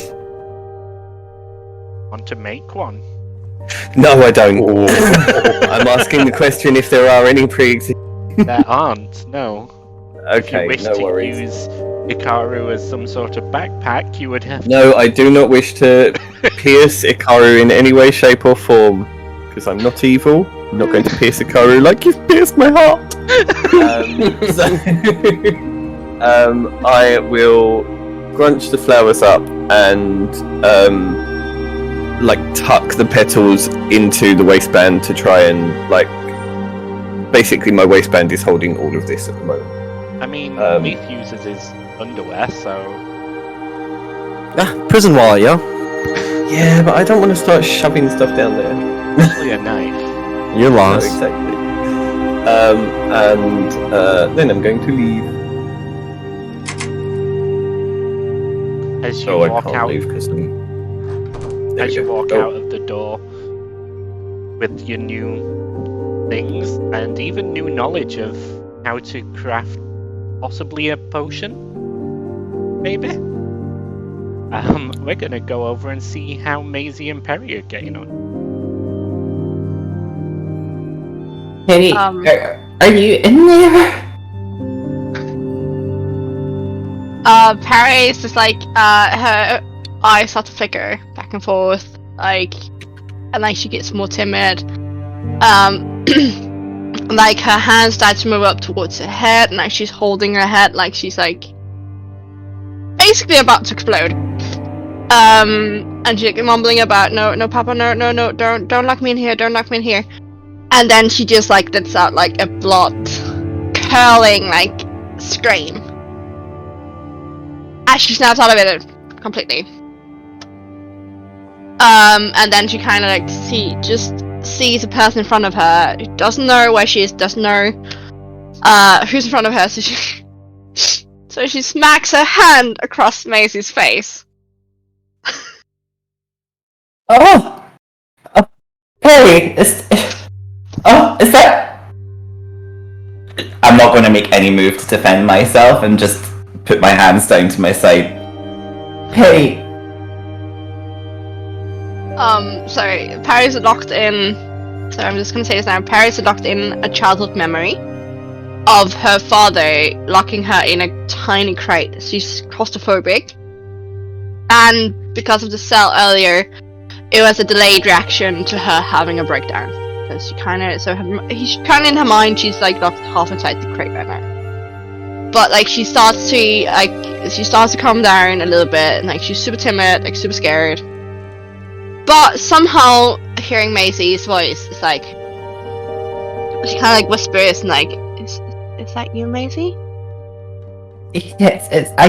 [SPEAKER 1] Want to make one?
[SPEAKER 2] No, I don't. I'm asking the question if there are any pre-existing.
[SPEAKER 1] There aren't, no. If you
[SPEAKER 2] Okay,
[SPEAKER 1] wish
[SPEAKER 2] no
[SPEAKER 1] to
[SPEAKER 2] worries.
[SPEAKER 1] use Ikaru as some sort of backpack, you would have
[SPEAKER 2] No, I do not wish to pierce Ikaru in any way, shape, or form. because I'm not evil. I'm not going to pierce Hikaru like you've pierced my heart. I will crunch the flowers up and like tuck the petals into the waistband to try and like. Basically, my waistband is holding all of this at the moment.
[SPEAKER 1] I mean, Leaf uses his underwear, so...
[SPEAKER 3] Prison wallet, yo.
[SPEAKER 2] Yeah, but I don't want to start shoving stuff down there.
[SPEAKER 1] Especially a knife.
[SPEAKER 3] You're lost.
[SPEAKER 2] No, exactly. Then I'm going to leave.
[SPEAKER 1] As you walk out,
[SPEAKER 2] leave because
[SPEAKER 1] as you walk out of the door with your new things and even new knowledge of how to craft possibly a potion, maybe. We're gonna go over and see how Maisie and Perry are getting on.
[SPEAKER 5] Hey, are you in there?
[SPEAKER 6] Perry's just like, her eyes start to flicker back and forth, like, and like she gets more timid. Like her hands start to move up towards her head, and like she's holding her head like she's like basically about to explode. And she's like mumbling about no Papa, no, don't lock me in here, don't lock me in here. And then she just like lets out like a blood curling like scream as she snaps out of it completely. And then she kind of like sees a person in front of her who doesn't know where she is, doesn't know who's in front of her, so she smacks her hand across Maisie's face.
[SPEAKER 5] Perry, is that? I'm not going to make any move to defend myself and just put my hands down to my side. Perry.
[SPEAKER 6] Sorry, Perry's locked in. So I'm just gonna say this now. Perry's locked in a childhood memory of her father locking her in a tiny crate. She's claustrophobic, and because of the cell earlier, it was a delayed reaction to her having a breakdown. Because in her mind, she's like locked half inside the crate right now. But like she starts to calm down a little bit, and like she's super timid, like super scared. But somehow, hearing Maisie's voice, it's like she kind of like whispers and like, "Is that you, Maisie?"
[SPEAKER 5] Yes, I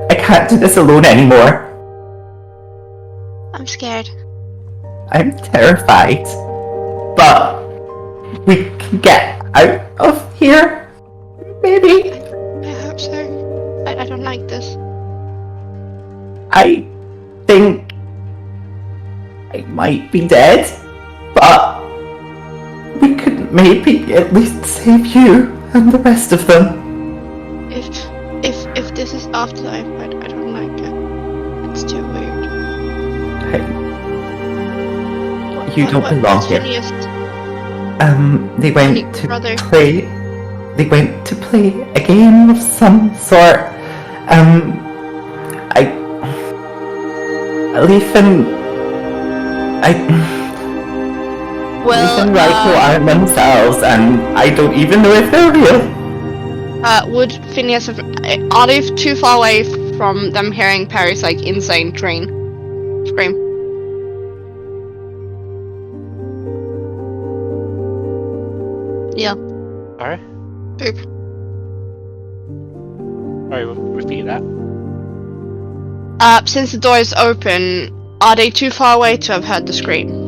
[SPEAKER 5] can't do this alone anymore.
[SPEAKER 6] I'm scared.
[SPEAKER 5] I'm terrified. But we can get out of here, maybe.
[SPEAKER 6] I hope so. I don't like this.
[SPEAKER 5] I think I might be dead, but we could maybe at least save you and the rest of them.
[SPEAKER 6] If this is afterlife, I don't like it. It's too weird.
[SPEAKER 5] You don't belong here.
[SPEAKER 6] Phineas?
[SPEAKER 5] They went to
[SPEAKER 6] brother.
[SPEAKER 5] play. They went to play a game of some sort. Leaf and Rifle aren't themselves, and I don't even know if they're real.
[SPEAKER 6] Would Phineas have... Are they too far away from them hearing Perry's, like, insane scream? Yeah.
[SPEAKER 1] Alright.
[SPEAKER 6] Boop.
[SPEAKER 1] Sorry, repeat that.
[SPEAKER 6] Since the door is open, are they too far away to have heard the scream?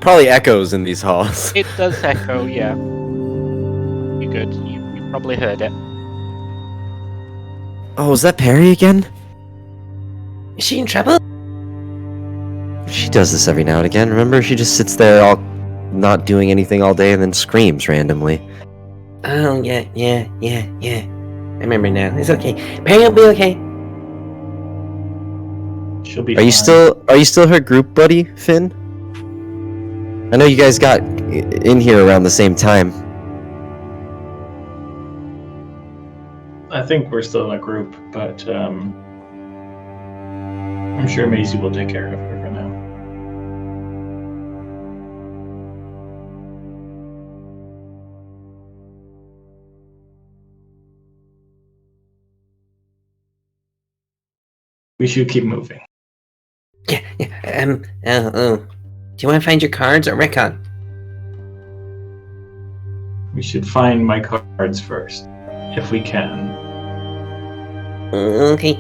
[SPEAKER 3] Probably echoes in these halls.
[SPEAKER 1] It does echo, yeah. You good. You probably heard it.
[SPEAKER 3] Oh, is that Perry again?
[SPEAKER 9] Is she in trouble?
[SPEAKER 3] She does this every now and again. Remember, she just sits there all not doing anything all day and then screams randomly.
[SPEAKER 9] Oh, yeah. I remember now. It's okay. Perry will be okay.
[SPEAKER 7] She'll be
[SPEAKER 3] Are you still her group buddy, Finn? I know you guys got in here around the same time.
[SPEAKER 7] I think we're still in a group, but I'm sure Maisie will take care of her for now. We should keep moving.
[SPEAKER 9] Yeah. Do you want to find your cards or recon?
[SPEAKER 7] We should find my cards first, if we can.
[SPEAKER 9] Okay.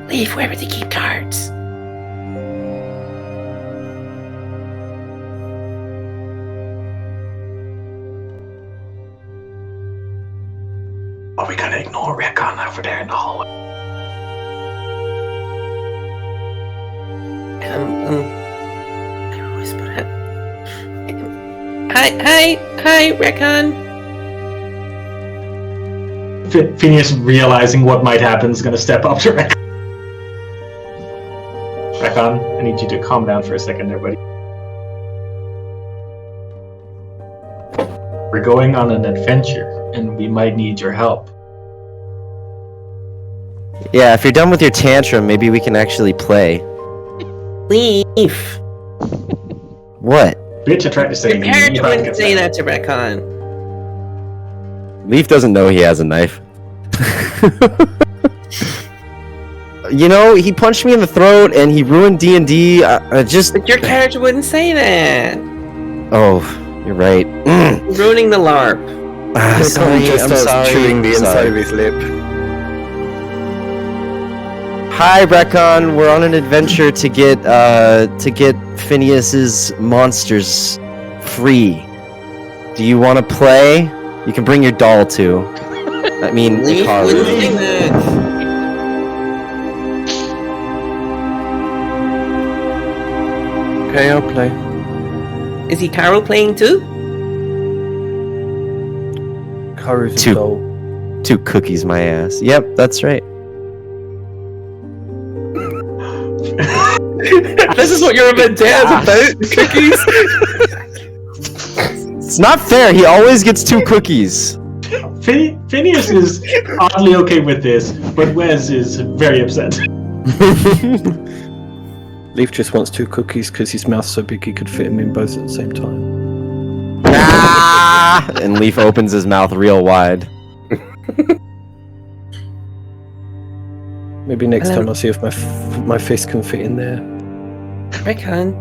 [SPEAKER 9] Leave, where would they keep cards?
[SPEAKER 7] Are we gonna ignore Recon over there in the hallway?
[SPEAKER 9] I whispered it. Hi, Recon.
[SPEAKER 7] Phineas, realizing what might happen, is gonna step up to Recon. Recon, I need you to calm down for a second there, buddy. We're going on an adventure, and we might need your help.
[SPEAKER 3] Yeah, if you're done with your tantrum, maybe we can actually play.
[SPEAKER 9] Leave.
[SPEAKER 3] What?
[SPEAKER 7] Bitch, I tried to say
[SPEAKER 9] Your character wouldn't say that to Recon.
[SPEAKER 3] Leaf doesn't know he has a knife. You know, he punched me in the throat and he ruined D&D.
[SPEAKER 9] But your character wouldn't say that.
[SPEAKER 3] Oh, you're right.
[SPEAKER 9] Ruining the LARP.
[SPEAKER 3] Sorry,
[SPEAKER 2] just
[SPEAKER 3] I'm
[SPEAKER 2] starts
[SPEAKER 3] sorry.
[SPEAKER 2] chewing the
[SPEAKER 3] I'm
[SPEAKER 2] inside
[SPEAKER 3] sorry.
[SPEAKER 2] of his lip.
[SPEAKER 3] Hi, Recon. We're on an adventure to get Phineas's monsters free. Do you want to play? You can bring your doll too. I mean,
[SPEAKER 9] Leaf
[SPEAKER 3] Hikaru.
[SPEAKER 9] wouldn't say that.
[SPEAKER 2] Okay, I'll play.
[SPEAKER 9] Is Hikaru playing too?
[SPEAKER 2] Karu's a
[SPEAKER 3] Two.
[SPEAKER 2] doll.
[SPEAKER 3] 2 cookies, my ass. Yep, that's right.
[SPEAKER 8] This is what your vendetta is about, cookies.
[SPEAKER 3] It's not fair. He always gets 2 cookies.
[SPEAKER 7] Phineas is oddly okay with this, but Wes is very upset.
[SPEAKER 2] Leaf just wants 2 cookies because his mouth's so big he could fit them in both at the same time.
[SPEAKER 3] And Leaf opens his mouth real wide.
[SPEAKER 2] Maybe next time I'll see if my fist can fit in there.
[SPEAKER 9] Recon.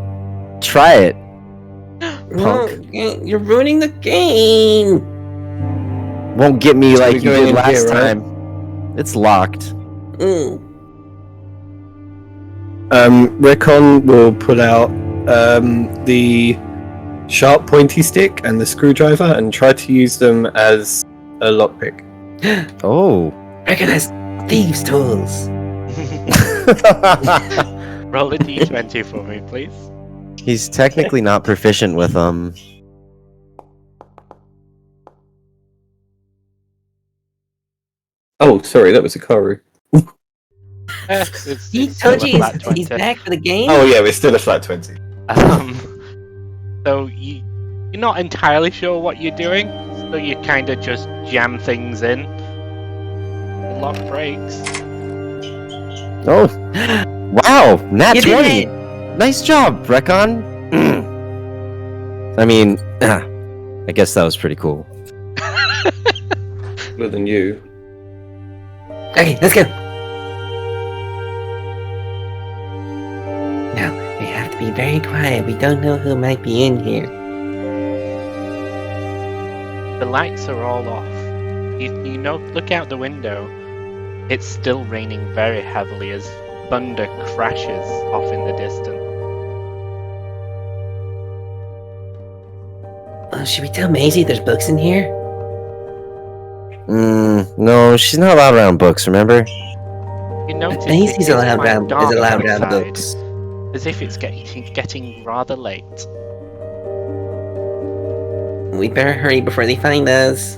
[SPEAKER 3] Try it.
[SPEAKER 9] No, you're ruining the game.
[SPEAKER 3] Won't get me
[SPEAKER 2] So
[SPEAKER 3] like
[SPEAKER 2] we're
[SPEAKER 3] you
[SPEAKER 2] going
[SPEAKER 3] did
[SPEAKER 2] in
[SPEAKER 3] last
[SPEAKER 2] here, right?
[SPEAKER 3] time. It's locked.
[SPEAKER 2] Recon will pull out the sharp pointy stick and the screwdriver and try to use them as a lockpick.
[SPEAKER 3] Oh.
[SPEAKER 9] Recon has thieves' tools.
[SPEAKER 1] Roll a d20 for me, please.
[SPEAKER 3] He's technically not proficient with
[SPEAKER 2] Oh, sorry, that was a Karu.
[SPEAKER 9] He told you he's back for the game.
[SPEAKER 2] Oh yeah, we're still a flat 20.
[SPEAKER 1] So you're not entirely sure what you're doing, so you kind of just jam things in. The lock breaks.
[SPEAKER 3] Oh. Wow, nat
[SPEAKER 9] You
[SPEAKER 3] 20.
[SPEAKER 9] did
[SPEAKER 3] Nice job, Recon. I mean, I guess that was pretty cool.
[SPEAKER 2] Cooler than you.
[SPEAKER 9] Okay, let's go. Now, we have to be very quiet. We don't know who might be in here.
[SPEAKER 1] The lights are all off. You know, look out the window. It's still raining very heavily as thunder crashes off in the distance.
[SPEAKER 9] Should we tell Maisie there's books in here?
[SPEAKER 3] No, she's not allowed around books, remember?
[SPEAKER 1] You notice
[SPEAKER 9] Maisie's
[SPEAKER 1] it is
[SPEAKER 9] allowed
[SPEAKER 1] quite
[SPEAKER 9] around,
[SPEAKER 1] dark
[SPEAKER 9] is allowed around
[SPEAKER 1] outside,
[SPEAKER 9] books.
[SPEAKER 1] as if it's getting rather late.
[SPEAKER 9] We'd better hurry before they find us.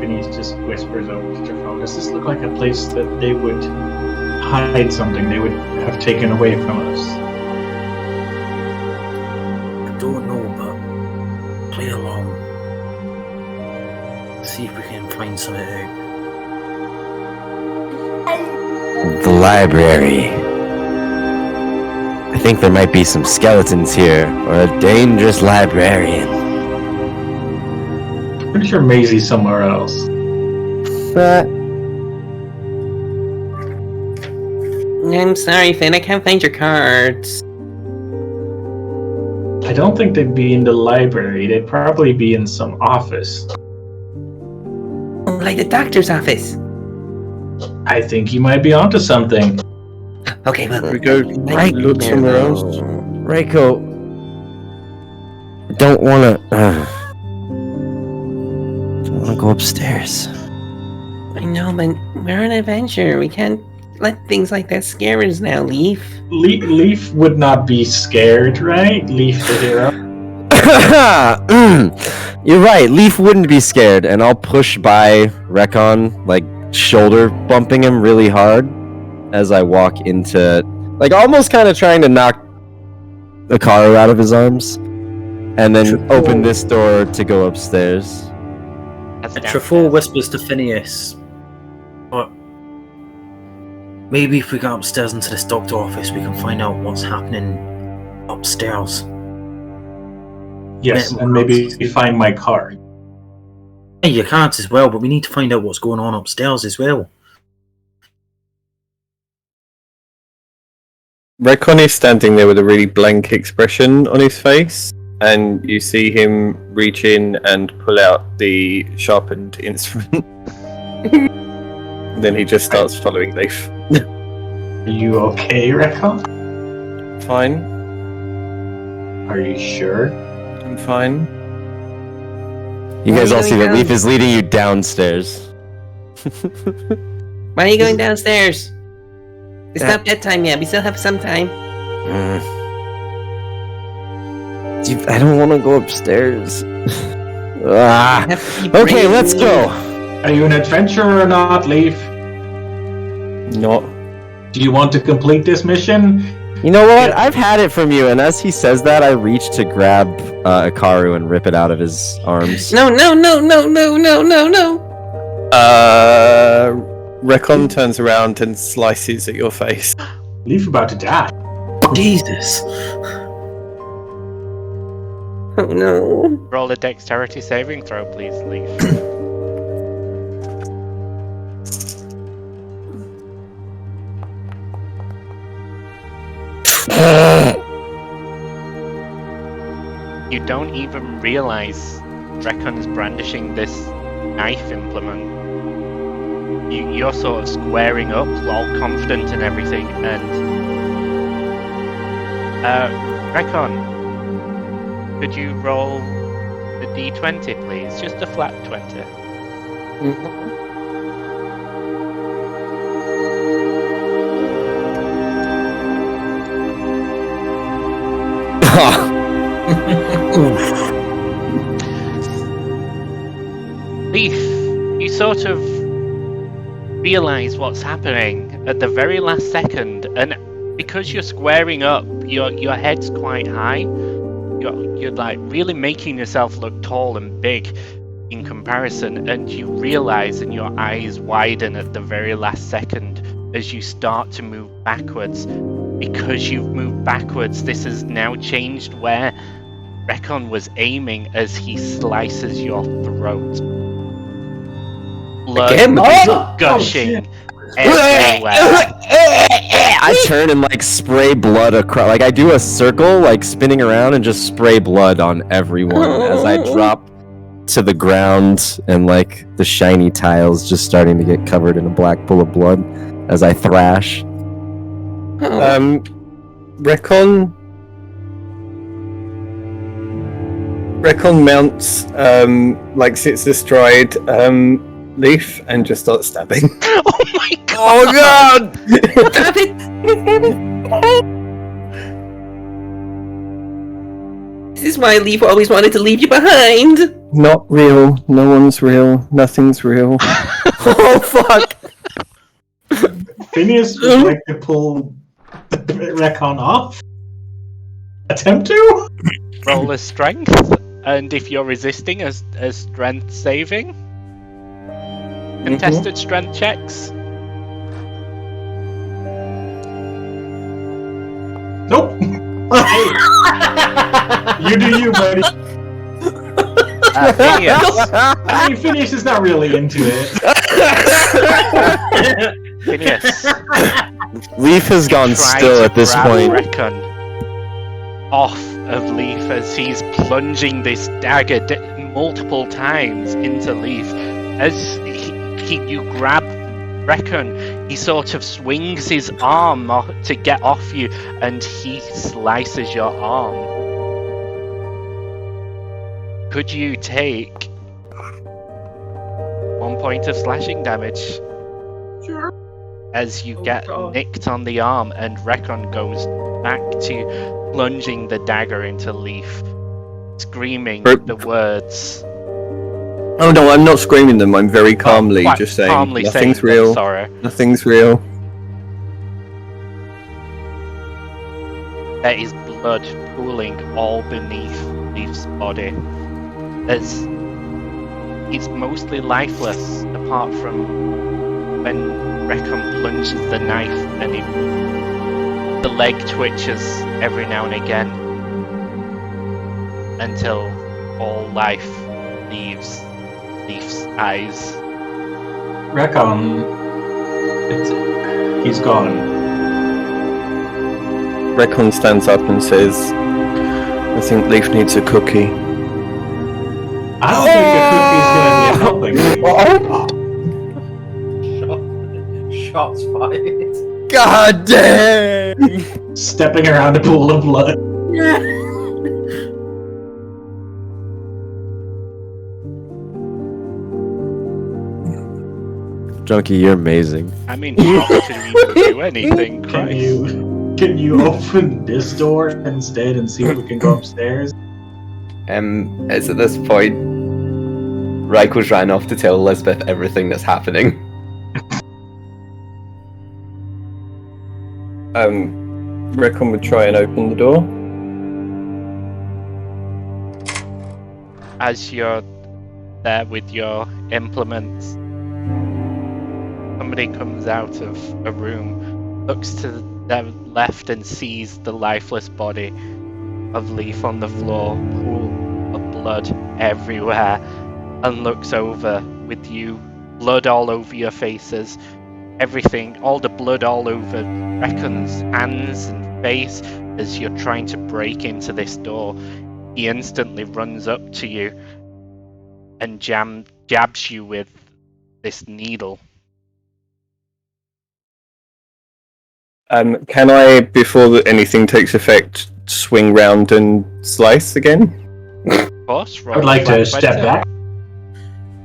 [SPEAKER 7] Phineas just whispers over to Trafalgar. Does this look like a place that they would hide something they would have taken away from us?
[SPEAKER 4] I don't know, but play along. See if we can find something out.
[SPEAKER 3] The library. think there might be some skeletons here, or a dangerous librarian.
[SPEAKER 7] Pretty sure Maisie's somewhere else.
[SPEAKER 9] I'm sorry, Finn. I can't find your cards.
[SPEAKER 7] I don't think they'd be in the library. They'd probably be in some office.
[SPEAKER 9] Oh, like the doctor's office.
[SPEAKER 7] I think you might be onto something.
[SPEAKER 9] Okay, well,
[SPEAKER 2] We go
[SPEAKER 9] Right
[SPEAKER 2] look
[SPEAKER 9] there,
[SPEAKER 2] somewhere
[SPEAKER 9] though.
[SPEAKER 2] else.
[SPEAKER 3] Reiko, don't wanna go upstairs.
[SPEAKER 9] I know, but we're on an adventure. We can't let things like that scare us now, Leaf.
[SPEAKER 7] Leaf would not be scared, right? Leaf the hero.
[SPEAKER 3] You're right. Leaf wouldn't be scared, and I'll push by Recon, like shoulder bumping him really hard as I walk into, like almost kind of trying to knock Akaru out of his arms, and then open this door to go upstairs.
[SPEAKER 1] That's
[SPEAKER 10] Trefoil
[SPEAKER 1] downstairs.
[SPEAKER 10] whispers to Phineas, but maybe if we go upstairs into this doctor office, we can find out what's happening upstairs.
[SPEAKER 7] Yes,
[SPEAKER 10] Bit
[SPEAKER 7] and
[SPEAKER 10] more
[SPEAKER 7] maybe
[SPEAKER 10] answers.
[SPEAKER 7] find my card.
[SPEAKER 10] Hey, your cards as well, but we need to find out what's going on upstairs as well.
[SPEAKER 2] Recon is standing there with a really blank expression on his face, and you see him reach in and pull out the sharpened instrument. Then he just starts following Leaf.
[SPEAKER 7] Are you okay, Recon?
[SPEAKER 2] Fine,
[SPEAKER 7] Are you sure?
[SPEAKER 2] I'm fine.
[SPEAKER 3] You
[SPEAKER 9] Why
[SPEAKER 3] guys
[SPEAKER 9] are
[SPEAKER 3] all
[SPEAKER 9] you
[SPEAKER 3] see that
[SPEAKER 9] going
[SPEAKER 3] Leaf
[SPEAKER 9] down?
[SPEAKER 3] is leading you downstairs.
[SPEAKER 9] Why are you going downstairs? It's
[SPEAKER 3] That-
[SPEAKER 9] not bedtime yet. We still have some time.
[SPEAKER 3] I don't want to go upstairs. Ah.
[SPEAKER 9] We have to be
[SPEAKER 3] Okay,
[SPEAKER 9] brave,
[SPEAKER 3] let's
[SPEAKER 9] Leaf.
[SPEAKER 3] go.
[SPEAKER 7] Are you an adventurer or not, Leaf?
[SPEAKER 2] Not.
[SPEAKER 7] Do you want to complete this mission?
[SPEAKER 3] You know what?
[SPEAKER 7] Yeah.
[SPEAKER 3] I've had it from you, and as he says that, I reach to grab Akaru and rip it out of his arms.
[SPEAKER 9] No, no, no, no, no, no, no, no.
[SPEAKER 2] Recon turns around and slices at your face.
[SPEAKER 7] Leaf about to die.
[SPEAKER 10] Jesus.
[SPEAKER 9] Oh no.
[SPEAKER 1] Roll a dexterity saving throw, please, Leaf. You don't even realize Recon is brandishing this knife implement. You're sort of squaring up, all confident and everything, and Recon, could you roll the d20, please? Just a flat 20. Leaf, you sort of realize what's happening at the very last second, and because you're squaring up, your head's quite high. You're like really making yourself look tall and big in comparison, and you realize, and your eyes widen at the very last second as you start to move backwards. Because you've moved backwards, this has now changed where Recon was aiming as he slices your throat. Blood
[SPEAKER 10] Again,
[SPEAKER 1] is
[SPEAKER 10] oh,
[SPEAKER 1] gushing everywhere.
[SPEAKER 3] I turn and like spray blood across. Like I do a circle, like spinning around, and just spray blood on everyone as I drop to the ground, and like the shiny tiles just starting to get covered in a black pool of blood as I thrash.
[SPEAKER 2] Recon mounts, like sits astride Leaf and just starts stabbing.
[SPEAKER 1] Oh my god!
[SPEAKER 3] Oh god!
[SPEAKER 9] Stop it! This is why Leaf always wanted to leave you behind.
[SPEAKER 2] Not real. No one's real. Nothing's real.
[SPEAKER 3] Oh fuck!
[SPEAKER 7] Phineas would like to pull the Recon off. Attempt to?
[SPEAKER 1] Roll a strength, and if you're resisting, a strength saving. Contested strength checks.
[SPEAKER 7] Nope. You do you, buddy.
[SPEAKER 1] Phineas.
[SPEAKER 7] I mean, Phineas is not really into it.
[SPEAKER 1] Phineas.
[SPEAKER 3] Leaf has gone
[SPEAKER 1] Try
[SPEAKER 3] still
[SPEAKER 1] to
[SPEAKER 3] at this
[SPEAKER 1] grab
[SPEAKER 3] point.
[SPEAKER 1] Reckon off of Leaf as he's plunging this dagger multiple times into Leaf. As you grab Reckon, he sort of swings his arm to get off you, and he slices your arm. Could you take 1 point of slashing damage?
[SPEAKER 7] Sure.
[SPEAKER 1] As you
[SPEAKER 7] Oh,
[SPEAKER 1] get
[SPEAKER 7] God.
[SPEAKER 1] nicked on the arm, and Reckon goes back to plunging the dagger into Leaf, screaming
[SPEAKER 2] Rip.
[SPEAKER 1] the words.
[SPEAKER 2] Oh no, I'm not screaming them. I'm very calmly
[SPEAKER 1] Quite
[SPEAKER 2] just saying
[SPEAKER 1] calmly
[SPEAKER 2] nothing's
[SPEAKER 1] saying them,
[SPEAKER 2] real.
[SPEAKER 1] sorry.
[SPEAKER 2] Nothing's real.
[SPEAKER 1] There is blood pooling all beneath Leaf's body. As he's mostly lifeless, apart from when Reckon plunges the knife and the leg twitches every now and again until all life leaves Leaf's eyes.
[SPEAKER 7] Reckon, he's gone.
[SPEAKER 2] Reckon stands up and says, I think Leaf needs a cookie.
[SPEAKER 7] I don't think the cookie's gonna be helping.
[SPEAKER 10] Shots fired.
[SPEAKER 3] God damn!
[SPEAKER 7] Stepping around a pool of blood.
[SPEAKER 3] Junkie, you're amazing.
[SPEAKER 1] I mean, not to even do anything, Christ.
[SPEAKER 7] Can you open this door instead and see if we can go upstairs?
[SPEAKER 8] It's at this point, Raiko's ran off to tell Elizabeth everything that's happening.
[SPEAKER 2] Reckon would try and open the door.
[SPEAKER 1] As you're there with your implements, somebody comes out of a room, looks to the left and sees the lifeless body of Leaf on the floor, pool of blood everywhere, and looks over with you, blood all over your faces, everything, all the blood all over Reckon's hands and face as you're trying to break into this door. He instantly runs up to you and jabs you with this needle.
[SPEAKER 2] Can I, before anything takes effect, swing round and slice again?
[SPEAKER 1] Of course, roll
[SPEAKER 7] I'd like
[SPEAKER 1] a flat
[SPEAKER 7] to step
[SPEAKER 1] 20.
[SPEAKER 7] back.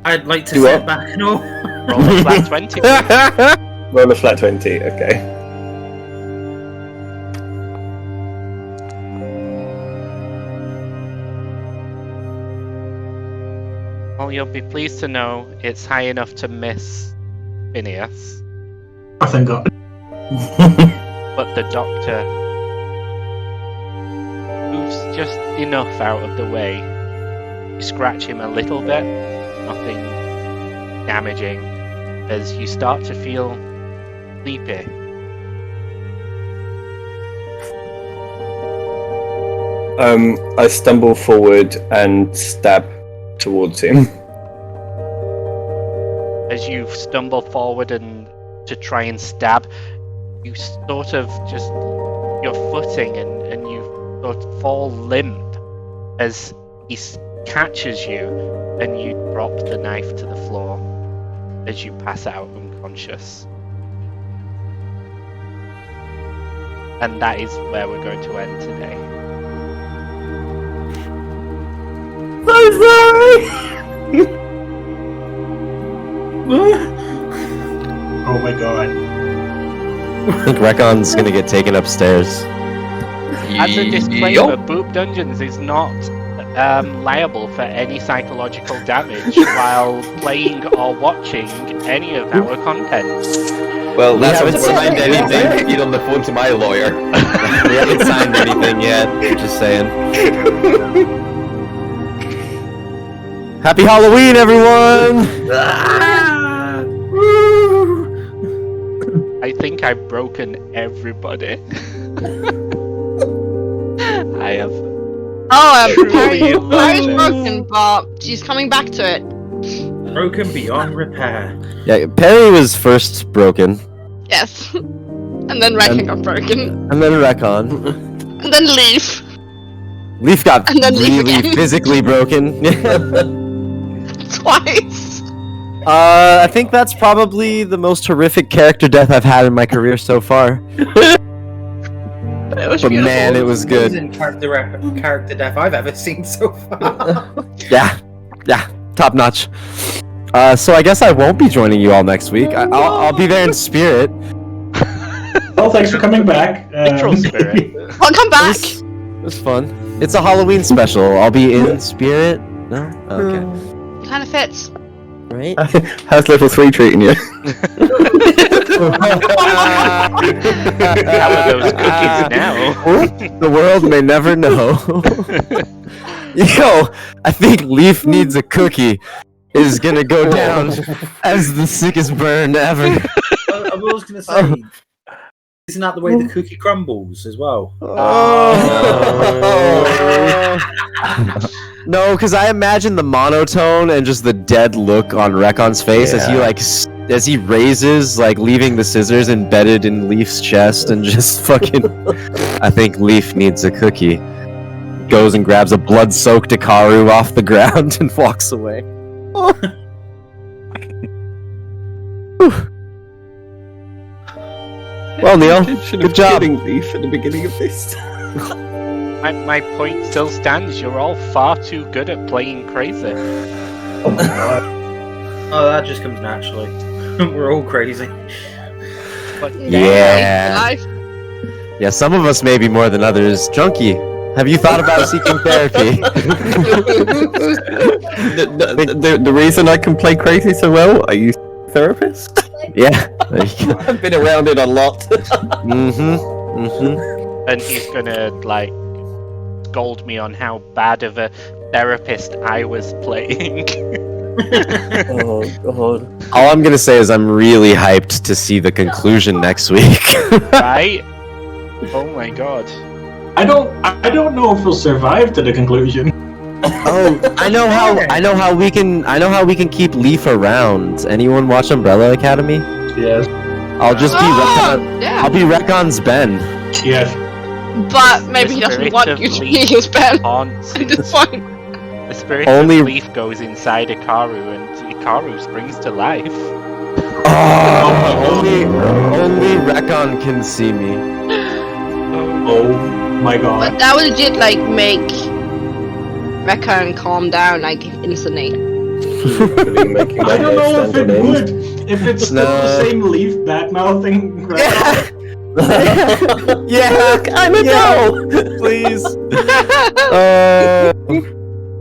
[SPEAKER 10] I'd like to
[SPEAKER 2] Do
[SPEAKER 10] step
[SPEAKER 2] what?
[SPEAKER 10] back. No.
[SPEAKER 1] Roll a flat 20.
[SPEAKER 2] Roll a flat 20, okay.
[SPEAKER 1] Well, you'll be pleased to know it's high enough to miss Phineas,
[SPEAKER 7] Oh, thank God.
[SPEAKER 1] but the doctor moves just enough out of the way. You scratch him a little bit, nothing damaging, as you start to feel sleepy.
[SPEAKER 2] I stumble forward and stab towards him.
[SPEAKER 1] As you stumble forward and to try and stab, you sort of just your footing and you sort of fall limp as he catches you and you drop the knife to the floor as you pass out unconscious. And that is where we're going to end today.
[SPEAKER 2] I'm sorry!
[SPEAKER 7] Oh my God.
[SPEAKER 3] I think Reckon's gonna get taken upstairs.
[SPEAKER 1] As a disclaimer, Boop Dungeons is not liable for any psychological damage while playing or watching any of our content.
[SPEAKER 8] Well,
[SPEAKER 3] We
[SPEAKER 8] that's
[SPEAKER 3] haven't signed anything.
[SPEAKER 8] Get on the phone to my lawyer.
[SPEAKER 3] We haven't signed anything yet. Just saying. Happy Halloween, everyone!
[SPEAKER 1] I think I've broken everybody. I have
[SPEAKER 6] Oh,
[SPEAKER 1] Truly in love
[SPEAKER 6] Perry's
[SPEAKER 1] with
[SPEAKER 6] broken, but she's coming back to it.
[SPEAKER 10] Broken beyond repair.
[SPEAKER 3] Yeah, Perry was first broken,
[SPEAKER 6] Yes. And then Recon got broken.
[SPEAKER 3] and then Recon.
[SPEAKER 6] And then Leaf.
[SPEAKER 3] Leaf got
[SPEAKER 6] And then Leaf
[SPEAKER 3] really
[SPEAKER 6] again.
[SPEAKER 3] physically broken.
[SPEAKER 6] Twice.
[SPEAKER 3] I think that's probably the most horrific character death I've had in my career so far.
[SPEAKER 6] It was
[SPEAKER 3] But
[SPEAKER 6] beautiful.
[SPEAKER 3] man, it was good.
[SPEAKER 10] Amazing character death I've ever seen so far.
[SPEAKER 3] Yeah, top notch. So I guess I won't be joining you all next week. I'll be there in spirit.
[SPEAKER 7] Well, thanks for coming back.
[SPEAKER 1] literal spirit.
[SPEAKER 6] Welcome back.
[SPEAKER 3] It was fun. It's a Halloween special. I'll be in spirit. No? Okay.
[SPEAKER 6] It kind of fits.
[SPEAKER 3] Right?
[SPEAKER 2] How's level 3 treating you?
[SPEAKER 1] How are those cookies now?
[SPEAKER 3] The world may never know. Yo, I think Leaf Needs a Cookie is gonna go down as the sickest burn ever.
[SPEAKER 10] I was going to say, isn't that the way the cookie crumbles as well?
[SPEAKER 3] No, because I imagine the monotone and just the dead look on Recon's face as he as he raises, like leaving the scissors embedded in Leaf's chest and just fucking. I think Leaf needs a cookie. Goes and grabs a blood-soaked Ikaru off the ground and walks away. Well, Neil, good job.
[SPEAKER 2] Leaf at the beginning of this.
[SPEAKER 1] My point still stands. You're all far too good at playing crazy.
[SPEAKER 7] Oh my god.
[SPEAKER 10] Oh, that just comes naturally. We're all crazy.
[SPEAKER 1] But
[SPEAKER 3] Yeah.
[SPEAKER 6] Life.
[SPEAKER 3] Yeah, some of us maybe more than others. Junkie, have you thought about seeking therapy?
[SPEAKER 2] The reason I can play crazy so well, I use therapist.
[SPEAKER 3] Yeah. There you go.
[SPEAKER 2] I've been around it a lot.
[SPEAKER 1] and he's gonna like scold me on how bad of a therapist I was playing.
[SPEAKER 2] Oh god.
[SPEAKER 3] All I'm gonna say is I'm really hyped to see the conclusion next week.
[SPEAKER 1] Right? Oh my god.
[SPEAKER 7] I don't know if we'll survive to the conclusion.
[SPEAKER 3] Oh, I know how we can keep Leaf around. Anyone watch Umbrella Academy?
[SPEAKER 7] Yes.
[SPEAKER 3] I'll just be Recon.
[SPEAKER 6] Yeah.
[SPEAKER 3] I'll be Recon's Ben.
[SPEAKER 7] Yes.
[SPEAKER 6] But maybe he
[SPEAKER 1] The
[SPEAKER 6] doesn't
[SPEAKER 1] spirit
[SPEAKER 6] want
[SPEAKER 1] of
[SPEAKER 6] you to be
[SPEAKER 1] Leaf
[SPEAKER 6] his pen
[SPEAKER 1] haunts
[SPEAKER 6] at this point.
[SPEAKER 1] The spirit
[SPEAKER 3] Only-
[SPEAKER 1] of Leaf goes inside Ikaru and Ikaru springs to life.
[SPEAKER 3] Only Recon can see me.
[SPEAKER 7] Oh my god.
[SPEAKER 6] But that would legit like make Recon calm down like instantly.
[SPEAKER 2] Making my
[SPEAKER 7] I don't
[SPEAKER 2] hair
[SPEAKER 7] know if
[SPEAKER 2] stand
[SPEAKER 7] it
[SPEAKER 2] on end.
[SPEAKER 7] would. If it's still
[SPEAKER 3] No.
[SPEAKER 7] the same leaf bat mouthing. Right?
[SPEAKER 3] Yeah, kinda no. Please.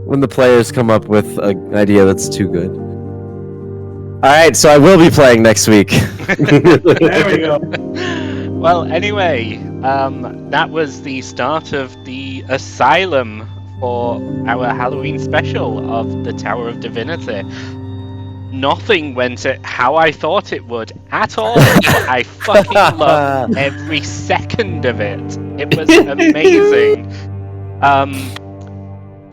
[SPEAKER 3] When the players come up with an idea that's too good. Alright, so I will be playing next week.
[SPEAKER 7] There we go.
[SPEAKER 1] Well, anyway, that was the start of the asylum for our Halloween special of the Tower of Divinity. Nothing went how I thought it would at all. I fucking loved every second of it. It was amazing.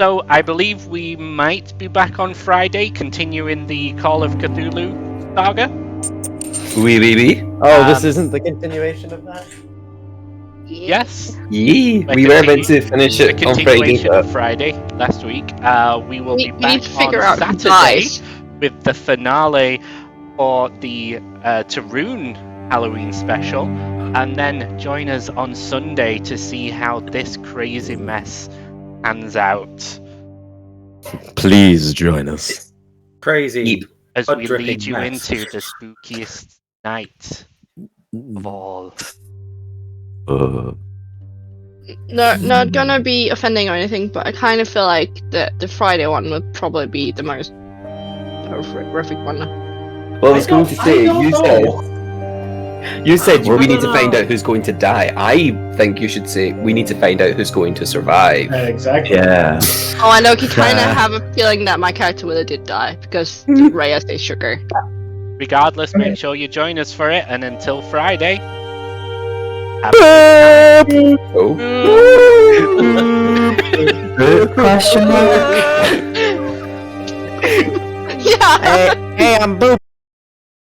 [SPEAKER 1] So I believe we might be back on Friday, continuing the Call of Cthulhu saga.
[SPEAKER 8] Oui.
[SPEAKER 3] Oh, this isn't the continuation of that?
[SPEAKER 1] Yes,
[SPEAKER 8] Yee.
[SPEAKER 1] Like
[SPEAKER 8] We
[SPEAKER 1] a
[SPEAKER 8] were
[SPEAKER 1] continu-
[SPEAKER 8] meant to finish
[SPEAKER 1] the
[SPEAKER 8] it on Friday.
[SPEAKER 1] continuation of Friday last week. We will
[SPEAKER 6] We
[SPEAKER 1] be
[SPEAKER 6] need
[SPEAKER 1] back
[SPEAKER 6] to figure
[SPEAKER 1] on
[SPEAKER 6] out who
[SPEAKER 1] Saturday
[SPEAKER 6] dies.
[SPEAKER 1] with the finale for the Tarun Halloween special, and then join us on Sunday to see how this crazy mess pans out
[SPEAKER 3] Please join us.
[SPEAKER 10] Crazy.
[SPEAKER 8] Yeep.
[SPEAKER 1] as
[SPEAKER 10] A
[SPEAKER 1] we
[SPEAKER 10] dripping
[SPEAKER 1] lead you
[SPEAKER 10] mess.
[SPEAKER 1] into the spookiest night of all.
[SPEAKER 6] No, not gonna be offending or anything, but I kind of feel like the Friday one would probably be the most horrific one.
[SPEAKER 8] Well, I was going to say, you said
[SPEAKER 7] We're
[SPEAKER 8] we need to
[SPEAKER 7] gonna-
[SPEAKER 8] find out who's going to die. I think you should say we need to find out who's going to survive.
[SPEAKER 7] Exactly.
[SPEAKER 2] Yeah.
[SPEAKER 6] Oh, I know. I kind of have a feeling that my character really did die because Rhea says sugar.
[SPEAKER 1] Regardless, make sure you join us for it, and until Friday,
[SPEAKER 8] Oh.
[SPEAKER 5] Question mark?
[SPEAKER 6] Yeah.
[SPEAKER 3] Hey, I'm Boop.